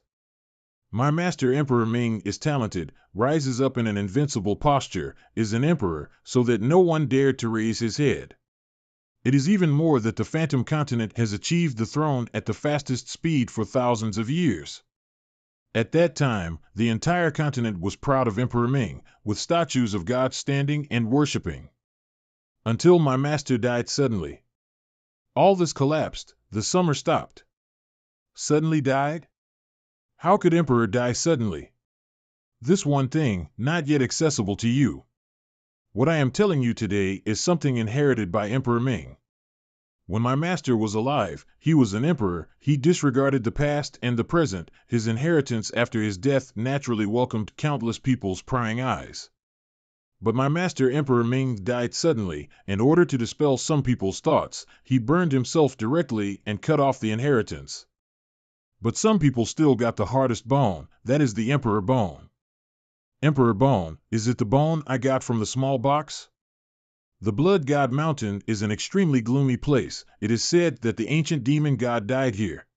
My master Emperor Ming is talented, rises up in an invincible posture, is an emperor, so that no one dared to raise his head. It is even more that the Phantom Continent has achieved the throne at the fastest speed for thousands of years. At that time, the entire continent was proud of Emperor Ming, with statues of God standing and worshipping. Until my master died suddenly. All this collapsed, the summer stopped. Suddenly died? How could Emperor die suddenly? This one thing, not yet accessible to you. What I am telling you today is something inherited by Emperor Ming. When my master was alive, he was an emperor, he disregarded the past and the present, his inheritance after his death naturally welcomed countless people's prying eyes. But my master Emperor Ming died suddenly. In order to dispel some people's thoughts, he burned himself directly and cut off the inheritance. But some people still got the hardest bone, that is the Emperor Bone. Emperor Bone, is it the bone I got from the small box? The Blood God Mountain is an extremely gloomy place. It is said that the ancient demon god died here.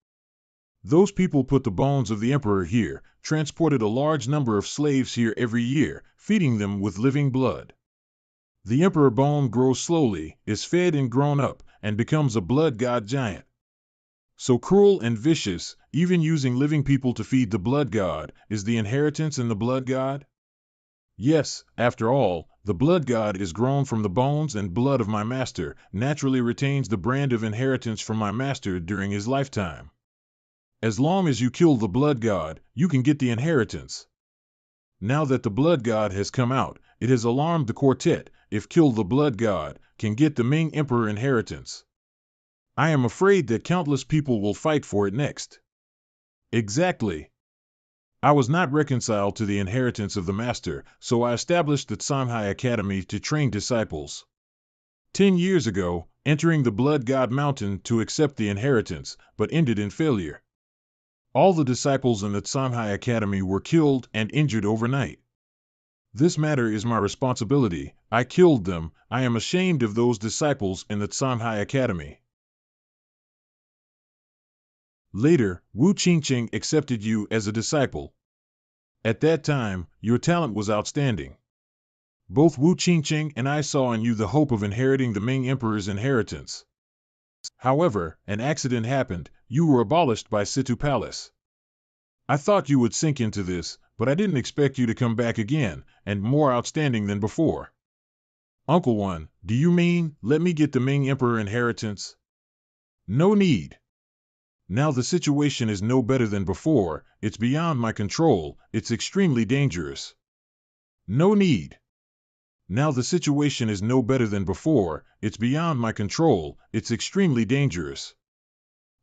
Those people put the bones of the emperor here, transported a large number of slaves here every year, feeding them with living blood. The emperor bone grows slowly, is fed and grown up, and becomes a blood god giant. So cruel and vicious, even using living people to feed the blood god, is the inheritance in the blood god? Yes, after all, the blood god is grown from the bones and blood of my master, naturally retains the brand of inheritance from my master during his lifetime. As long as you kill the blood god, you can get the inheritance. Now that the blood god has come out, it has alarmed the quartet. If kill the blood god, can get the Ming Emperor inheritance. I am afraid that countless people will fight for it next. Exactly. I was not reconciled to the inheritance of the master, so I established the Sanhai Academy to train disciples. 10 years ago, entering the Blood God Mountain to accept the inheritance, but ended in failure. All the disciples in the Sanhai Academy were killed and injured overnight. This matter is my responsibility. I killed them. I am ashamed of those disciples in the Sanhai Academy. Later, Wu Qingqing accepted you as a disciple. At that time, your talent was outstanding. Both Wu Qingqing and I saw in you the hope of inheriting the Ming Emperor's inheritance. However, an accident happened. You were abolished by Situ Palace. I thought you would sink into this, but I didn't expect you to come back again, and more outstanding than before. Uncle One, do you mean, let me get the Ming Emperor inheritance? No need. Now the situation is no better than before, it's beyond my control, it's extremely dangerous. No need. Now the situation is no better than before, it's beyond my control, it's extremely dangerous.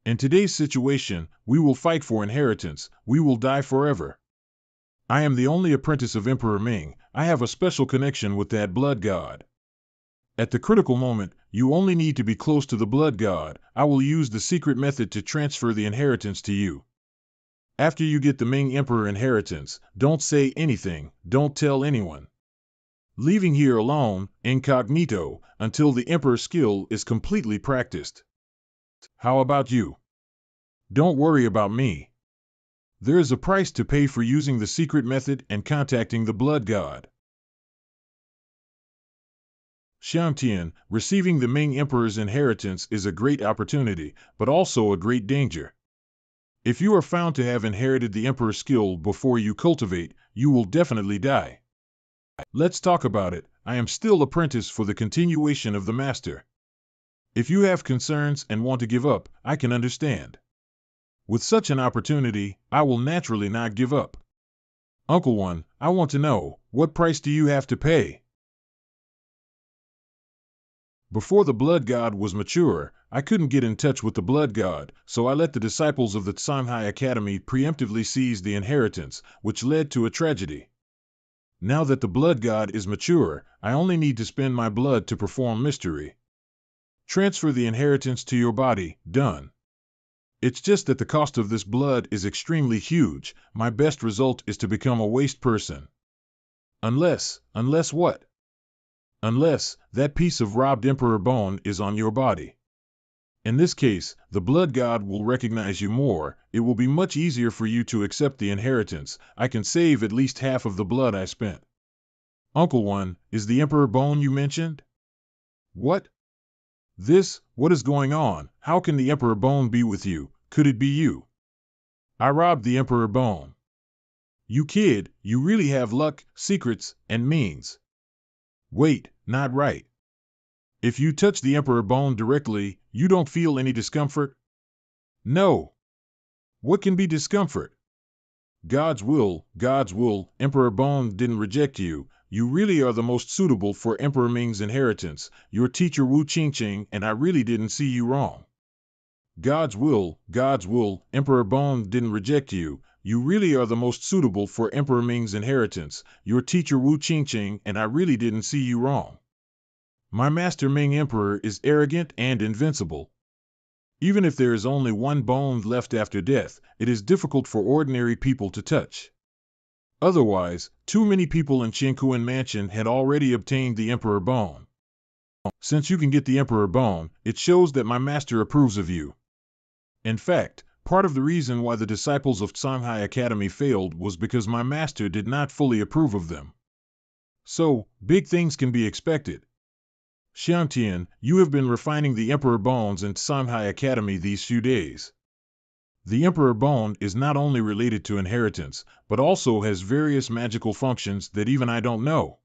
In today's situation, we will fight for inheritance, we will die forever. I am the only apprentice of Emperor Ming, I have a special connection with that blood god. At the critical moment, you only need to be close to the blood god. I will use the secret method to transfer the inheritance to you. After you get the Ming Emperor inheritance, don't say anything, don't tell anyone. Leaving here alone, incognito, until the Emperor's skill is completely practiced. How about you? Don't worry about me. There is a price to pay for using the secret method and contacting the blood god. Xiangtian, receiving the Ming Emperor's inheritance is a great opportunity, but also a great danger. If you are found to have inherited the Emperor's skill before you cultivate, you will definitely die. Let's talk about it. I am still apprentice for the continuation of the master. If you have concerns and want to give up, I can understand. With such an opportunity, I will naturally not give up. Uncle One, I want to know, what price do you have to pay? Before the blood god was mature, I couldn't get in touch with the blood god, so I let the disciples of the Sanhai Academy preemptively seize the inheritance, which led to a tragedy. Now that the blood god is mature, I only need to spend my blood to perform mystery. Transfer the inheritance to your body, done. It's just that the cost of this blood is extremely huge. My best result is to become a waste person. Unless what? Unless that piece of robbed emperor bone is on your body. In this case, the blood god will recognize you more. It will be much easier for you to accept the inheritance. I can save at least half of the blood I spent. Uncle One, is the emperor bone you mentioned? What? What is going on? How can the emperor bone be with you? Could it be you? I robbed the emperor bone. You kid, you really have luck, secrets, and means. Wait, not right. If you touch the emperor bone directly, you don't feel any discomfort? No. What can be discomfort? God's will, emperor bone didn't reject you. You really are the most suitable for Emperor Ming's inheritance. Your teacher Wu Qingqing and I really didn't see you wrong. God's will, Emperor Bone didn't reject you. You really are the most suitable for Emperor Ming's inheritance. Your teacher Wu Qingqing and I really didn't see you wrong. My master Ming Emperor is arrogant and invincible. Even if there is only one bone left after death, it is difficult for ordinary people to touch. Otherwise, too many people in Qingkuan Mansion had already obtained the Emperor Bone. Since you can get the Emperor Bone, it shows that my master approves of you. In fact, part of the reason why the disciples of Sanhai Academy failed was because my master did not fully approve of them. So, big things can be expected. Xiangtian, you have been refining the Emperor Bones in Sanhai Academy these few days. The Emperor Bone is not only related to inheritance, but also has various magical functions that even I don't know.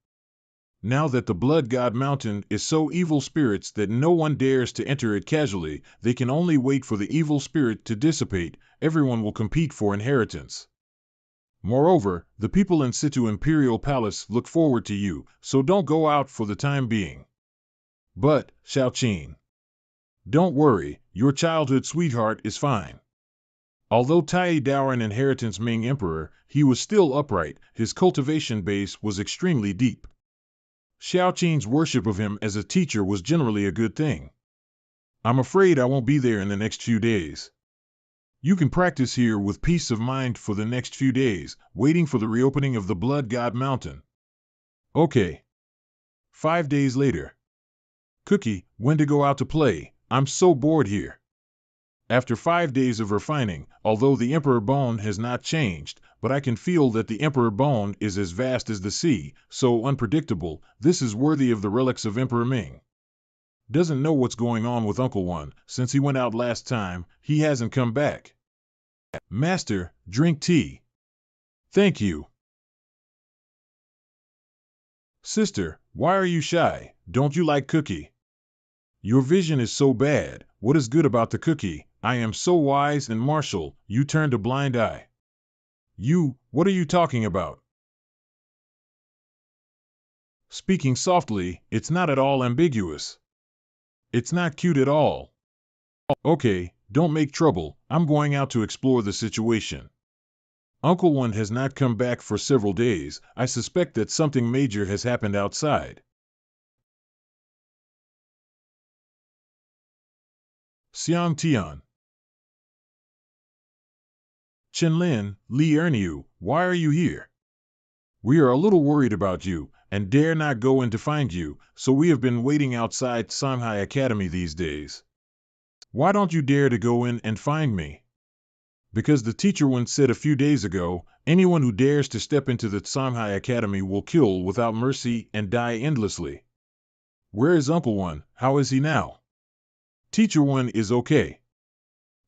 Now that the Blood God Mountain is so evil spirits that no one dares to enter it casually, they can only wait for the evil spirit to dissipate. Everyone will compete for inheritance. Moreover, the people in Situ Imperial Palace look forward to you, so don't go out for the time being. But, Xiaoqin, don't worry, your childhood sweetheart is fine. Although Tai Daoran inheritance Ming Emperor, he was still upright. His cultivation base was extremely deep. Xiaoqin's worship of him as a teacher was generally a good thing. I'm afraid I won't be there in the next few days. You can practice here with peace of mind for the next few days, waiting for the reopening of the Blood God Mountain. Okay. 5 days later. Cookie, when to go out to play? I'm so bored here. After 5 days of refining, although the Emperor Bone has not changed, but I can feel that the Emperor Bone is as vast as the sea, so unpredictable. This is worthy of the relics of Emperor Ming. Doesn't know what's going on with Uncle One. Since he went out last time, he hasn't come back. Master, drink tea. Thank you. Sister, why are you shy? Don't you like Cookie? Your vision is so bad. What is good about the Cookie? I am so wise and martial, you turned a blind eye. What are you talking about? Speaking softly, it's not at all ambiguous. It's not cute at all. Okay, don't make trouble, I'm going out to explore the situation. Uncle One has not come back for several days. I suspect that something major has happened outside. Xiang Tian. Chenlin, Li Erniu, why are you here? We are a little worried about you, and dare not go in to find you, so we have been waiting outside Sanhai Academy these days. Why don't you dare to go in and find me? Because the teacher once said a few days ago, anyone who dares to step into the Sanhai Academy will kill without mercy and die endlessly. Where is Uncle One? How is he now? Teacher One is okay.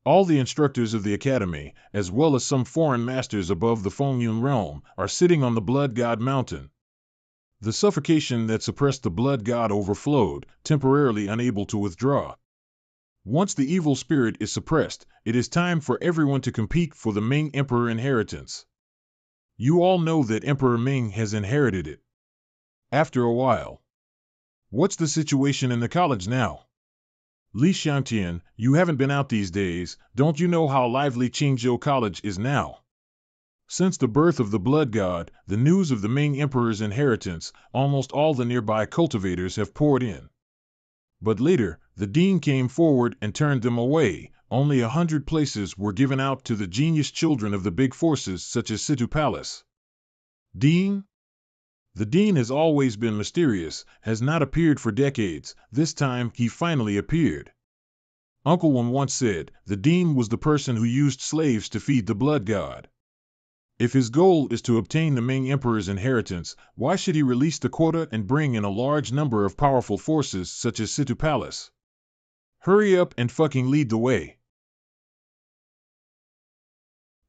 All the instructors of the academy, as well as some foreign masters above the Fengyun realm, are sitting on the Blood God Mountain. The suffocation that suppressed the Blood God overflowed, temporarily unable to withdraw. Once the evil spirit is suppressed, it is time for everyone to compete for the Ming Emperor inheritance. You all know that Emperor Ming has inherited it. After a while. What's the situation in the college now? Li Xiangtian, you haven't been out these days, don't you know how lively Qingzhou College is now? Since the birth of the Blood God, the news of the Ming Emperor's inheritance, almost all the nearby cultivators have poured in. But later, the dean came forward and turned them away. Only 100 places were given out to the genius children of the big forces such as Situ Palace. Dean? The dean has always been mysterious, has not appeared for decades. This time he finally appeared. Uncle One once said, the dean was the person who used slaves to feed the Blood God. If his goal is to obtain the Ming Emperor's inheritance, why should he release the quota and bring in a large number of powerful forces such as Situ Palace? Hurry up and fucking lead the way.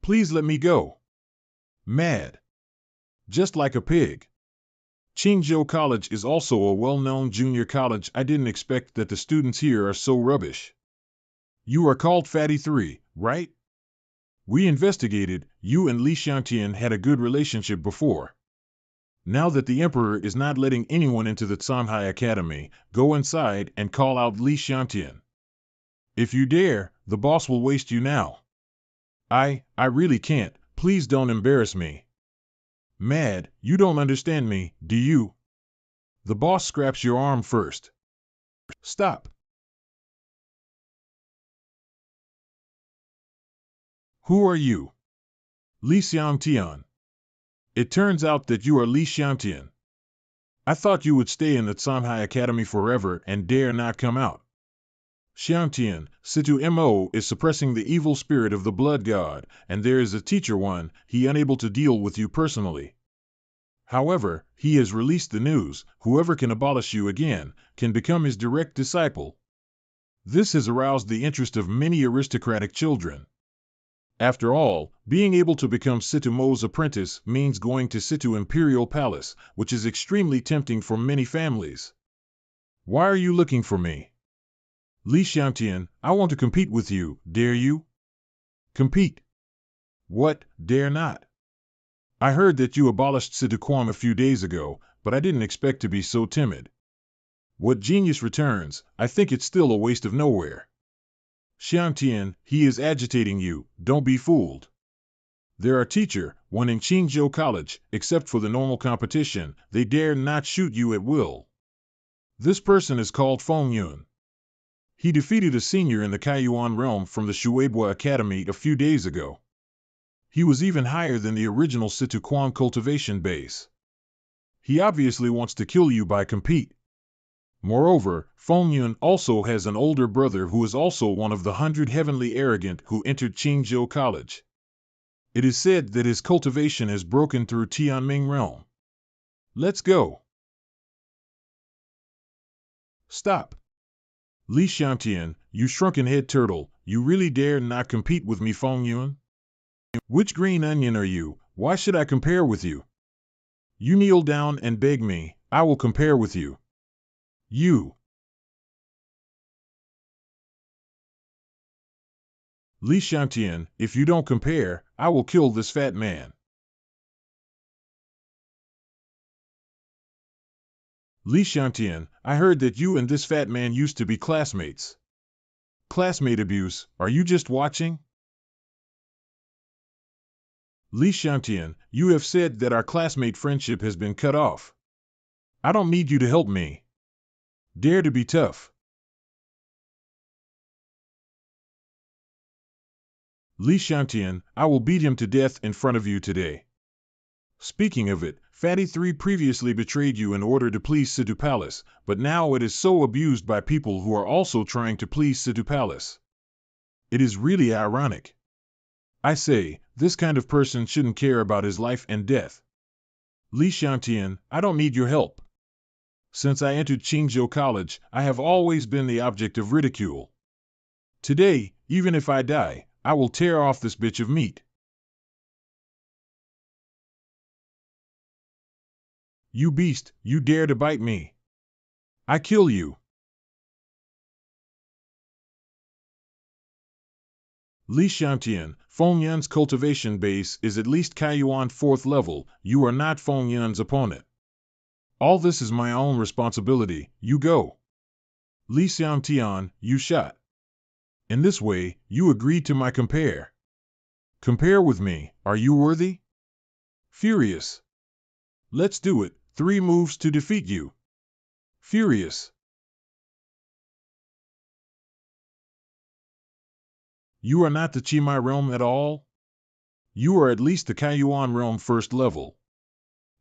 Please let me go. Mad. Just like a pig. Qingzhou College is also a well-known junior college. I didn't expect that the students here are so rubbish. You are called Fatty 3, right? We investigated, you and Li Xiangtian had a good relationship before. Now that the Emperor is not letting anyone into the Sanhai Academy, go inside and call out Li Xiangtian. If you dare, the boss will waste you now. I really can't, please don't embarrass me. Mad, you don't understand me, do you? The boss scraps your arm first. Stop. Who are you? Li Xiangtian. It turns out that you are Li Xiangtian. I thought you would stay in the Sanhai Academy forever and dare not come out. Xiangtian, Situ Mo is suppressing the evil spirit of the Blood God, and there is a teacher one, he unable to deal with you personally. However, he has released the news, whoever can abolish you again, can become his direct disciple. This has aroused the interest of many aristocratic children. After all, being able to become Situ Mo's apprentice means going to Situ Imperial Palace, which is extremely tempting for many families. Why are you looking for me? Li Xiangtian, I want to compete with you, dare you? Compete? What, dare not? I heard that you abolished Situ Quam a few days ago, but I didn't expect to be so timid. What genius returns, I think it's still a waste of nowhere. Xiangtian, he is agitating you, don't be fooled. There are teacher, one in Qingzhou College, except for the normal competition, they dare not shoot you at will. This person is called Fengyun. He defeated a senior in the Kaiyuan realm from the Shueibua Academy a few days ago. He was even higher than the original Situ Quam cultivation base. He obviously wants to kill you by compete. Moreover, Fengyun also has an older brother who is also one of the 100 heavenly arrogant who entered Qingzhou College. It is said that his cultivation has broken through Tianming realm. Let's go. Stop. Li Xiangtian, you shrunken head turtle, you really dare not compete with me, Fengyun? Which green onion are you? Why should I compare with you? You kneel down and beg me, I will compare with you. You. Li Xiangtian, if you don't compare, I will kill this fat man. Li Xiangtian, I heard that you and this fat man used to be classmates. Classmate abuse, are you just watching? Li Xiangtian, you have said that our classmate friendship has been cut off. I don't need you to help me. Dare to be tough. Li Xiangtian, I will beat him to death in front of you today. Speaking of it, Fatty 3 previously betrayed you in order to please Situ Palace, but now it is so abused by people who are also trying to please Situ Palace. It is really ironic. I say, this kind of person shouldn't care about his life and death. Li Xiangtian, I don't need your help. Since I entered Qingzhou College, I have always been the object of ridicule. Today, even if I die, I will tear off this bitch of meat. You beast, you dare to bite me. I kill you. Li Xiangtian, Feng Yun's cultivation base is at least Kaiyuan 4th level. You are not Feng Yun's opponent. All this is my own responsibility. You go. Li Xiangtian, you shot. In this way, you agreed to my compare. Compare with me, are you worthy? Furious. Let's do it, 3 moves to defeat you. Furious. You are not the Qimai realm at all? You are at least the Kaiyuan realm 1st level.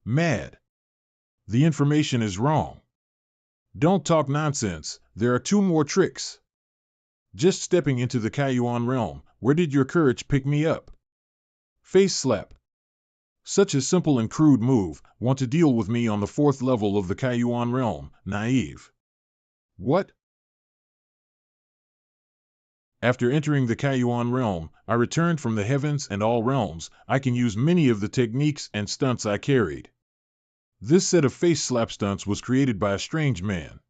Mad. The information is wrong. Don't talk nonsense, there are 2 more tricks. Just stepping into the Kaiyuan realm, where did your courage pick me up? Face slap. Such a simple and crude move, want to deal with me on the 4th level of the Kaiyuan realm, naive. What? After entering the Kaiyuan realm, I returned from the heavens and all realms. I can use many of the techniques and stunts I carried. This set of face slap stunts was created by a strange man.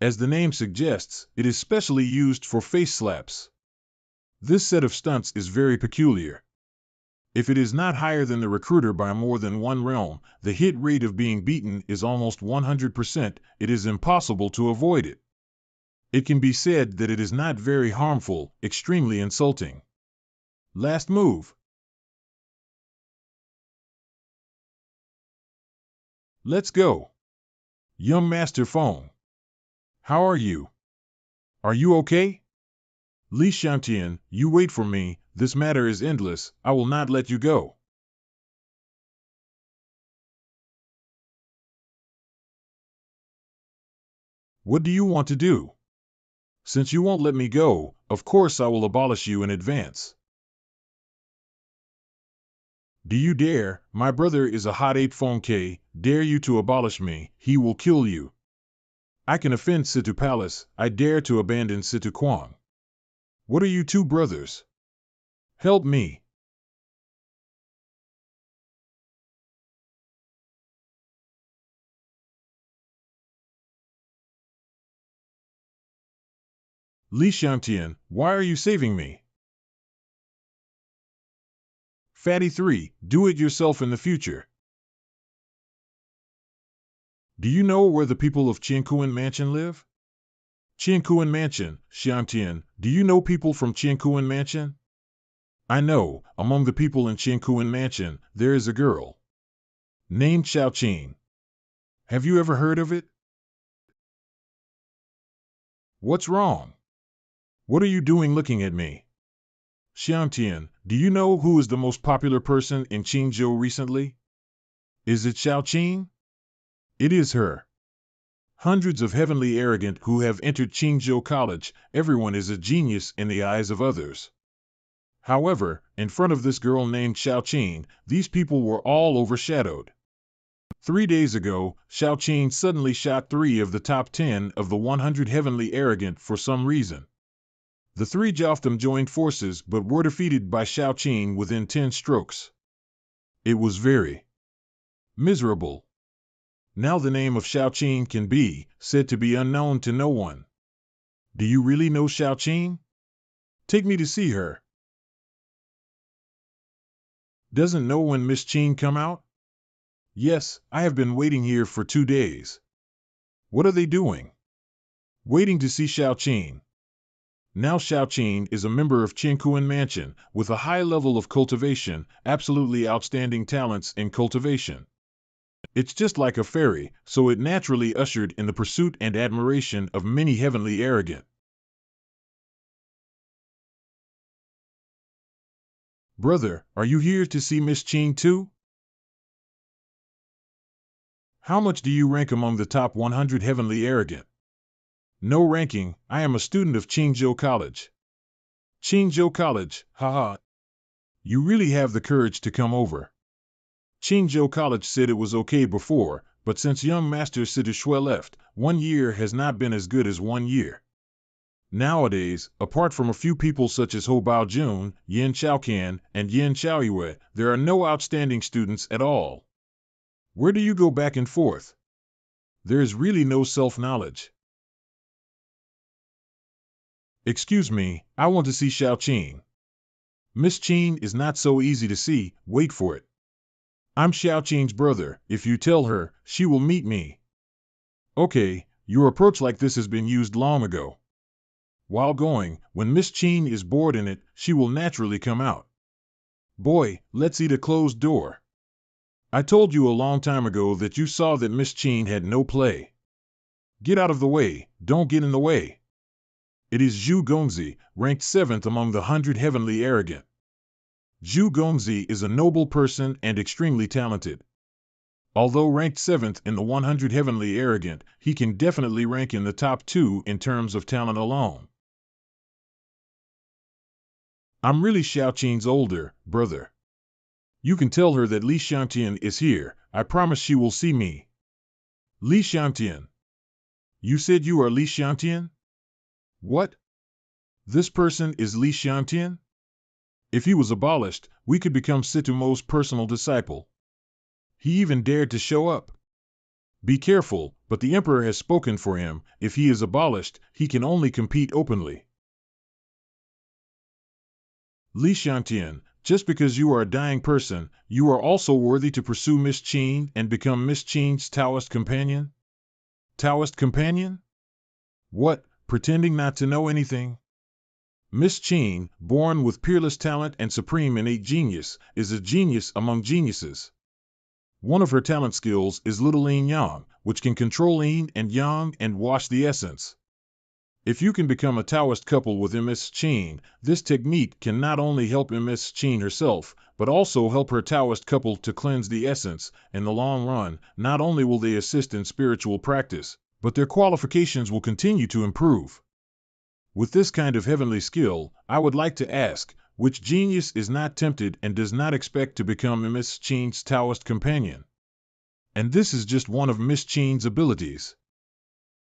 As the name suggests, it is specially used for face slaps. This set of stunts is very peculiar. If it is not higher than the recruiter by more than 1 realm, the hit rate of being beaten is almost 100%. It is impossible to avoid it. It can be said that it is not very harmful, extremely insulting. Last move. Let's go. Young Master Feng. How are you? Are you okay? Li Xiangtian, you wait for me, this matter is endless, I will not let you go. What do you want to do? Since you won't let me go, of course I will abolish you in advance. Do you dare? My brother is a hot 8 Feng K, dare you to abolish me, he will kill you. I can offend Situ Palace, I dare to abandon Situ Quang. What are you 2 brothers? Help me. Li Xiangtian, why are you saving me? Fatty 3, do it yourself in the future. Do you know where the people of Qiankuan Mansion live? Qiankuan Mansion, Xiangtian, do you know people from Qiankuan Mansion? I know, among the people in Qiankuan Mansion, there is a girl named Xiaoqing. Have you ever heard of it? What's wrong? What are you doing looking at me? Xiangtian, do you know who is the most popular person in Qingzhou recently? Is it Xiaoqing? It is her. Hundreds of heavenly arrogant who have entered Qingzhou College, everyone is a genius in the eyes of others. However, in front of this girl named Xiaoqing, these people were all overshadowed. 3 days ago, Xiaoqing suddenly shot 3 of the top 10 of the 100 heavenly arrogant for some reason. The 3 of them joined forces but were defeated by Xiaoqing within 10 strokes. It was very miserable. Now the name of Xiaoqing can be said to be unknown to no one. Do you really know Xiaoqing? Take me to see her. Doesn't know when Miss Qing come out? Yes, I have been waiting here for 2 days. What are they doing? Waiting to see Xiaoqing. Now Xiaoqing is a member of Qiankuan Mansion, with a high level of cultivation, absolutely outstanding talents in cultivation. It's just like a fairy, so it naturally ushered in the pursuit and admiration of many heavenly arrogant. Brother, are you here to see Miss Qing too? How much do you rank among the top 100 heavenly arrogant? No ranking, I am a student of Qingzhou College. Qingzhou College, haha. You really have the courage to come over. Qingzhou College said it was okay before, but since young Master Sidushui left, 1 year has not been as good as 1 year. Nowadays, apart from a few people such as Ho Bao-jun, Yin Chaocan, and Yin Chaoyue, there are no outstanding students at all. Where do you go back and forth? There is really no self-knowledge. Excuse me, I want to see Xiao Qin. Miss Qin is not so easy to see, wait for it. I'm Xiao Qin's brother, if you tell her, she will meet me. Okay, your approach like this has been used long ago. While going, when Miss Qin is bored in it, she will naturally come out. Boy, let's eat a closed door. I told you a long time ago that you saw that Miss Qin had no play. Get out of the way, don't get in the way. It is Zhu Gongzi, ranked 7th among the 100 heavenly arrogant. Zhu Gongzi is a noble person and extremely talented. Although ranked 7th in the 100 heavenly arrogant, he can definitely rank in the top 2 in terms of talent alone. I'm really Xiao Qin's older brother. You can tell her that Li Xiangtian is here. I promise she will see me. Li Xiangtian. You said you are Li Xiangtian? What? This person is Li Xiangtian? If he was abolished, we could become Situmo's personal disciple. He even dared to show up. Be careful, but the emperor has spoken for him. If he is abolished, he can only compete openly. Li Xiangtian, just because you are a dying person, you are also worthy to pursue Miss Qin and become Miss Qin's Taoist companion? Taoist companion? What, pretending not to know anything? Miss Qin, born with peerless talent and supreme innate genius, is a genius among geniuses. One of her talent skills is Little Yin Yang, which can control Yin and Yang and wash the essence. If you can become a Taoist couple with Miss Qin, this technique can not only help Miss Qin herself, but also help her Taoist couple to cleanse the essence. In the long run, not only will they assist in spiritual practice, but their qualifications will continue to improve. With this kind of heavenly skill, I would like to ask, which genius is not tempted and does not expect to become Miss Qin's Taoist companion? And this is just one of Miss Qin's abilities.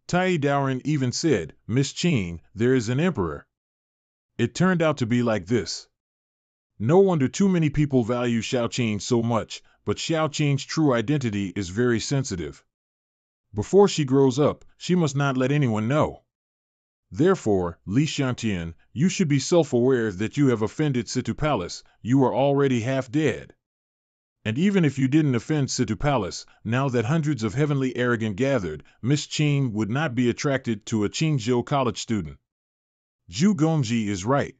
Tai Daoren even said, Miss Qin, there is an emperor. It turned out to be like this. No wonder too many people value Xiao Qin so much, but Xiao Qin's true identity is very sensitive. Before she grows up, she must not let anyone know. Therefore, Li Xiangtian, you should be self-aware that you have offended Situ Palace. You are already half dead. And even if you didn't offend Situ Palace, now that hundreds of heavenly arrogant gathered, Miss Qin would not be attracted to a Qingzhou College student. Zhu Gongji is right.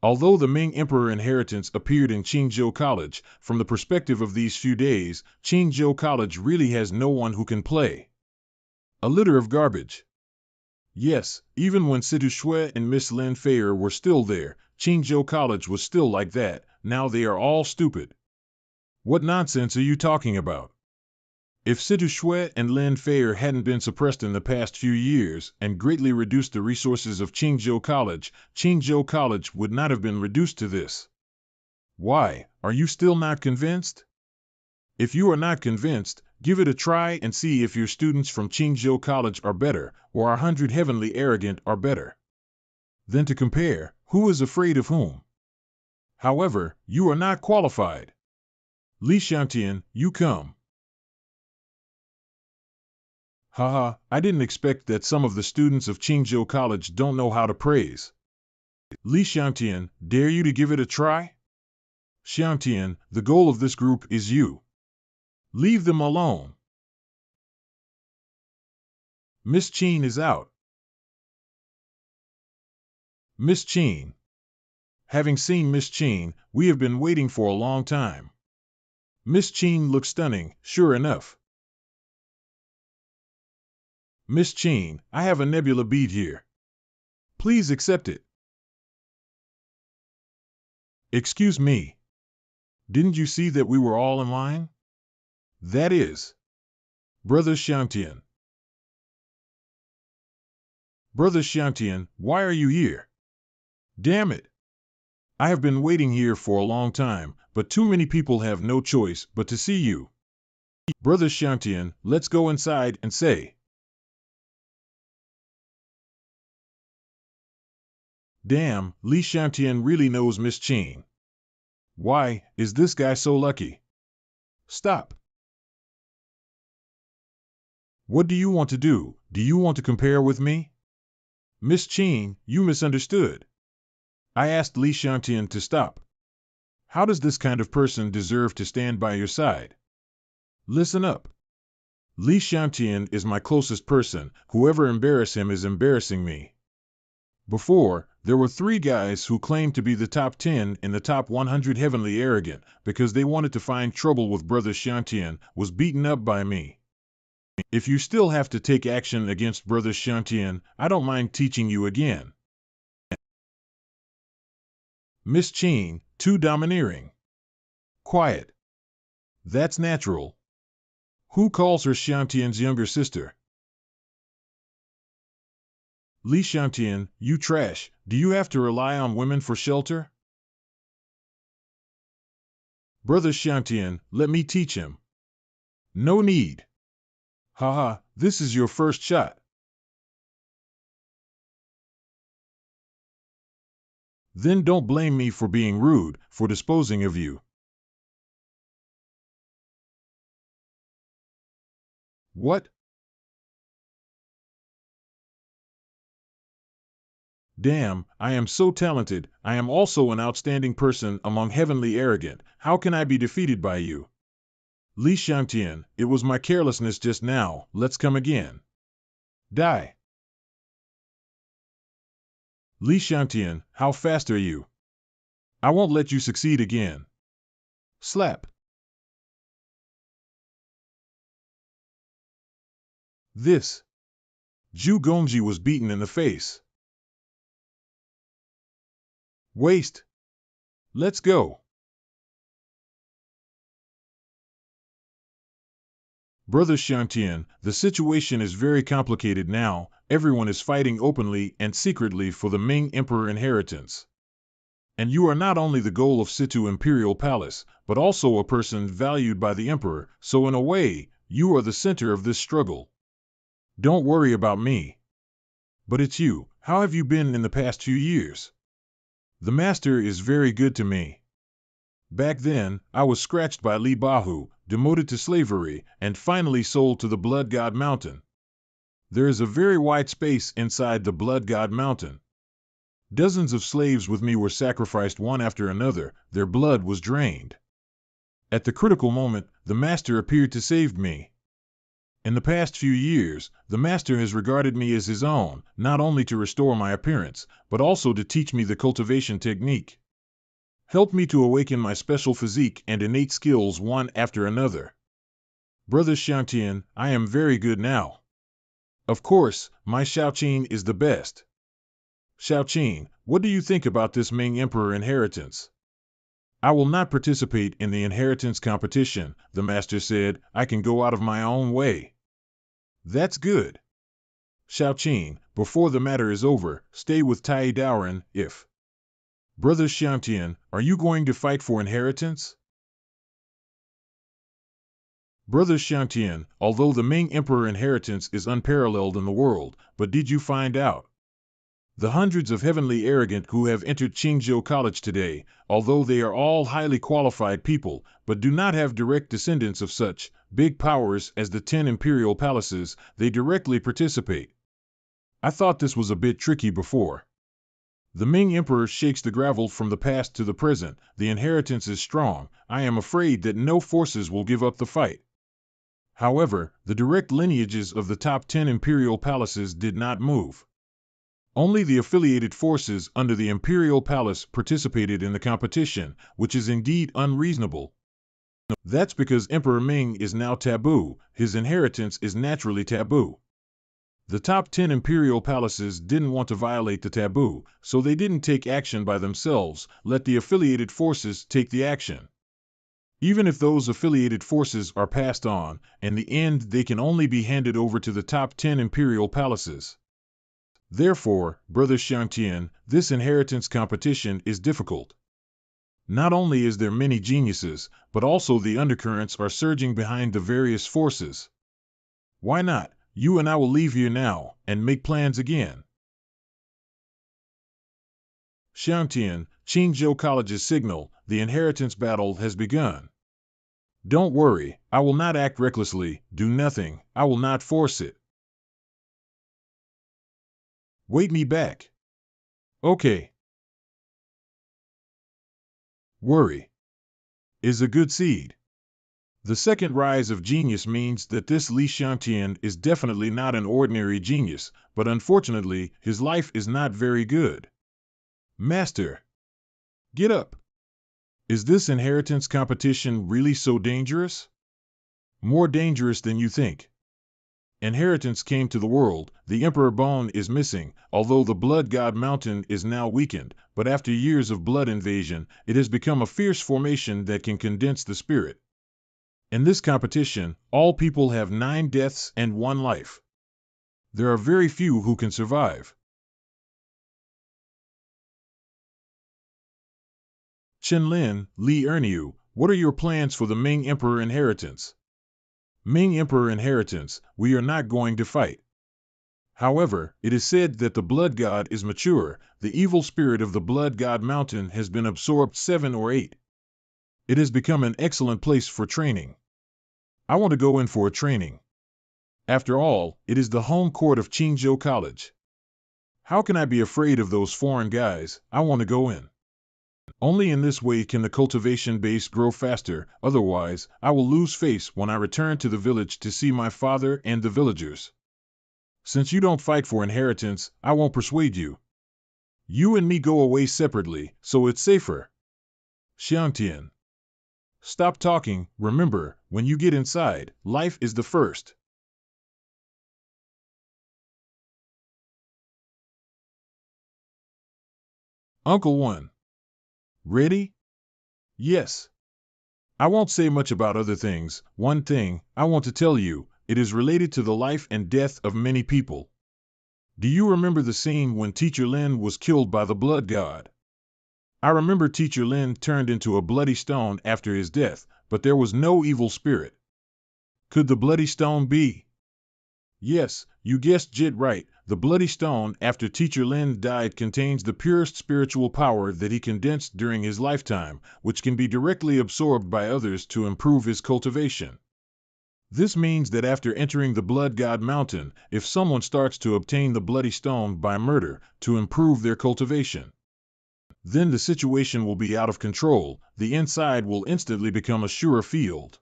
Although the Ming Emperor inheritance appeared in Qingzhou College, from the perspective of these few days, Qingzhou College really has no one who can play. A litter of garbage. Yes, even when Situ Shui and Miss Lin Feier were still there, Qingzhou College was still like that. Now they are all stupid. What nonsense are you talking about? If Situ Shui and Lin Feier hadn't been suppressed in the past few years and greatly reduced the resources of Qingzhou College would not have been reduced to this. Why, are you still not convinced? If you are not convinced, give it a try and see if your students from Qingzhou College are better, or our 100 heavenly arrogant are better. Then to compare, who is afraid of whom? However, you are not qualified. Li Xiangtian, you come. Haha, I didn't expect that some of the students of Qingzhou College don't know how to praise. Li Xiangtian, dare you to give it a try? Xiangtian, the goal of this group is you. Leave them alone. Miss Qin is out. Miss Qin. Having seen Miss Qin, we have been waiting for a long time. Miss Qin looks stunning, sure enough. Miss Qin, I have a nebula bead here. Please accept it. Excuse me. Didn't you see that we were all in line? That is. Brother Xiangtian. Brother Xiangtian, why are you here? Damn it. I have been waiting here for a long time, but too many people have no choice but to see you. Brother Xiantian, let's go inside and say. Damn, Li Xiantian really knows Miss Qing. Why, is this guy so lucky? Stop. What do you want to do? Do you want to compare with me? Miss Qing, you misunderstood. I asked Li Xiantian to stop. How does this kind of person deserve to stand by your side? Listen up. Li Xiantian is my closest person. Whoever embarrass him is embarrassing me. Before, there were 3 guys who claimed to be the top 10 in the top 100 heavenly arrogant because they wanted to find trouble with Brother Xiantian, was beaten up by me. If you still have to take action against Brother Xiantian, I don't mind teaching you again. Miss Qing, too domineering. Quiet. That's natural. Who calls her Xiantian's younger sister? Li Xiantian, you trash, do you have to rely on women for shelter? Brother Xiantian, let me teach him. No need. Haha, this is your first shot. Then don't blame me for being rude, for disposing of you. What? Damn, I am so talented. I am also an outstanding person among heavenly arrogant. How can I be defeated by you? Li Xiantian, it was my carelessness just now. Let's come again. Die. Li Xiantian, how fast are you? I won't let you succeed again. Slap. This. Zhu Gongji was beaten in the face. Waste. Let's go. Brother Xiantian, the situation is very complicated now. Everyone is fighting openly and secretly for the Ming Emperor inheritance. And you are not only the goal of Situ Imperial Palace, but also a person valued by the Emperor, so in a way, you are the center of this struggle. Don't worry about me. But it's you. How have you been in the past few years? The master is very good to me. Back then, I was scratched by Li Bahu, demoted to slavery, and finally sold to the Blood God Mountain. There is a very wide space inside the Blood God Mountain. Dozens of slaves with me were sacrificed one after another, their blood was drained. At the critical moment, the master appeared to save me. In the past few years, the master has regarded me as his own, not only to restore my appearance, but also to teach me the cultivation technique. Help me to awaken my special physique and innate skills one after another. Brother Xiantian, I am very good now. Of course, my Xiaoqin is the best. Xiaoqin, what do you think about this Ming Emperor inheritance? I will not participate in the inheritance competition, the master said. I can go out of my own way. That's good. Xiaoqin, before the matter is over, stay with Tai Daoren, if. Brother Xiantian, are you going to fight for inheritance? Brother Xiantian, although the Ming Emperor inheritance is unparalleled in the world, but did you find out? The hundreds of heavenly arrogant who have entered Qingzhou College today, although they are all highly qualified people, but do not have direct descendants of such big powers as the 10 imperial palaces, they directly participate. I thought this was a bit tricky before. The Ming Emperor shakes the gravel from the past to the present. The inheritance is strong. I am afraid that no forces will give up the fight. However, the direct lineages of the top 10 imperial palaces did not move. Only the affiliated forces under the imperial palace participated in the competition, which is indeed unreasonable. That's because Emperor Ming is now taboo. His inheritance is naturally taboo. The top 10 imperial palaces didn't want to violate the taboo, so they didn't take action by themselves. Let the affiliated forces take the action. Even if those affiliated forces are passed on, in the end they can only be handed over to the top 10 imperial palaces. Therefore, Brother Xiantian, this inheritance competition is difficult. Not only is there many geniuses, but also the undercurrents are surging behind the various forces. Why not? You and I will leave here now and make plans again. Xiangtian, Qingzhou College's signal, the inheritance battle has begun. Don't worry, I will not act recklessly, do nothing, I will not force it. Wait me back. Okay. Worry is a good seed. The second rise of genius means that this Li Xiangtian is definitely not an ordinary genius, but unfortunately, his life is not very good. Master, get up. Is this inheritance competition really so dangerous? More dangerous than you think. Inheritance came to the world, the Emperor Bone is missing, although the Blood God Mountain is now weakened, but after years of blood invasion, it has become a fierce formation that can condense the spirit. In this competition, all people have 9 deaths and 1 life. There are very few who can survive. Chenlin, Li Erniu, what are your plans for the Ming Emperor inheritance? Ming Emperor inheritance, we are not going to fight. However, it is said that the Blood God is mature, the evil spirit of the Blood God Mountain has been absorbed 7 or 8. It has become an excellent place for training. I want to go in for a training. After all, it is the home court of Qingzhou College. How can I be afraid of those foreign guys? I want to go in. Only in this way can the cultivation base grow faster, otherwise, I will lose face when I return to the village to see my father and the villagers. Since you don't fight for inheritance, I won't persuade you. You and me go away separately, so it's safer. Xiangtian. Stop talking, remember, when you get inside, life is the first. Uncle 1. Ready? Yes. I won't say much about other things. One thing I want to tell you, it is related to the life and death of many people. Do you remember the scene when Teacher Lin was killed by the Blood God? I remember Teacher Lin turned into a bloody stone after his death, but there was no evil spirit. Could the bloody stone be? Yes, you guessed Jit right. The bloody stone after Teacher Lin died contains the purest spiritual power that he condensed during his lifetime, which can be directly absorbed by others to improve his cultivation. This means that after entering the Blood God Mountain, if someone starts to obtain the bloody stone by murder to improve their cultivation, then the situation will be out of control, the inside will instantly become a sure field.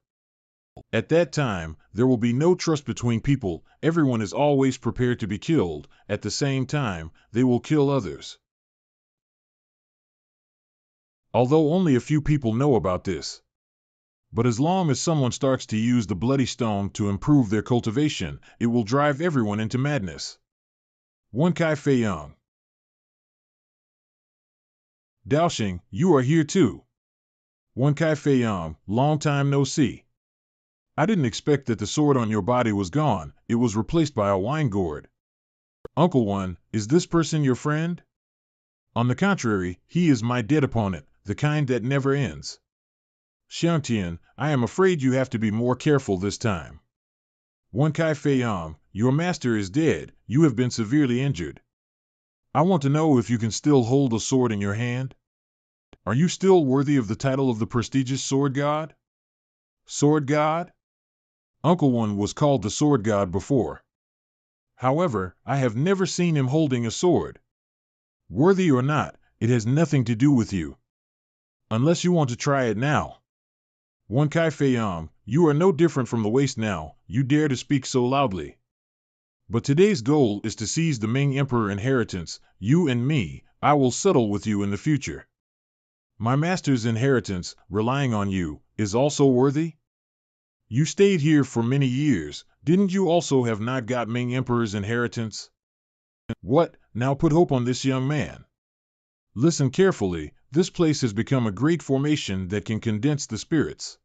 At that time, there will be no trust between people, everyone is always prepared to be killed, at the same time, they will kill others. Although only a few people know about this. But as long as someone starts to use the bloody stone to improve their cultivation, it will drive everyone into madness. Wen Kai Feiyang. Daoxing, you are here too. Wen Kai Feiyang, long time no see. I didn't expect that the sword on your body was gone, it was replaced by a wine gourd. Uncle 1, is this person your friend? On the contrary, he is my dead opponent, the kind that never ends. Xiangtian, I am afraid you have to be more careful this time. Wen Kai Feiyang, your master is dead, you have been severely injured. I want to know if you can still hold a sword in your hand? Are you still worthy of the title of the prestigious Sword God? Sword God? Uncle 1 was called the Sword God before. However, I have never seen him holding a sword. Worthy or not, it has nothing to do with you. Unless you want to try it now. Wen Kai Feiyang, you are no different from the waste now, you dare to speak so loudly. But today's goal is to seize the Ming Emperor inheritance, you and me, I will settle with you in the future. My master's inheritance, relying on you, is also worthy? You stayed here for many years, didn't you also have not got Ming Emperor's inheritance? What, now put hope on this young man. Listen carefully, this place has become a great formation that can condense the spirits.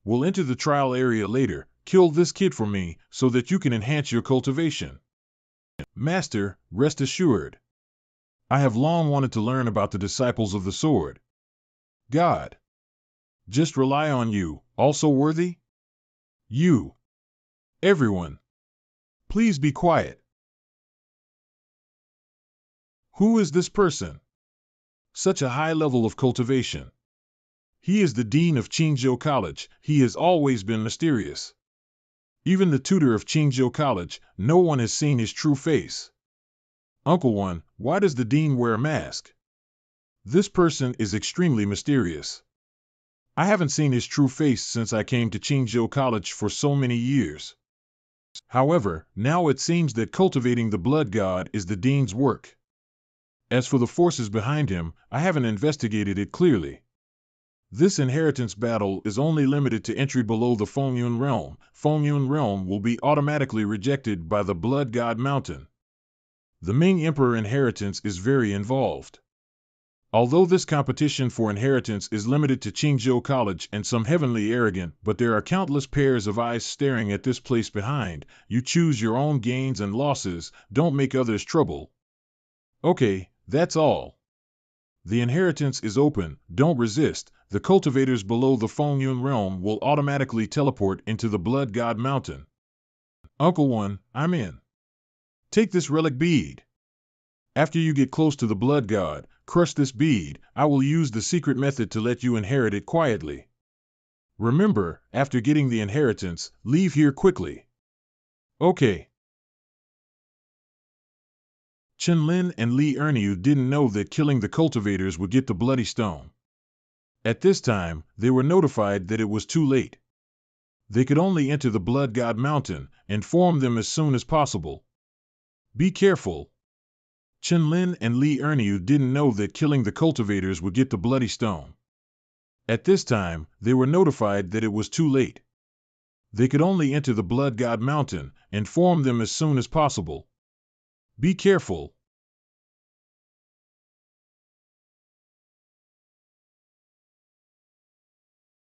We'll enter the trial area later, kill this kid for me, so that you can enhance your cultivation. Master, rest assured. I have long wanted to learn about the disciples of the sword. God. Just rely on you, also worthy? You. Everyone. Please be quiet. Who is this person? Such a high level of cultivation. He is the dean of Qingzhou College. He has always been mysterious. Even the tutor of Qingzhou College, no one has seen his true face. Uncle One, why does the dean wear a mask? This person is extremely mysterious. I haven't seen his true face since I came to Qingzhou College for so many years. However, now it seems that cultivating the blood god is the dean's work. As for the forces behind him, I haven't investigated it clearly. This inheritance battle is only limited to entry below the Fengyun realm. Fengyun realm will be automatically rejected by the blood god mountain. The Ming Emperor inheritance is very involved. Although this competition for inheritance is limited to Qingzhou College and some heavenly arrogant, but there are countless pairs of eyes staring at this place behind. You choose your own gains and losses, don't make others trouble. Okay, that's all. The inheritance is open, don't resist. The cultivators below the Fengyun realm will automatically teleport into the blood god mountain. Uncle One, I'm in. Take this relic bead. After you get close to the blood god, crush this bead. I will use the secret method to let you inherit it quietly. Remember, after getting the inheritance, leave here quickly. Okay. Chen Lin and Li Erniu didn't know that killing the cultivators would get the bloody stone. At this time, they were notified that it was too late. They could only enter the blood god mountain. Inform them as soon as possible. Be careful. Chen Lin and Li Erniu didn't know that killing the cultivators would get the bloody stone. At this time, they were notified that it was too late. They could only enter the blood god mountain. Inform them as soon as possible. Be careful.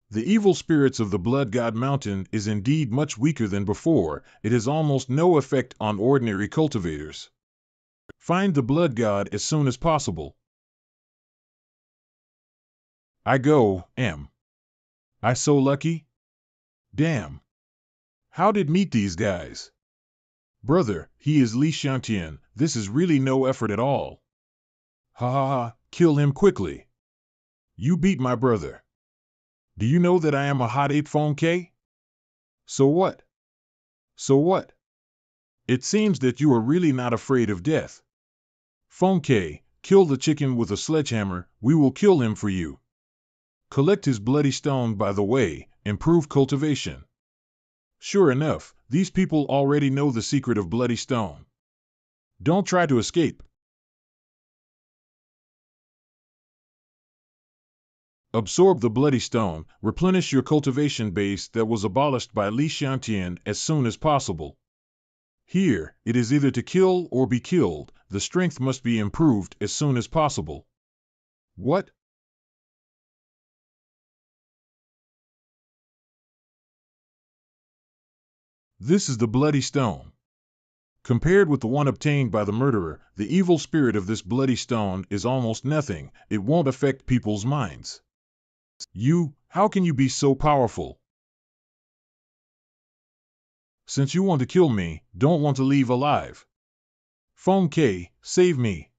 The evil spirits of the blood god mountain is indeed much weaker than before. It has almost no effect on ordinary cultivators. Find the blood god as soon as possible. I go, am I so lucky? Damn. How did meet these guys? Brother, he is Li Xiangtian. This is really no effort at all. Ha ha ha, kill him quickly. You beat my brother. Do you know that I am a hot 8 phone K? So what? So what? It seems that you are really not afraid of death. Phone K, kill the chicken with a sledgehammer. We will kill him for you. Collect his bloody stone by the way. Improve cultivation. Sure enough, these people already know the secret of bloody stone. Don't try to escape. Absorb the bloody stone. Replenish your cultivation base that was abolished by Li Xiangtian as soon as possible. Here, it is either to kill or be killed. The strength must be improved as soon as possible. What? This is the bloody stone. Compared with the one obtained by the murderer, the evil spirit of this bloody stone is almost nothing. It won't affect people's minds. How can you be so powerful? Since you want to kill me, don't want to leave alive. Phone K, save me.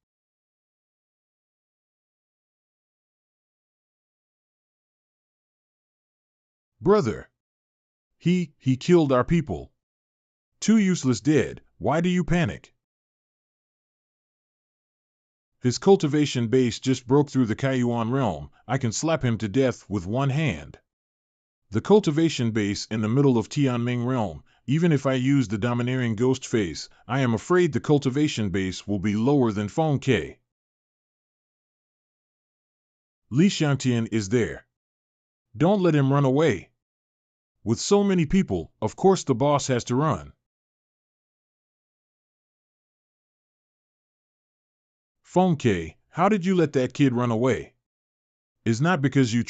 Brother. He killed our people. Two useless dead. Why do you panic? His cultivation base just broke through the Kaiyuan realm. I can slap him to death with one hand. The cultivation base in the middle of Tianming realm. Even if I use the domineering ghost face, I am afraid the cultivation base will be lower than Phone K. Li Xiangtian is there. Don't let him run away. With so many people, of course the boss has to run. Phone K, how did you let that kid run away? It's not because you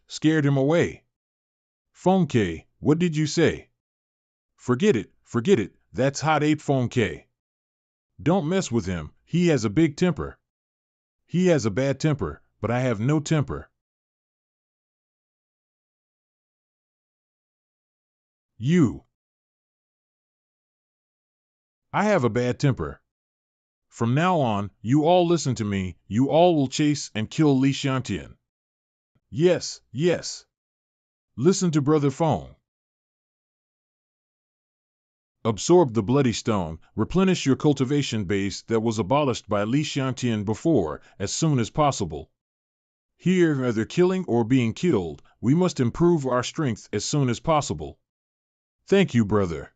scared him away. Phone K, what did you say? Forget it, that's hot ape Phone K. Don't mess with him, he has a big temper. He has a bad temper, but I have no temper. You. I have a bad temper. From now on, you all listen to me, you all will chase and kill Li Xiantian. Yes, yes. Listen to Brother Feng. Absorb the bloody stone, replenish your cultivation base that was abolished by Li Xiantian before, as soon as possible. Here, either killing or being killed, we must improve our strength as soon as possible. Thank you, brother.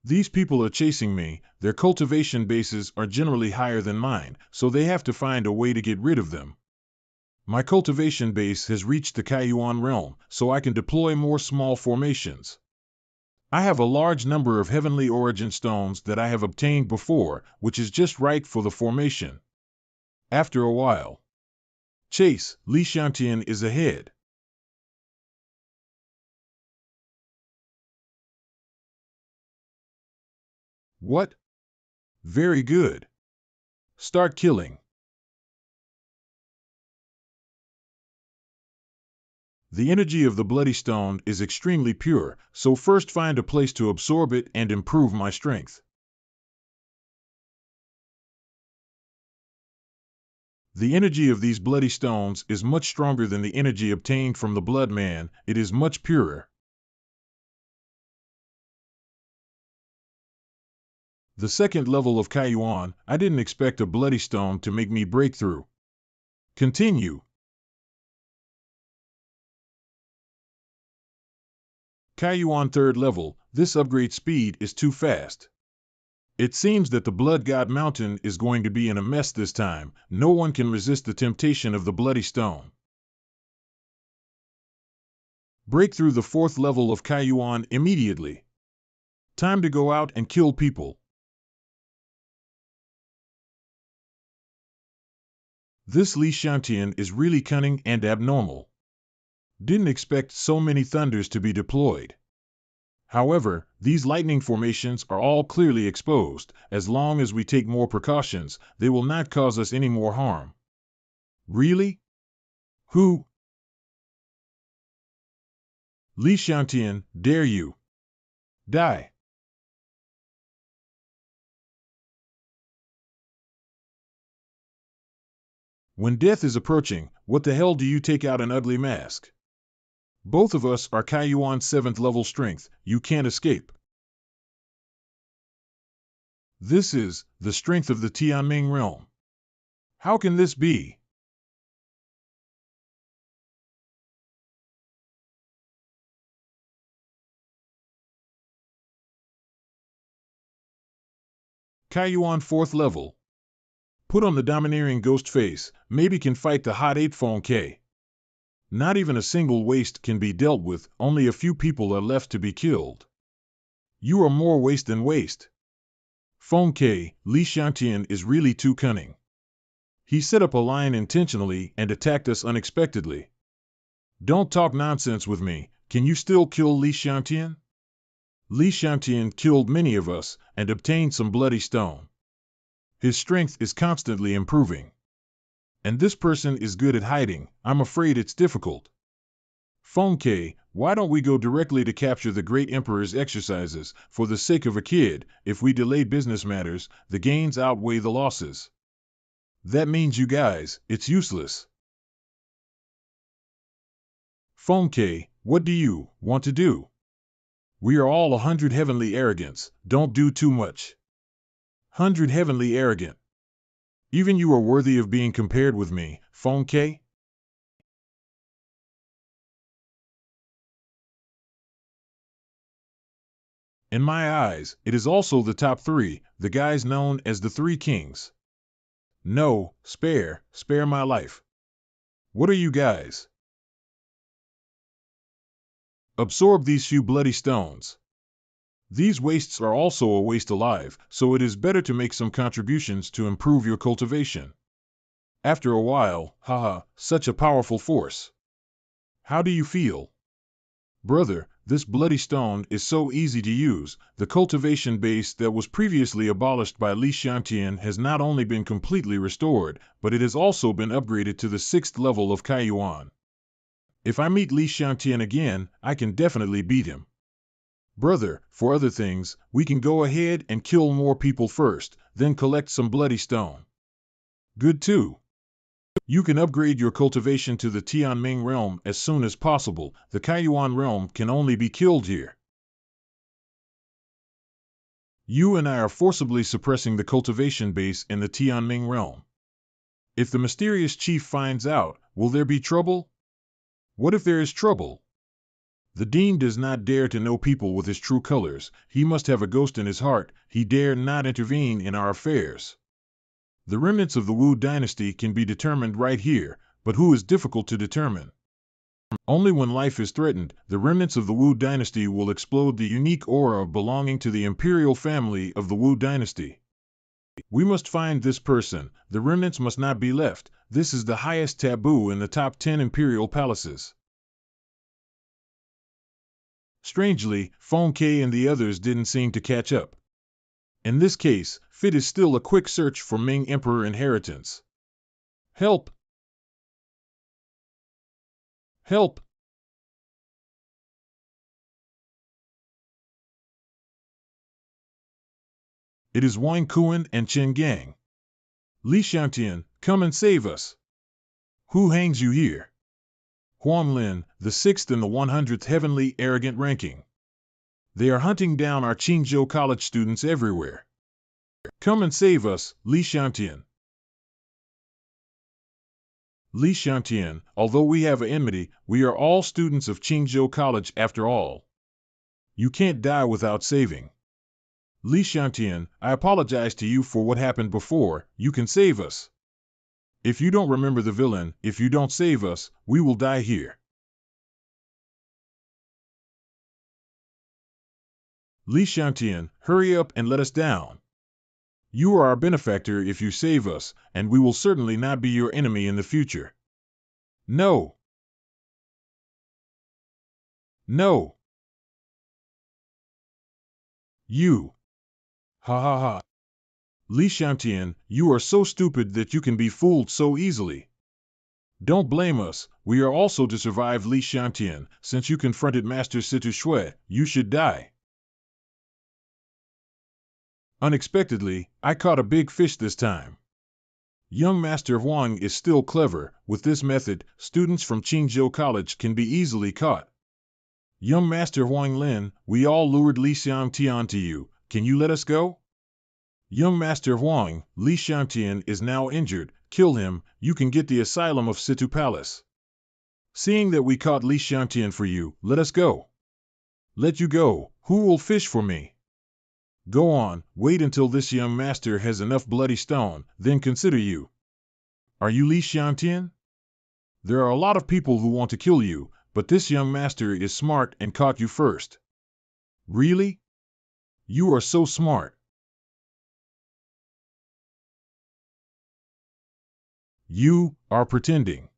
These people are chasing me, their cultivation bases are generally higher than mine, so they have to find a way to get rid of them. My cultivation base has reached the Kaiyuan realm, so I can deploy more small formations. I have a large number of heavenly origin stones that I have obtained before, which is just right for the formation. After a while. Chase, Li Xiantian is ahead. What? Very good. Start killing. The energy of the bloody stone is extremely pure, so first find a place to absorb it and improve my strength. The energy of these bloody stones is much stronger than the energy obtained from the blood man, it is much purer. The second level of Kaiyuan, I didn't expect a bloody stone to make me break through. Continue. Kaiyuan third level, this upgrade speed is too fast. It seems that the Blood God Mountain is going to be in a mess this time. No one can resist the temptation of the bloody stone. Break through the fourth level of Kaiyuan immediately. Time to go out and kill people. This Li Xiantian is really cunning and abnormal. Didn't expect so many thunders to be deployed. However, these lightning formations are all clearly exposed. As long as we take more precautions, they will not cause us any more harm. Really? Who? Li Xiantian, dare you? Die. When death is approaching, what the hell do you take out an ugly mask? Both of us are Kaiyuan 7th level strength, you can't escape. This is the strength of the Tianming realm. How can this be? Kaiyuan 4th level. Put on the domineering ghost face, maybe can fight the hot 8 Feng K. Not even a single waste can be dealt with, only a few people are left to be killed. You are more waste than waste. Feng K, Li Xiantian is really too cunning. He set up a line intentionally and attacked us unexpectedly. Don't talk nonsense with me, can you still kill Li Xiantian? Li Xiantian killed many of us and obtained some bloody stone. His strength is constantly improving. And this person is good at hiding, I'm afraid it's difficult. Feng K, why don't we go directly to capture the great emperor's exercises? For the sake of a kid, if we delay business matters, the gains outweigh the losses. That means you guys, it's useless. Feng K, what do you want to do? We are all 100 heavenly arrogance, don't do too much. 100 heavenly arrogant. Even you are worthy of being compared with me, Feng K? In my eyes, it is also the top 3, the guys known as the 3 kings. No, spare my life. What are you guys? Absorb these few bloody stones. These wastes are also a waste alive, so it is better to make some contributions to improve your cultivation. After a while, haha, such a powerful force. How do you feel? Brother, this bloody stone is so easy to use. The cultivation base that was previously abolished by Li Xiantian has not only been completely restored, but it has also been upgraded to the 6th level of Kaiyuan. If I meet Li Xiangtian again, I can definitely beat him. Brother, for other things, we can go ahead and kill more people first, then collect some bloody stone. Good too. You can upgrade your cultivation to the Tianming realm as soon as possible. The Kaiyuan realm can only be killed here. You and I are forcibly suppressing the cultivation base in the Tianming realm. If the mysterious chief finds out, will there be trouble? What if there is trouble? The dean does not dare to know people with his true colors. He must have a ghost in his heart. He dare not intervene in our affairs. The remnants of the Wu dynasty can be determined right here, but who is difficult to determine? Only when life is threatened, the remnants of the Wu dynasty will explode the unique aura belonging to the imperial family of the Wu dynasty. We must find this person. The remnants must not be left. This is the highest taboo in the top 10 imperial palaces. Strangely, Feng Ke and the others didn't seem to catch up. In this case, fit is still a quick search for Ming Emperor inheritance. Help! Help! It is Wang Kuan and Chen Gang. Li Xiangtian, come and save us. Who hangs you here? Huang Lin, the 6th and the 100th heavenly arrogant ranking. They are hunting down our Qingzhou College students everywhere. Come and save us, Li Xiangtian. Li Xiangtian, although we have an enmity, we are all students of Qingzhou College after all. You can't die without saving. Li Xiangtian, I apologize to you for what happened before. You can save us. If you don't remember the villain, if you don't save us, we will die here. Li Xiangtian, hurry up and let us down. You are our benefactor if you save us, and we will certainly not be your enemy in the future. No. No. You. Ha ha ha. Li Xiangtian, you are so stupid that you can be fooled so easily. Don't blame us, we are also to survive Li Xiangtian. Since you confronted Master Situ Shui, you should die. Unexpectedly, I caught a big fish this time. Young Master Huang is still clever. With this method, students from Qingzhou College can be easily caught. Young Master Huang Lin, we all lured Li Xiangtian to you. Can you let us go? Young Master Huang, Li Xiangtian is now injured. Kill him, you can get the asylum of Situ Palace. Seeing that we caught Li Xiangtian for you, let us go. Let you go, who will fish for me? Go on, wait until this young master has enough bloody stone, then consider you. Are you Li Xiangtian? There are a lot of people who want to kill you, but this young master is smart and caught you first. Really? You are so smart. You are pretending.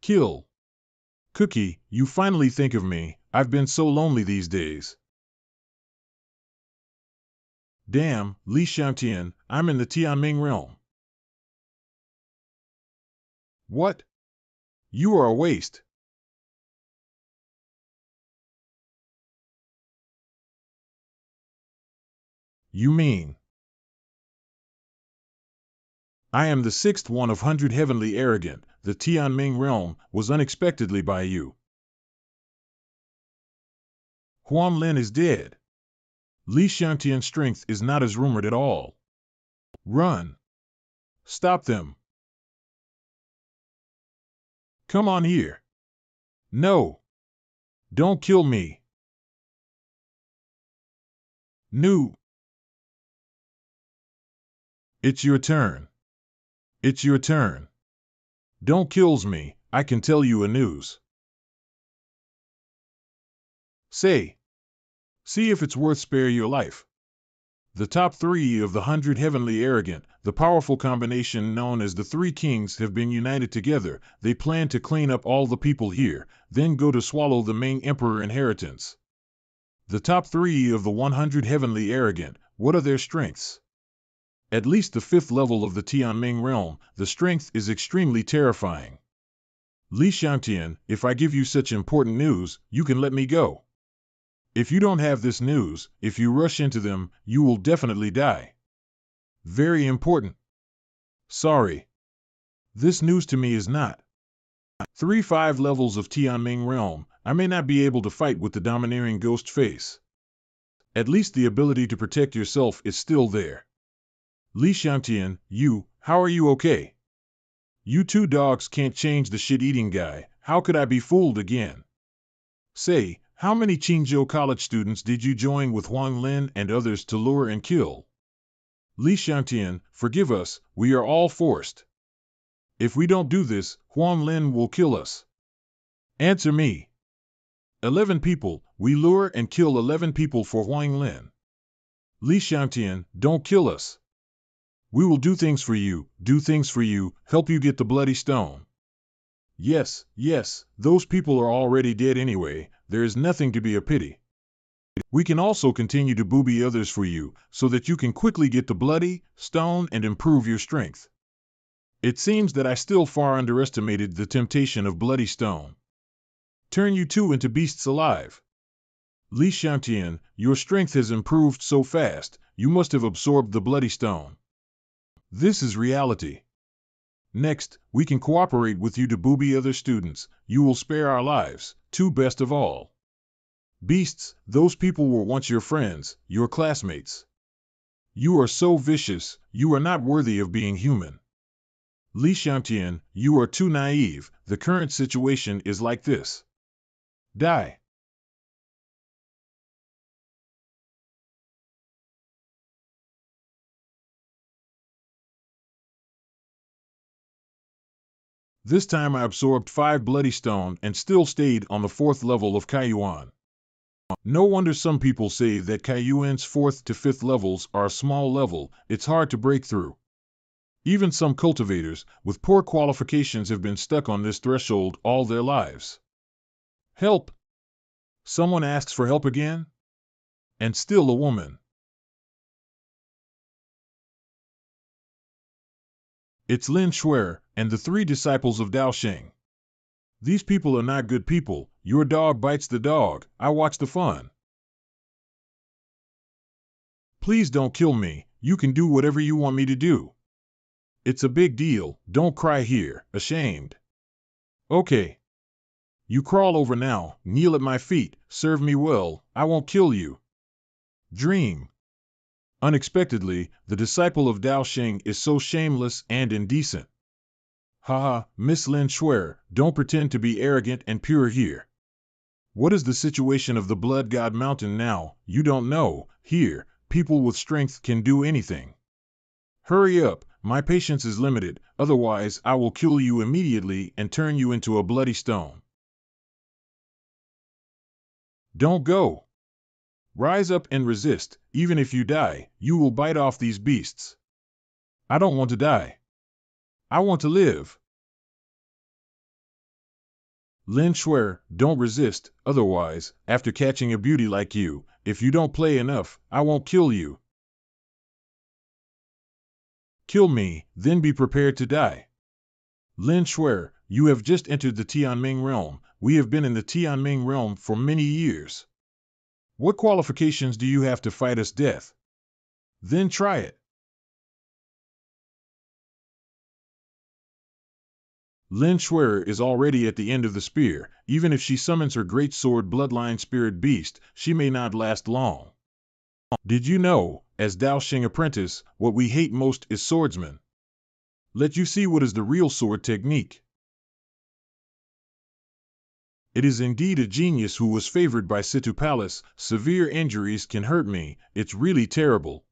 Kill. Cookie, you finally think of me. I've been so lonely these days. Damn, Li Xiangtian, I'm in the Tianming realm. What? You are a waste. You mean? I am the 6th one of 100 heavenly arrogant. The Tianming realm was unexpectedly by you. Huang Lin is dead. Li Xiangtian's strength is not as rumored at all. Run. Stop them. Come on here. No. Don't kill me. No. It's your turn. It's your turn. Don't kills me, I can tell you a news. Say. See if it's worth spare your life. The top 3 of the 100 heavenly arrogant, the powerful combination known as the 3 kings, have been united together. They plan to clean up all the people here, then go to swallow the Ming Emperor inheritance. The top 3 of the 100 heavenly arrogant, what are their strengths? At least the 5th level of the Tianming realm, the strength is extremely terrifying. Li Xiangtian, if I give you such important news, you can let me go. If you don't have this news, if you rush into them, you will definitely die. Very important. Sorry. This news to me is not. 3-5 levels of Tianming realm, I may not be able to fight with the domineering ghost face. At least the ability to protect yourself is still there. Li Xiangtian, how are you okay? You two dogs can't change the shit-eating guy, how could I be fooled again? Say, how many Qingzhou college students did you join with Huang Lin and others to lure and kill? Li Xiangtian, forgive us, we are all forced. If we don't do this, Huang Lin will kill us. Answer me. 11 people, we lure and kill 11 people for Huang Lin. Li Xiangtian, don't kill us. We will do things for you, help you get the bloody stone. Yes, those people are already dead anyway, there is nothing to be a pity. We can also continue to booby others for you, so that you can quickly get the bloody stone and improve your strength. It seems that I still far underestimated the temptation of bloody stone. Turn you two into beasts alive. Li Xiangtian, your strength has improved so fast, you must have absorbed the bloody stone. This is reality. Next, we can cooperate with you to booby other students, you will spare our lives, too best of all. Beasts, those people were once your friends, your classmates. You are so vicious, you are not worthy of being human. Li Xiangtian, you are too naive, the current situation is like this. Die. This time I absorbed 5 bloody stone and still stayed on the 4th level of Kaiyuan. No wonder some people say that Kaiyuan's 4th to 5th levels are a small level, it's hard to break through. Even some cultivators, with poor qualifications have been stuck on this threshold all their lives. Help! Someone asks for help again? And still a woman. It's Lin Shuer and the 3 disciples of Dao Sheng. These people are not good people, your dog bites the dog, I watch the fun. Please don't kill me, you can do whatever you want me to do. It's a big deal, don't cry here, ashamed. Okay. You crawl over now, kneel at my feet, serve me well, I won't kill you. Dream. Unexpectedly, the disciple of Dao Sheng is so shameless and indecent. Haha, Miss Lin Shuer, don't pretend to be arrogant and pure here. What is the situation of the Blood God Mountain now? You don't know. Here, people with strength can do anything. Hurry up, my patience is limited, otherwise I will kill you immediately and turn you into a bloody stone. Don't go. Rise up and resist, even if you die, you will bite off these beasts. I don't want to die. I want to live. Lin Shuer, don't resist, otherwise, after catching a beauty like you, if you don't play enough, I won't kill you. Kill me, then be prepared to die. Lin Shuer, you have just entered the Tianming realm, we have been in the Tianming realm for many years. What qualifications do you have to fight us death? Then try it. Lin Shuer is already at the end of the spear, even if she summons her great sword bloodline spirit beast, she may not last long. Did you know, as Dao Sheng apprentice, what we hate most is swordsmen? Let you see what is the real sword technique. It is indeed a genius who was favored by Situ Palace, severe injuries can hurt me, it's really terrible.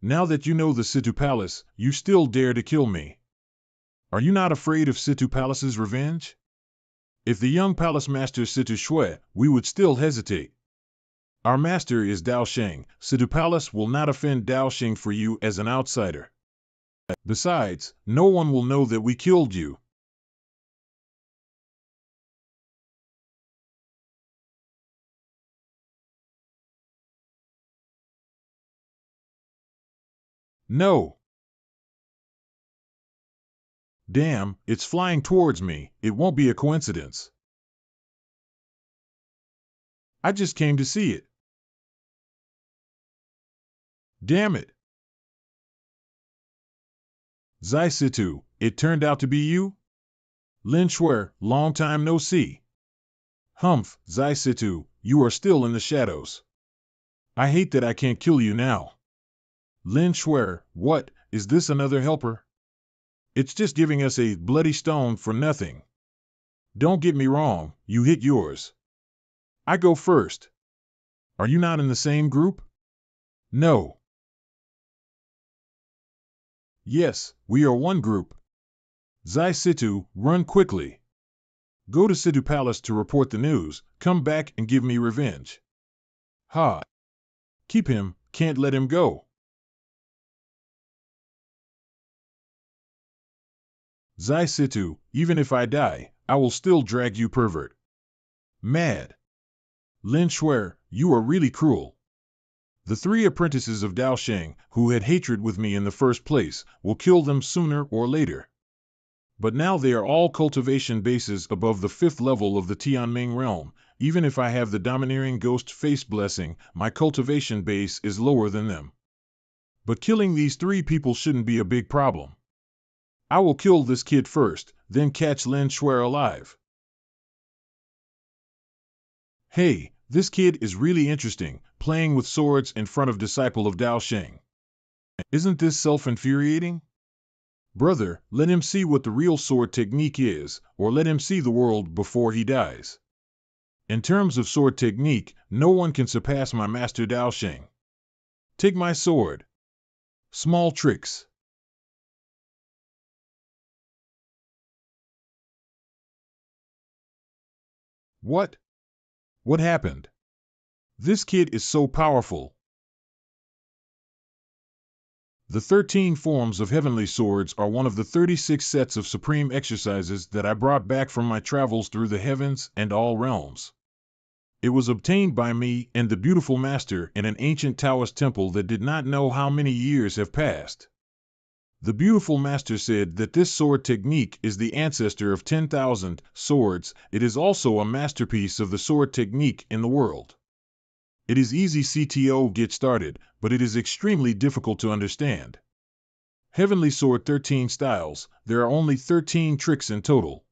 Now that you know the Situ Palace, you still dare to kill me. Are you not afraid of Situ Palace's revenge? If the young palace master Situ Shui, we would still hesitate. Our master is Dao Sheng, Situ Palace will not offend Dao Sheng for you as an outsider. Besides, no one will know that we killed you. No! Damn, it's flying towards me. It won't be a coincidence. I just came to see it. Damn it! Zaisitu, it turned out to be you? Lin Shuer, long time no see. Humph, Zaisitu, you are still in the shadows. I hate that I can't kill you now. Lin Shuer, what, is this another helper? It's just giving us a bloody stone for nothing. Don't get me wrong, you hit yours. I go first. Are you not in the same group? No. Yes, we are one group. Zaisitu, run quickly. Go to Situ Palace to report the news, come back and give me revenge. Ha! Keep him, can't let him go. Zaisitu, even if I die, I will still drag you, pervert. Mad. Lin Shuer, you are really cruel. The 3 apprentices of Dao Sheng, who had hatred with me in the first place, will kill them sooner or later. But now they are all cultivation bases above the 5th level of the Tianming realm. Even if I have the domineering ghost face blessing, my cultivation base is lower than them. But killing these 3 people shouldn't be a big problem. I will kill this kid first, then catch Lin Shuer alive. Hey, this kid is really interesting, playing with swords in front of disciple of Dao Sheng. Isn't this self-infuriating? Brother, let him see what the real sword technique is, or let him see the world before he dies. In terms of sword technique, no one can surpass my master Dao Sheng. Take my sword. Small tricks. What? What happened? This kid is so powerful. The 13 forms of heavenly swords are one of the 36 sets of supreme exercises that I brought back from my travels through the heavens and all realms. It was obtained by me and the beautiful master in an ancient Taoist temple that did not know how many years have passed. The beautiful master said that this sword technique is the ancestor of 10,000 swords. It is also a masterpiece of the sword technique in the world. It is easy CTO get started, but it is extremely difficult to understand. Heavenly Sword 13 styles, there are only 13 tricks in total.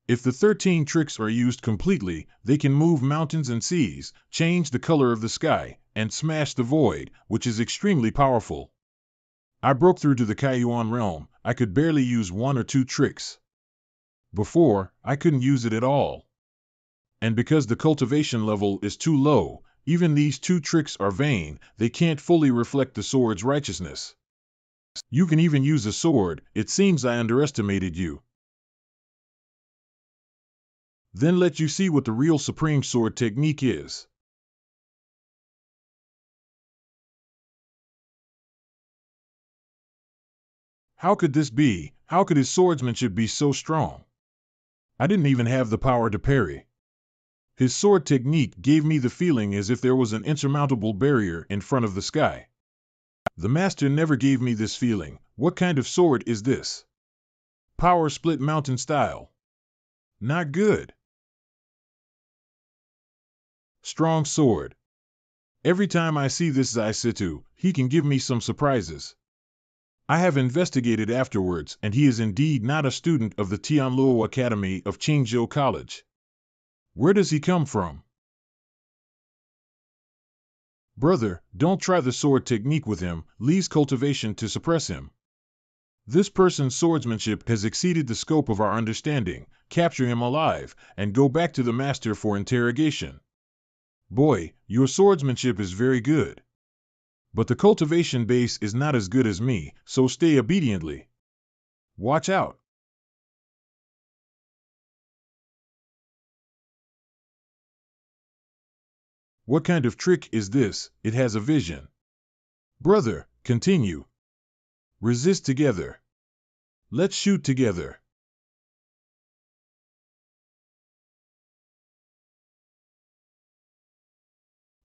If the 13 tricks are used completely, they can move mountains and seas, change the color of the sky, and smash the void, which is extremely powerful. I broke through to the Kaiyuan realm. I could barely use 1 or 2 tricks. Before, I couldn't use it at all. And because the cultivation level is too low, even these 2 tricks are vain, they can't fully reflect the sword's righteousness. You can even use a sword, it seems I underestimated you. Then let you see what the real supreme sword technique is. How could this be? How could his swordsmanship be so strong? I didn't even have the power to parry. His sword technique gave me the feeling as if there was an insurmountable barrier in front of the sky. The master never gave me this feeling. What kind of sword is this? Power split mountain style. Not good. Strong sword. Every time I see this Zaisitu, he can give me some surprises. I have investigated afterwards, and he is indeed not a student of the Tianluo Academy of Qingzhou College. Where does he come from? Brother, don't try the sword technique with him, leaves cultivation to suppress him. This person's swordsmanship has exceeded the scope of our understanding. Capture him alive, and go back to the master for interrogation. Boy, your swordsmanship is very good. But the cultivation base is not as good as me, so stay obediently. Watch out. What kind of trick is this? It has a vision. Brother, continue. Resist together. Let's shoot together.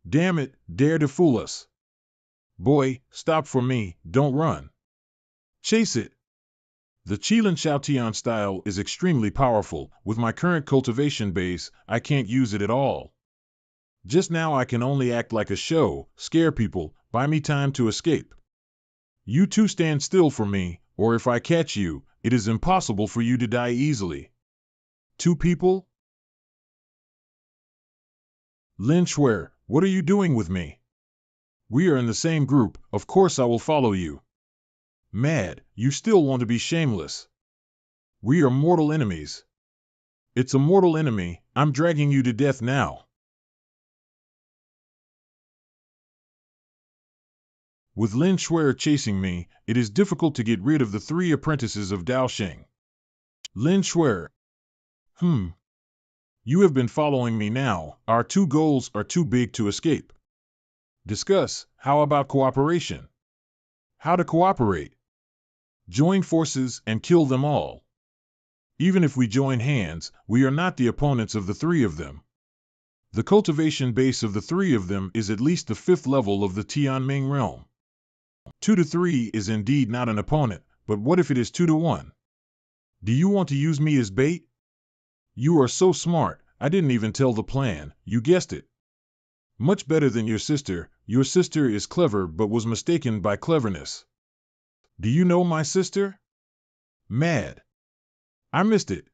Damn it, dare to fool us. Boy, stop for me, don't run. Chase it. The Chilan Xiaotian style is extremely powerful. With my current cultivation base, I can't use it at all. Just now I can only act like a show, scare people, buy me time to escape. You two stand still for me, or if I catch you, it is impossible for you to die easily. Two people? Lin Shuer, what are you doing with me? We are in the same group, of course I will follow you. Mad, you still want to be shameless. We are mortal enemies. It's a mortal enemy, I'm dragging you to death now. With Lin Shuer chasing me, it is difficult to get rid of the three apprentices of Dao Xing. Lin Shuer. You have been following me now, our two goals are too big to escape. Discuss, how about cooperation? How to cooperate? Join forces and kill them all. Even if we join hands, we are not the opponents of the three of them. The cultivation base of the three of them is at least the 5th level of the Tianming realm. 2 to 3 is indeed not an opponent, but what if it is 2 to 1? Do you want to use me as bait? You are so smart, I didn't even tell the plan, you guessed it. Much better than your sister is clever but was mistaken by cleverness. Do you know my sister? Mad. I missed it.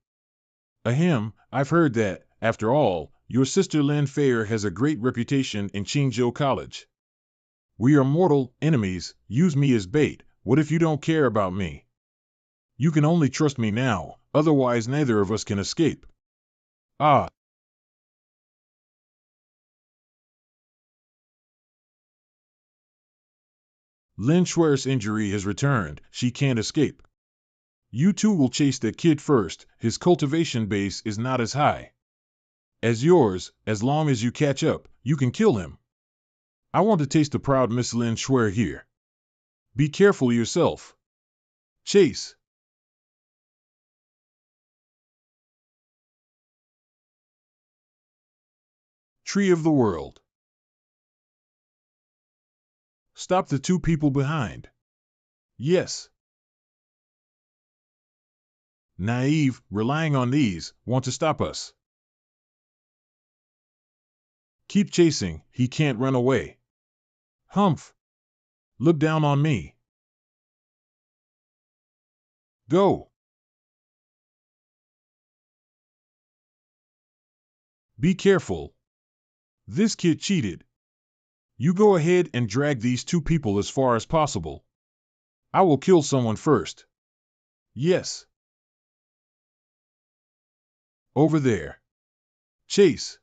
Ahem, I've heard that, after all, your sister Lin Fair has a great reputation in Qingzhou College. We are mortal enemies, use me as bait, what if you don't care about me? You can only trust me now, otherwise neither of us can escape. Ah. Lin Shuer's injury has returned, she can't escape. You two will chase that kid first, his cultivation base is not as high as yours, as long as you catch up, you can kill him. I want to taste the proud Miss Lin Shuer here. Be careful yourself. Chase. Tree of the World. Stop the two people behind. Yes. Naive, relying on these, want to stop us. Keep chasing, he can't run away. Humph. Look down on me. Go. Be careful. This kid cheated. You go ahead and drag these two people as far as possible. I will kill someone first. Yes. Over there. Chase.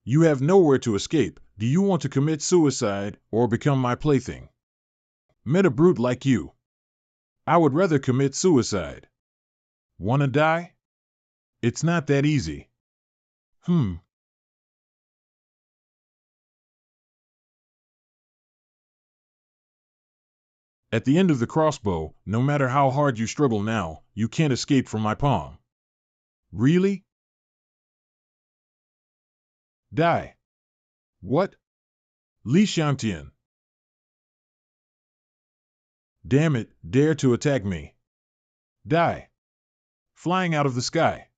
You have nowhere to escape. Do you want to commit suicide or become my plaything? Met a brute like you. I would rather commit suicide. Wanna die? It's not that easy. At the end of the crossbow, no matter how hard you struggle now, you can't escape from my palm. Really? Die. What? Li Xiangtian. Damn it, dare to attack me. Die. Flying out of the sky.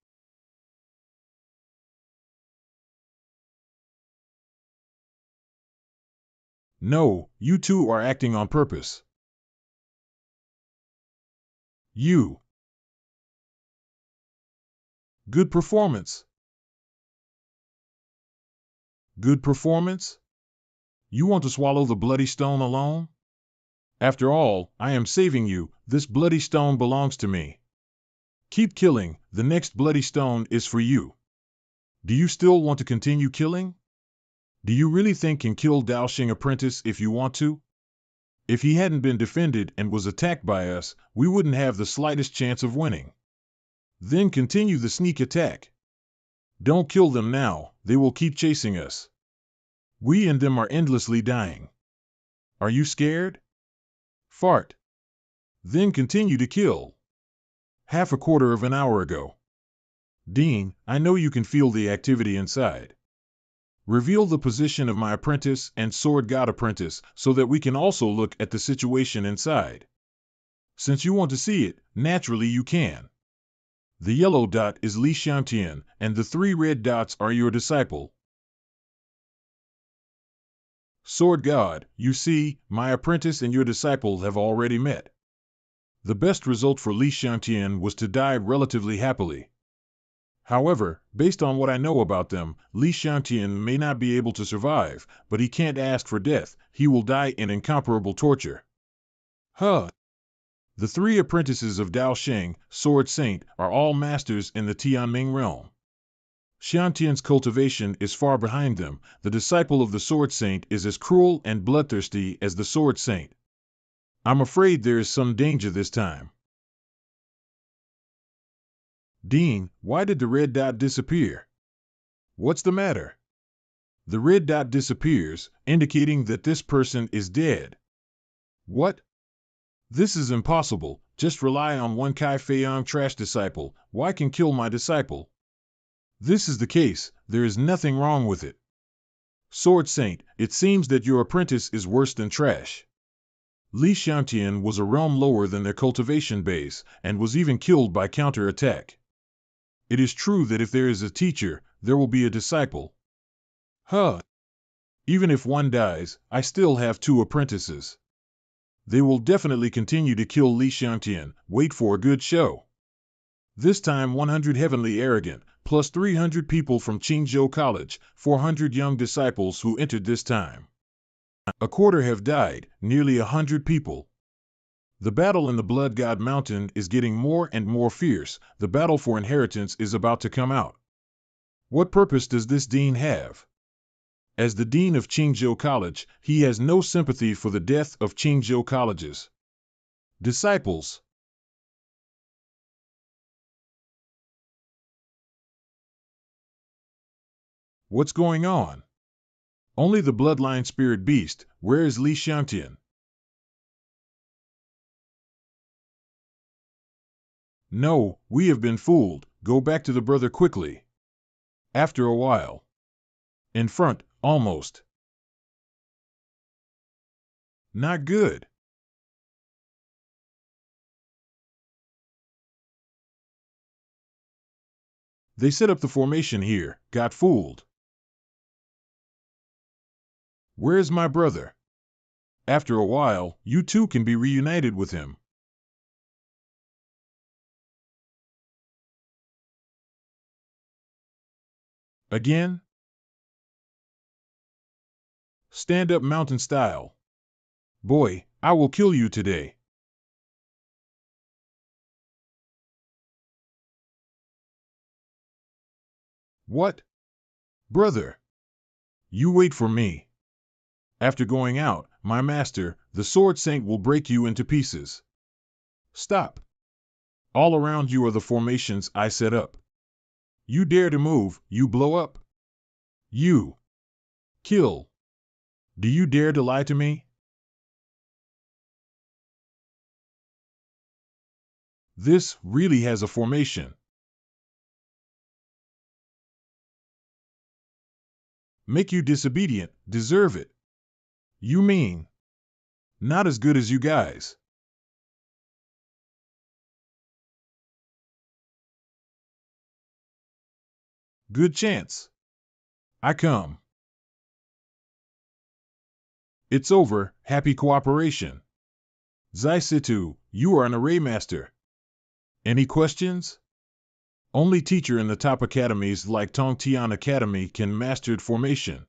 No, you two are acting on purpose. You. Good performance. Good performance? You want to swallow the bloody stone alone? After all, I am saving you, this bloody stone belongs to me. Keep killing, the next bloody stone is for you. Do you still want to continue killing? Do you really think can kill Daoxing apprentice if you want to? If he hadn't been defended and was attacked by us, we wouldn't have the slightest chance of winning. Then continue the sneak attack. Don't kill them now, they will keep chasing us. We and them are endlessly dying. Are you scared? Fart. Then continue to kill. Half a quarter of an hour ago. Dean, I know you can feel the activity inside. Reveal the position of my apprentice and sword god apprentice so that we can also look at the situation inside. Since you want to see it, naturally you can. The yellow dot is Li Xiangtian, and the 3 red dots are your disciple. Sword God, you see, my apprentice and your disciple have already met. The best result for Li Xiangtian was to die relatively happily. However, based on what I know about them, Li Xiangtian may not be able to survive, but he can't ask for death. He will die in incomparable torture. Huh. The 3 apprentices of Dao Sheng, Sword Saint, are all masters in the Tianming realm. Xiangtian's cultivation is far behind them. The disciple of the Sword Saint is as cruel and bloodthirsty as the Sword Saint. I'm afraid there is some danger this time. Dean, why did the red dot disappear? What's the matter? The red dot disappears, indicating that this person is dead. What? This is impossible. Just rely on one Kai Feiyang trash disciple. Why can kill my disciple? This is the case. There is nothing wrong with it. Sword Saint, it seems that your apprentice is worse than trash. Li Xiangtian was a realm lower than their cultivation base, and was even killed by counter-attack. It is true that if there is a teacher, there will be a disciple. Huh. Even if one dies, I still have 2 apprentices. They will definitely continue to kill Li Xiangtian. Wait for a good show. This time 100 heavenly arrogant, plus 300 people from Qingzhou College, 400 young disciples who entered this time. A quarter have died, nearly 100 people. The battle in the Blood God Mountain is getting more and more fierce. The battle for inheritance is about to come out. What purpose does this dean have? As the dean of Qingzhou College, he has no sympathy for the death of Qingzhou College's disciples. What's going on? Only the bloodline spirit beast. Where is Li Xiangtian? No, we have been fooled. Go back to the brother quickly. After a while. In front, almost. Not good. They set up the formation here, got fooled. Where's my brother? After a while, you too can be reunited with him. Again? Stand up mountain style. Boy, I will kill you today. What? Brother. You wait for me. After going out, my master, the Sword Saint, will break you into pieces. Stop. All around you are the formations I set up. You dare to move, you blow up. You. Kill. Do you dare to lie to me? This really has a formation. Make you disobedient, deserve it. You mean? Not as good as you guys. Good chance. I come. It's over, happy cooperation. Zai Situ, you are an array master. Any questions? Only teacher in the top academies like Tongtian Academy can master formation.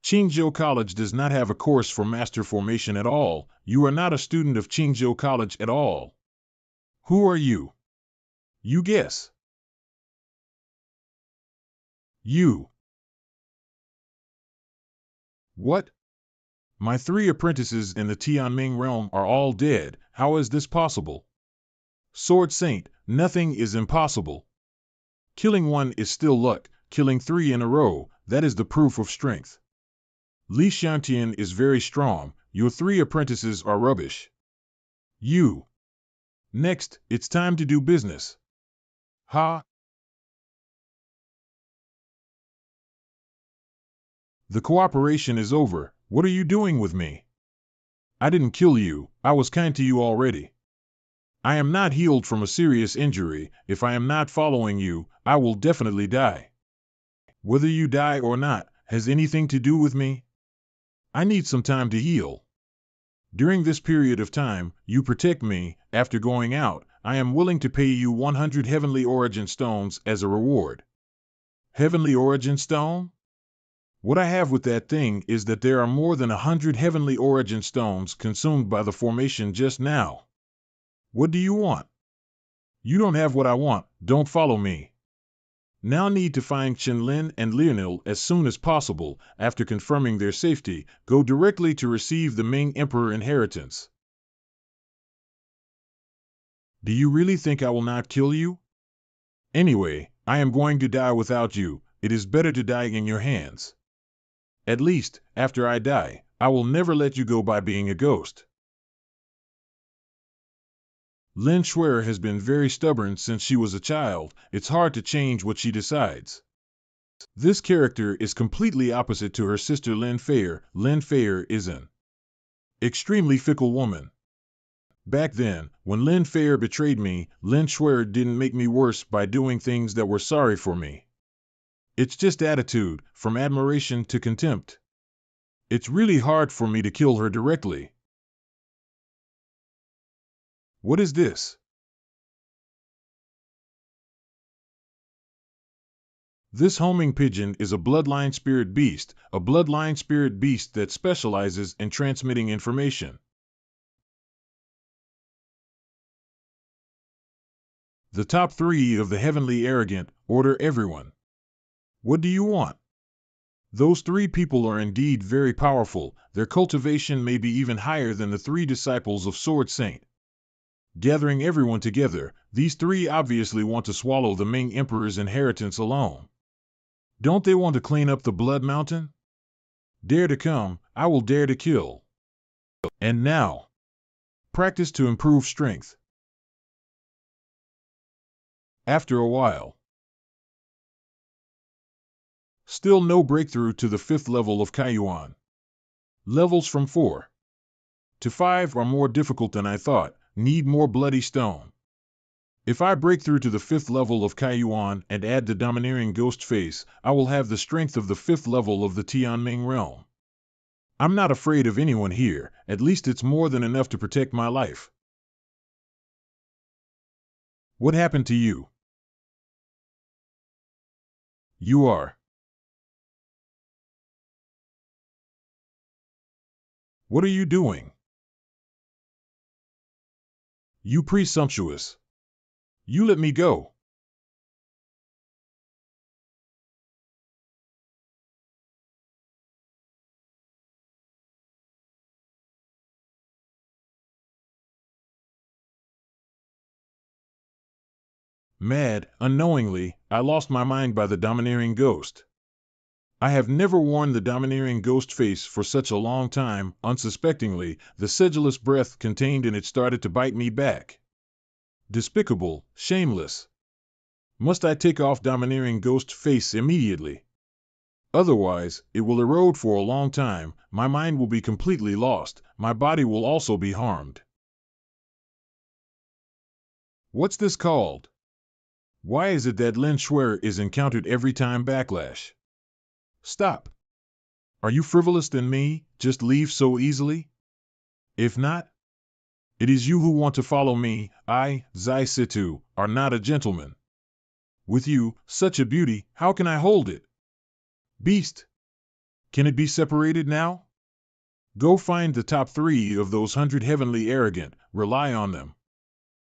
Qingzhou College does not have a course for master formation at all. You are not a student of Qingzhou College at all. Who are you? You guess. You. What? My 3 apprentices in the Tianming realm are all dead. How is this possible? Sword Saint, nothing is impossible. Killing one is still luck. Killing 3 in a row, that is the proof of strength. Li Xiangtian is very strong. Your 3 apprentices are rubbish. You. Next, it's time to do business. Ha! The cooperation is over. What are you doing with me? I didn't kill you. I was kind to you already. I am not healed from a serious injury. If I am not following you, I will definitely die. Whether you die or not has anything to do with me. I need some time to heal. During this period of time, you protect me. After going out, I am willing to pay you 100 Heavenly Origin Stones as a reward. Heavenly Origin Stone? What I have with that thing is that there are more than 100 Heavenly Origin Stones consumed by the formation just now. What do you want? You don't have what I want. Don't follow me. Now need to find Chenlin and Lionel as soon as possible. After confirming their safety, go directly to receive the Ming Emperor inheritance. Do you really think I will not kill you? Anyway, I am going to die without you. It is better to die in your hands. At least, after I die, I will never let you go by being a ghost. Lin Shuer has been very stubborn since she was a child. It's hard to change what she decides. This character is completely opposite to her sister Lin Fair. Lin Fair is an extremely fickle woman. Back then, when Lin Fair betrayed me, Lin Shuer didn't make me worse by doing things that were sorry for me. It's just attitude, from admiration to contempt. It's really hard for me to kill her directly. What is this? This homing pigeon is a bloodline spirit beast, that specializes in transmitting information. The top 3 of the heavenly arrogant order everyone. What do you want? Those 3 people are indeed very powerful. Their cultivation may be even higher than the 3 disciples of Sword Saint. Gathering everyone together, these 3 obviously want to swallow the Ming Emperor's inheritance alone. Don't they want to clean up the Blood Mountain? Dare to come, I will dare to kill. And now, practice to improve strength. After a while, still no breakthrough to the 5th level of Kaiyuan. Levels from 4 to 5 are more difficult than I thought. Need more bloody stone. If I break through to the 5th level of Kaiyuan and add the domineering ghost face, I will have the strength of the 5th level of the Tianming realm. I'm not afraid of anyone here. At least it's more than enough to protect my life. What happened to you? You are. What are you doing? You presumptuous. You let me go. Mad, unknowingly, I lost my mind by the domineering ghost. I have never worn the domineering ghost face for such a long time. Unsuspectingly, the sedulous breath contained in it started to bite me back. Despicable, shameless. Must I take off domineering ghost face immediately? Otherwise, it will erode for a long time, my mind will be completely lost, my body will also be harmed. What's this called? Why is it that Lin Shuer is encountered every time backlash? Stop. Are you frivolous than me, just leave so easily? If not, it is you who want to follow me. I, Zai Situ, are not a gentleman. With you, such a beauty, how can I hold it? Beast! Can it be separated now? Go find the top 3 of those 100 heavenly arrogant, rely on them.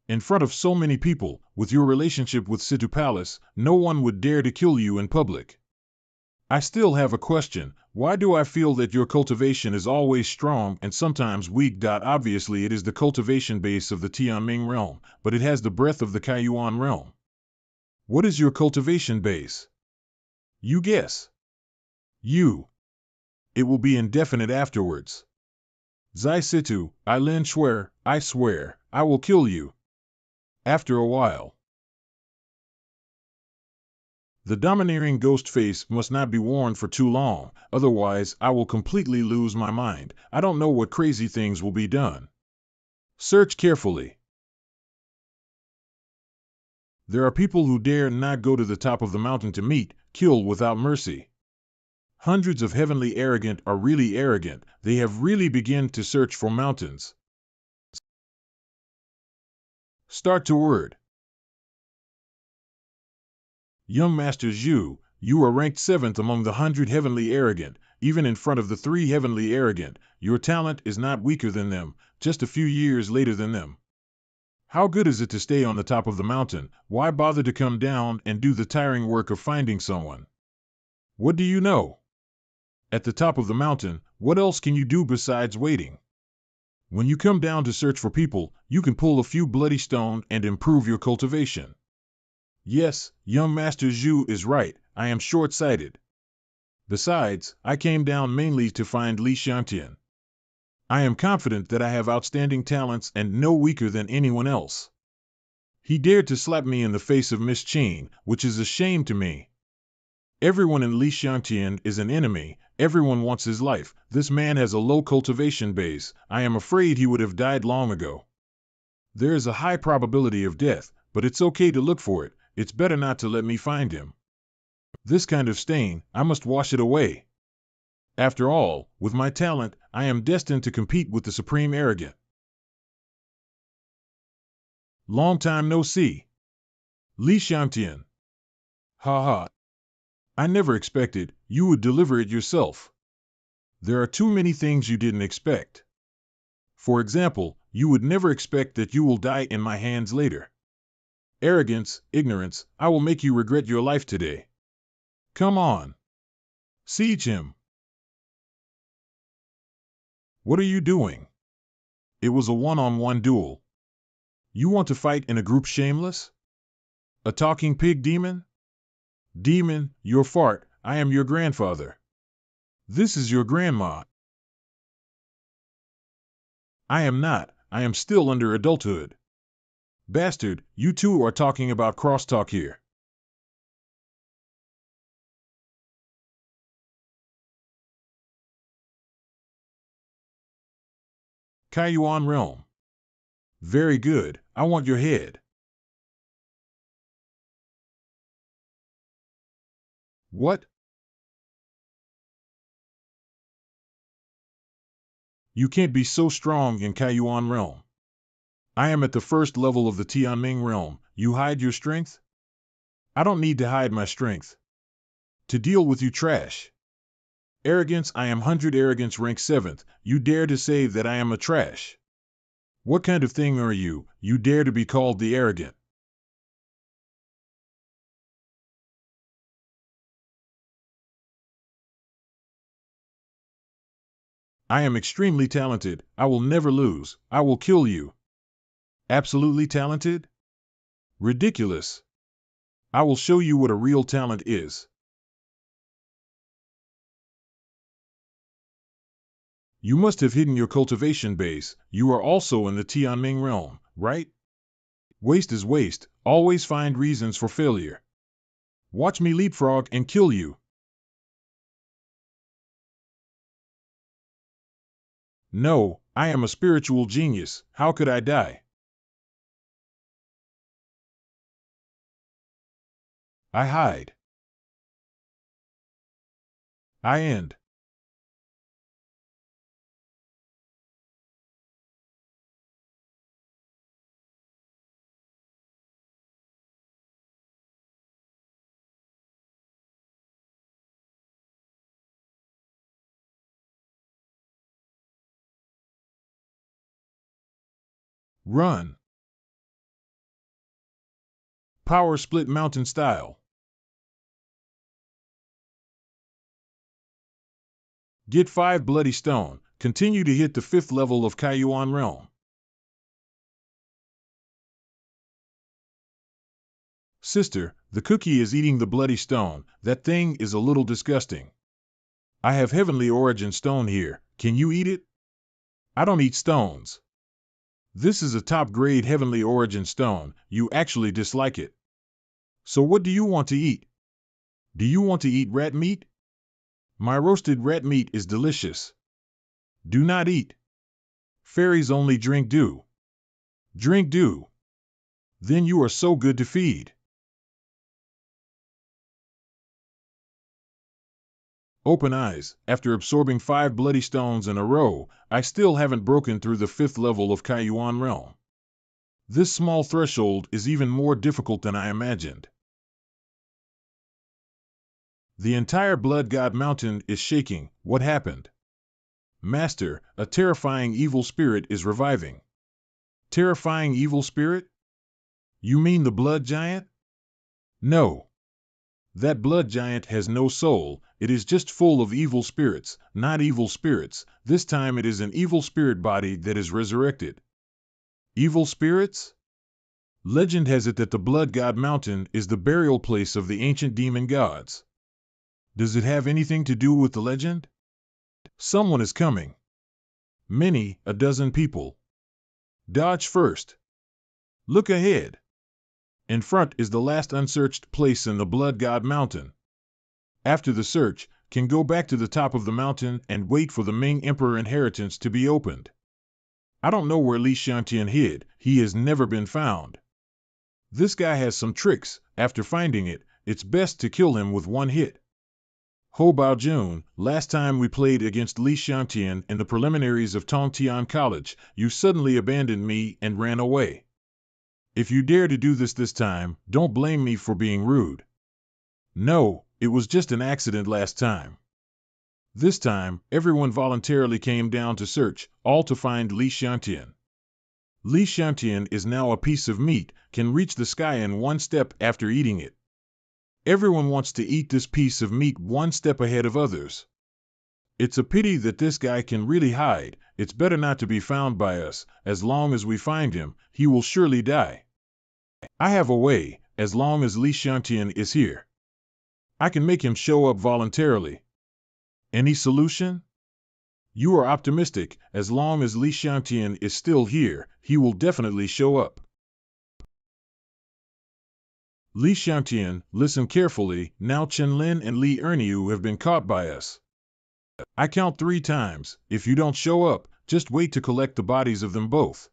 In front of so many people, with your relationship with Situ Palace, no one would dare to kill you in public. I still have a question. Why do I feel that your cultivation is always strong and sometimes weak? Obviously it is the cultivation base of the Tianming realm, but it has the breadth of the Kaiyuan realm. What is your cultivation base? You guess. You. It will be indefinite afterwards. Zai Situ, I Lin Shuer, I swear, I will kill you. After a while. The domineering ghost face must not be worn for too long, otherwise I will completely lose my mind. I don't know what crazy things will be done. Search carefully. There are people who dare not go to the top of the mountain to meet, kill without mercy. Hundreds of heavenly arrogant are really arrogant. They have really begun to search for mountains. Start to word. Young Master Zhu, you are ranked 7th among the 100 heavenly arrogant, even in front of the 3 heavenly arrogant. Your talent is not weaker than them, just a few years later than them. How good is it to stay on the top of the mountain? Why bother to come down and do the tiring work of finding someone? What do you know? At the top of the mountain, what else can you do besides waiting? When you come down to search for people, you can pull a few bloody stone and improve your cultivation. Yes, young Master Zhu is right, I am short-sighted. Besides, I came down mainly to find Li Xiangtian. I am confident that I have outstanding talents and no weaker than anyone else. He dared to slap me in the face of Miss Qin, which is a shame to me. Everyone in Li Xiangtian is an enemy, everyone wants his life. This man has a low cultivation base, I am afraid he would have died long ago. There is a high probability of death, but it's okay to look for it. It's better not to let me find him. This kind of stain, I must wash it away. After all, with my talent, I am destined to compete with the supreme arrogant. Long time no see. Li Xiangtian. Ha ha. I never expected you would deliver it yourself. There are too many things you didn't expect. For example, you would never expect that you will die in my hands later. Arrogance, ignorance, I will make you regret your life today. Come on. Siege him. What are you doing? It was a one-on-one duel. You want to fight in a group, shameless? A talking pig demon? Demon, your fart, I am your grandfather. This is your grandma. I am not, I am still under adulthood. Bastard, you two are talking about crosstalk here. Kaiyuan realm. Very good, I want your head. What? You can't be so strong in Kaiyuan realm. I am at the first level of the Tianming realm. You hide your strength? I don't need to hide my strength. To deal with you trash. Arrogance, I am 100 arrogance rank 7th. You dare to say that I am a trash. What kind of thing are you? You dare to be called the arrogant. I am extremely talented. I will never lose. I will kill you. Absolutely talented? Ridiculous. I will show you what a real talent is. You must have hidden your cultivation base. You are also in the Tianming realm, right? Waste is waste. Always find reasons for failure. Watch me leapfrog and kill you. No, I am a spiritual genius. How could I die? I hide. I end. Run. Power split mountain style. Get 5 bloody stone. Continue to hit the 5th level of Kaiyuan realm. Sister, the cookie is eating the bloody stone. That thing is a little disgusting. I have heavenly origin stone here. Can you eat it? I don't eat stones. This is a top-grade heavenly origin stone. You actually dislike it. So what do you want to eat? Do you want to eat rat meat? My roasted rat meat is delicious. Do not eat. Fairies only drink dew. Drink dew. Then you are so good to feed. Open eyes. After absorbing 5 bloody stones in a row, I still haven't broken through the 5th level of Kaiyuan realm. This small threshold is even more difficult than I imagined. The entire Blood God Mountain is shaking. What happened? Master, a terrifying evil spirit is reviving. Terrifying evil spirit? You mean the blood giant? No. That blood giant has no soul, it is just full of evil spirits, not evil spirits. This time it is an evil spirit body that is resurrected. Evil spirits? Legend has it that the Blood God Mountain is the burial place of the ancient demon gods. Does it have anything to do with the legend? Someone is coming. Many, a dozen people. Dodge first. Look ahead. In front is the last unsearched place in the Blood God Mountain. After the search, can go back to the top of the mountain and wait for the Ming Emperor inheritance to be opened. I don't know where Li Xiantian hid, he has never been found. This guy has some tricks, after finding it, it's best to kill him with one hit. Ho Baojun, last time we played against Li Xiantian in the preliminaries of Tongtian College, you suddenly abandoned me and ran away. If you dare to do this time, don't blame me for being rude. No, it was just an accident last time. This time, everyone voluntarily came down to search, all to find Li Xiantian. Li Xiantian is now a piece of meat, can reach the sky in one step after eating it. Everyone wants to eat this piece of meat one step ahead of others. It's a pity that this guy can really hide. It's better not to be found by us. As long as we find him, he will surely die. I have a way, as long as Li Xiantian is here. I can make him show up voluntarily. Any solution? You are optimistic. As long as Li Xiantian is still here, he will definitely show up. Li Xiantian, listen carefully. Now Chenlin and Li Erniu have been caught by us. I count 3 times. If you don't show up, just wait to collect the bodies of them both.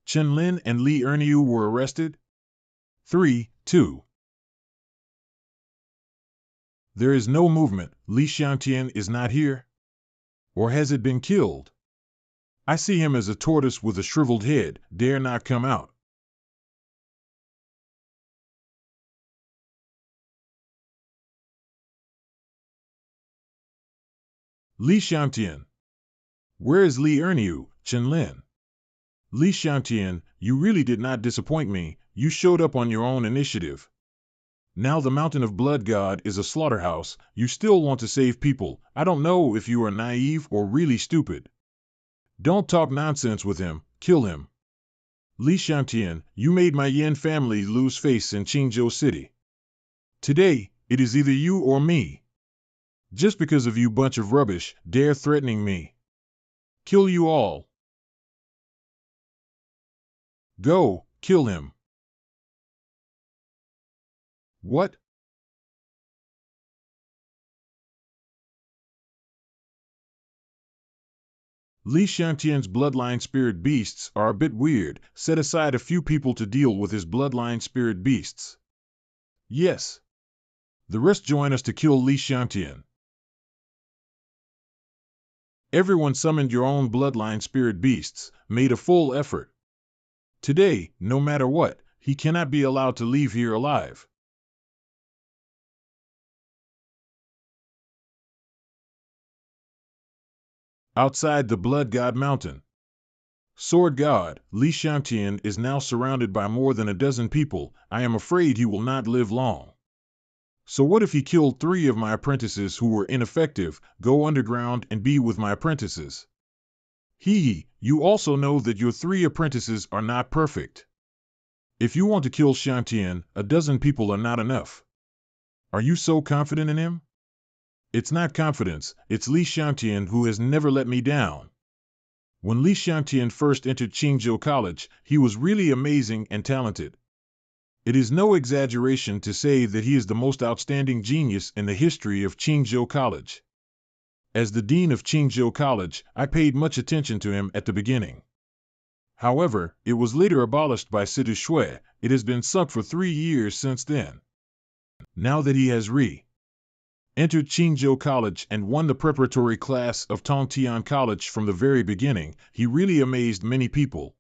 Chenlin and Li Erniu were arrested. 3, 2. There is no movement. Li Xiantian is not here? Or has it been killed? I see him as a tortoise with a shriveled head, dare not come out. Li Xiantian. Where is Li Erniu, Chenlin? Li Xiantian, you really did not disappoint me. You showed up on your own initiative. Now the Mountain of Blood God is a slaughterhouse. You still want to save people. I don't know if you are naive or really stupid. Don't talk nonsense with him. Kill him. Li Xiantian, you made my Yin family lose face in Qingzhou City. Today, it is either you or me. Just because of you bunch of rubbish, dare threatening me. Kill you all. Go, kill him. What? Li Xiantian's bloodline spirit beasts are a bit weird. Set aside a few people to deal with his bloodline spirit beasts. Yes. The rest join us to kill Li Xiantian. Everyone summoned your own bloodline spirit beasts, made a full effort. Today, no matter what, he cannot be allowed to leave here alive. Outside the Blood God Mountain. Sword God, Li Xiantian is now surrounded by more than a dozen people. I am afraid he will not live long. So what if he killed 3 of my apprentices who were ineffective, go underground and be with my apprentices? You also know that your 3 apprentices are not perfect. If you want to kill Xiantian, a dozen people are not enough. Are you so confident in him? It's not confidence, it's Li Xiantian who has never let me down. When Li Xiantian first entered Qingzhou College, he was really amazing and talented. It is no exaggeration to say that he is the most outstanding genius in the history of Qingzhou College. As the dean of Qingzhou College, I paid much attention to him at the beginning. However, it was later abolished by Situ Shui. It has been sunk for 3 years since then. Now that he has entered Qingzhou College and won the preparatory class of Tongtian College from the very beginning, he really amazed many people.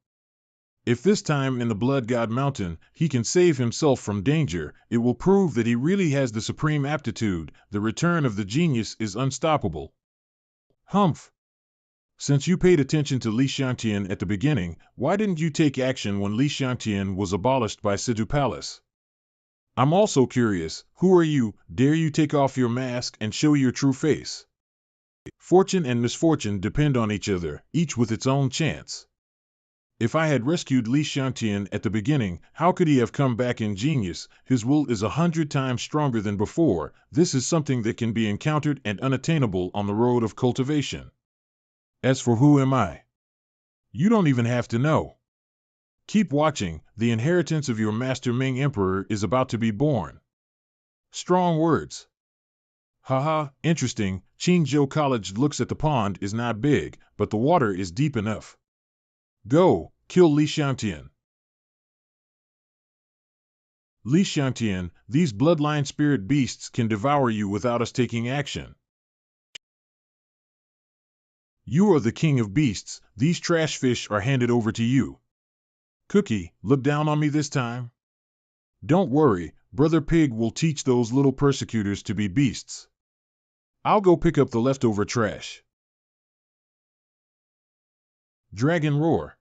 If this time in the Blood God Mountain he can save himself from danger, it will prove that he really has the supreme aptitude. The return of the genius is unstoppable. Humph! Since you paid attention to Li Xiangtian at the beginning, why didn't you take action when Li Xiangtian was abolished by Situ Palace? I'm also curious, who are you? Dare you take off your mask and show your true face? Fortune and misfortune depend on each other, each with its own chance. If I had rescued Li Xiangtian at the beginning, how could he have come back in genius? His will is 100 times stronger than before. This is something that can be encountered and unattainable on the road of cultivation. As for who am I? You don't even have to know. Keep watching. The inheritance of your master Ming Emperor is about to be born. Strong words. Haha, interesting. Qingzhou College looks at the pond is not big, but the water is deep enough. Go, kill Li Xiangtian. Li Xiangtian, these bloodline spirit beasts can devour you without us taking action. You are the king of beasts. These trash fish are handed over to you. Cookie, look down on me this time. Don't worry, Brother Pig will teach those little persecutors to be beasts. I'll go pick up the leftover trash. Dragon roar.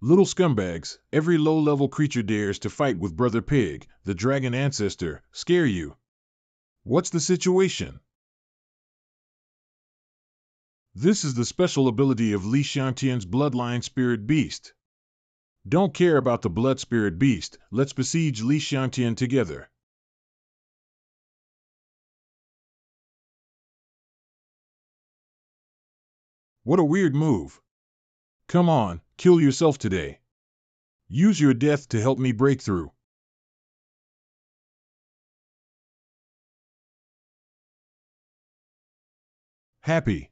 Little scumbags, every low-level creature dares to fight with Brother Pig, the dragon ancestor, scare you. What's the situation? This is the special ability of Li Xiangtian's bloodline spirit beast. Don't care about the blood spirit beast, let's besiege Li Xiangtian together. What a weird move. Come on, kill yourself today. Use your death to help me break through. Happy.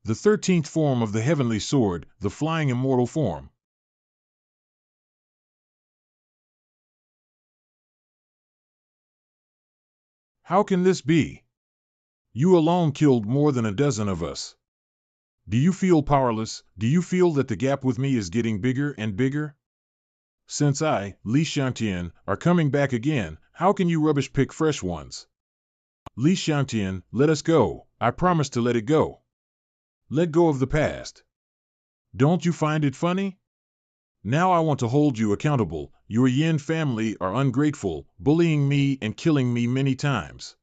The 13th form of the heavenly sword, the flying immortal form. How can this be? You alone killed more than a dozen of us. Do you feel powerless? Do you feel that the gap with me is getting bigger and bigger? Since I, Li Xiangtian, are coming back again, how can you rubbish pick fresh ones? Li Xiangtian, let us go. I promise to let it go. Let go of the past. Don't you find it funny? Now I want to hold you accountable. Your Yin family are ungrateful, bullying me and killing me many times.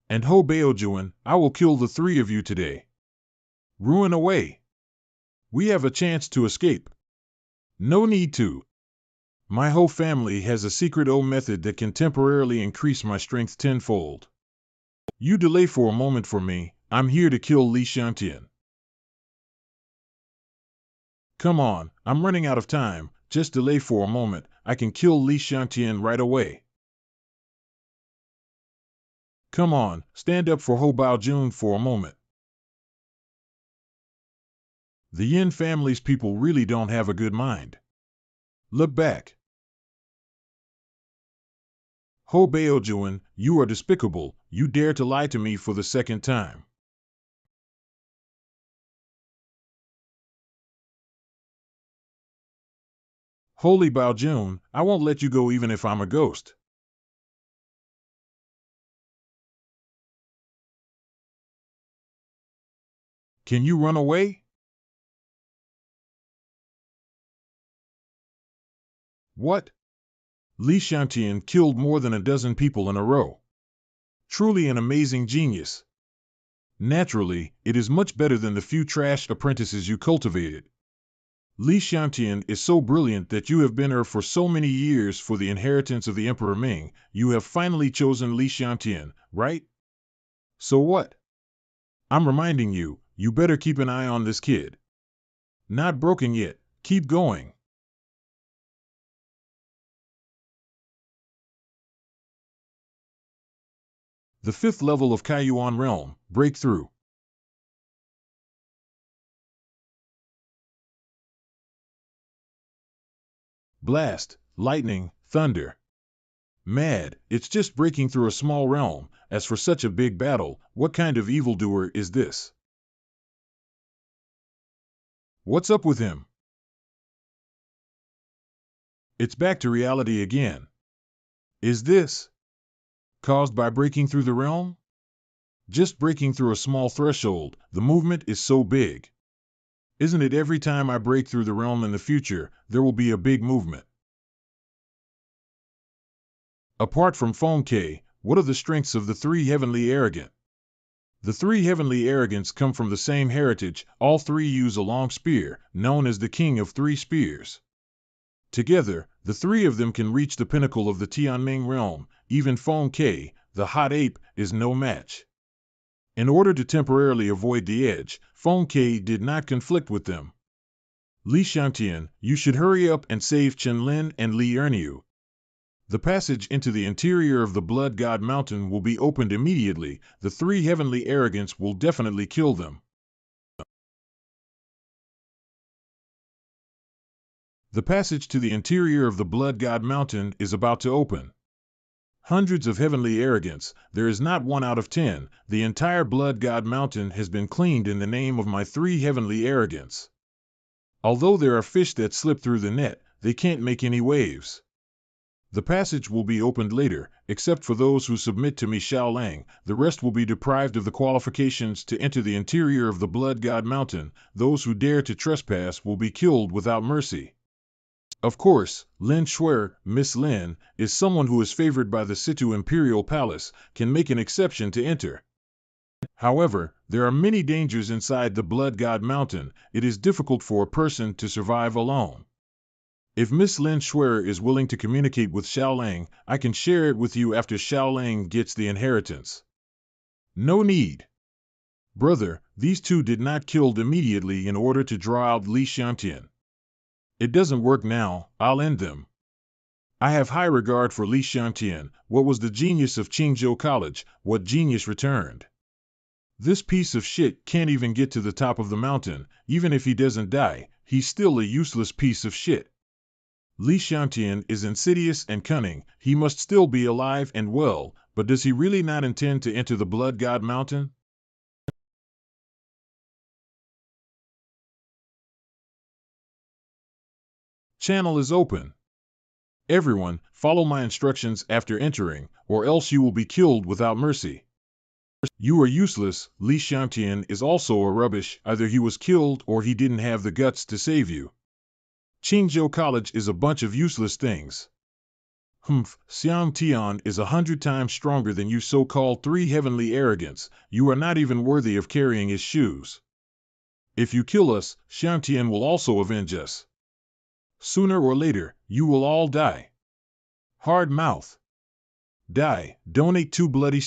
And Ho Baojuan, I will kill the 3 of you today. Ruin away. We have a chance to escape. No need to. My whole family has a secret method that can temporarily increase my strength tenfold. You delay for a moment for me. I'm here to kill Li Xiangtian. Come on, I'm running out of time. Just delay for a moment. I can kill Li Xiangtian right away. Come on, stand up for Ho Baojun for a moment. The Yin family's people really don't have a good mind. Look back. Ho Baojuan, you are despicable. You dare to lie to me for the 2nd time. Holy Baojun, I won't let you go even if I'm a ghost. Can you run away? What? Li Xiangtian killed more than a dozen people in a row. Truly an amazing genius. Naturally, it is much better than the few trash apprentices you cultivated. Li Xiantian is so brilliant that you have been her for so many years for the inheritance of the Emperor Ming. You have finally chosen Li Xiantian, right? So what? I'm reminding you, you better keep an eye on this kid. Not broken yet. Keep going. The 5th level of Kaiyuan Realm, Breakthrough. Blast, lightning, thunder. Mad, it's just breaking through a small realm. As for such a big battle, what kind of evildoer is this? What's up with him? It's back to reality again. Is this caused by breaking through the realm? Just breaking through a small threshold, the movement is so big. Isn't it every time I break through the realm in the future, there will be a big movement? Apart from Feng Ke, what are the strengths of the 3 heavenly arrogant? The 3 heavenly arrogants come from the same heritage. All 3 use a long spear, known as the King of 3 Spears. Together, the 3 of them can reach the pinnacle of the Tianming realm. Even Feng Ke, the hot ape, is no match. In order to temporarily avoid the edge, Feng Ke did not conflict with them. Li Xiantian, you should hurry up and save Chen Lin and Li Erniu. The passage into the interior of the Blood God Mountain will be opened immediately. The 3 heavenly arrogants will definitely kill them. The passage to the interior of the Blood God Mountain is about to open. Hundreds of heavenly arrogants, there is not 1 out of 10. The entire Blood God Mountain has been cleaned in the name of my 3 heavenly arrogants. Although there are fish that slip through the net, they can't make any waves. The passage will be opened later, except for those who submit to me Xiaolang. The rest will be deprived of the qualifications to enter the interior of the Blood God Mountain. Those who dare to trespass will be killed without mercy. Of course, Lin Shuer, Miss Lin, is someone who is favored by the Situ Imperial Palace, can make an exception to enter. However, there are many dangers inside the Blood God Mountain. It is difficult for a person to survive alone. If Miss Lin Shuer is willing to communicate with Xiaolang, I can share it with you after Xiaolang gets the inheritance. No need. Brother, these 2 did not killed immediately in order to draw out Li Xiantian. It doesn't work now. I'll end them. I have high regard for Li Xiantian. What was the genius of Qingzhou College? What genius returned? This piece of shit can't even get to the top of the mountain. Even if he doesn't die, he's still a useless piece of shit. Li Xiantian is insidious and cunning. He must still be alive and well, but does he really not intend to enter the Blood God Mountain? Channel is open. Everyone, follow my instructions after entering, or else you will be killed without mercy. You are useless. Li Xiantian is also a rubbish. Either he was killed or he didn't have the guts to save you. Qingzhou College is a bunch of useless things. Xiang Tian is 100 times stronger than you so-called 3 heavenly arrogants. You are not even worthy of carrying his shoes. If you kill us, Xiang Tian will also avenge us. Sooner or later, you will all die. Hard mouth. Die. Donate 2 bloody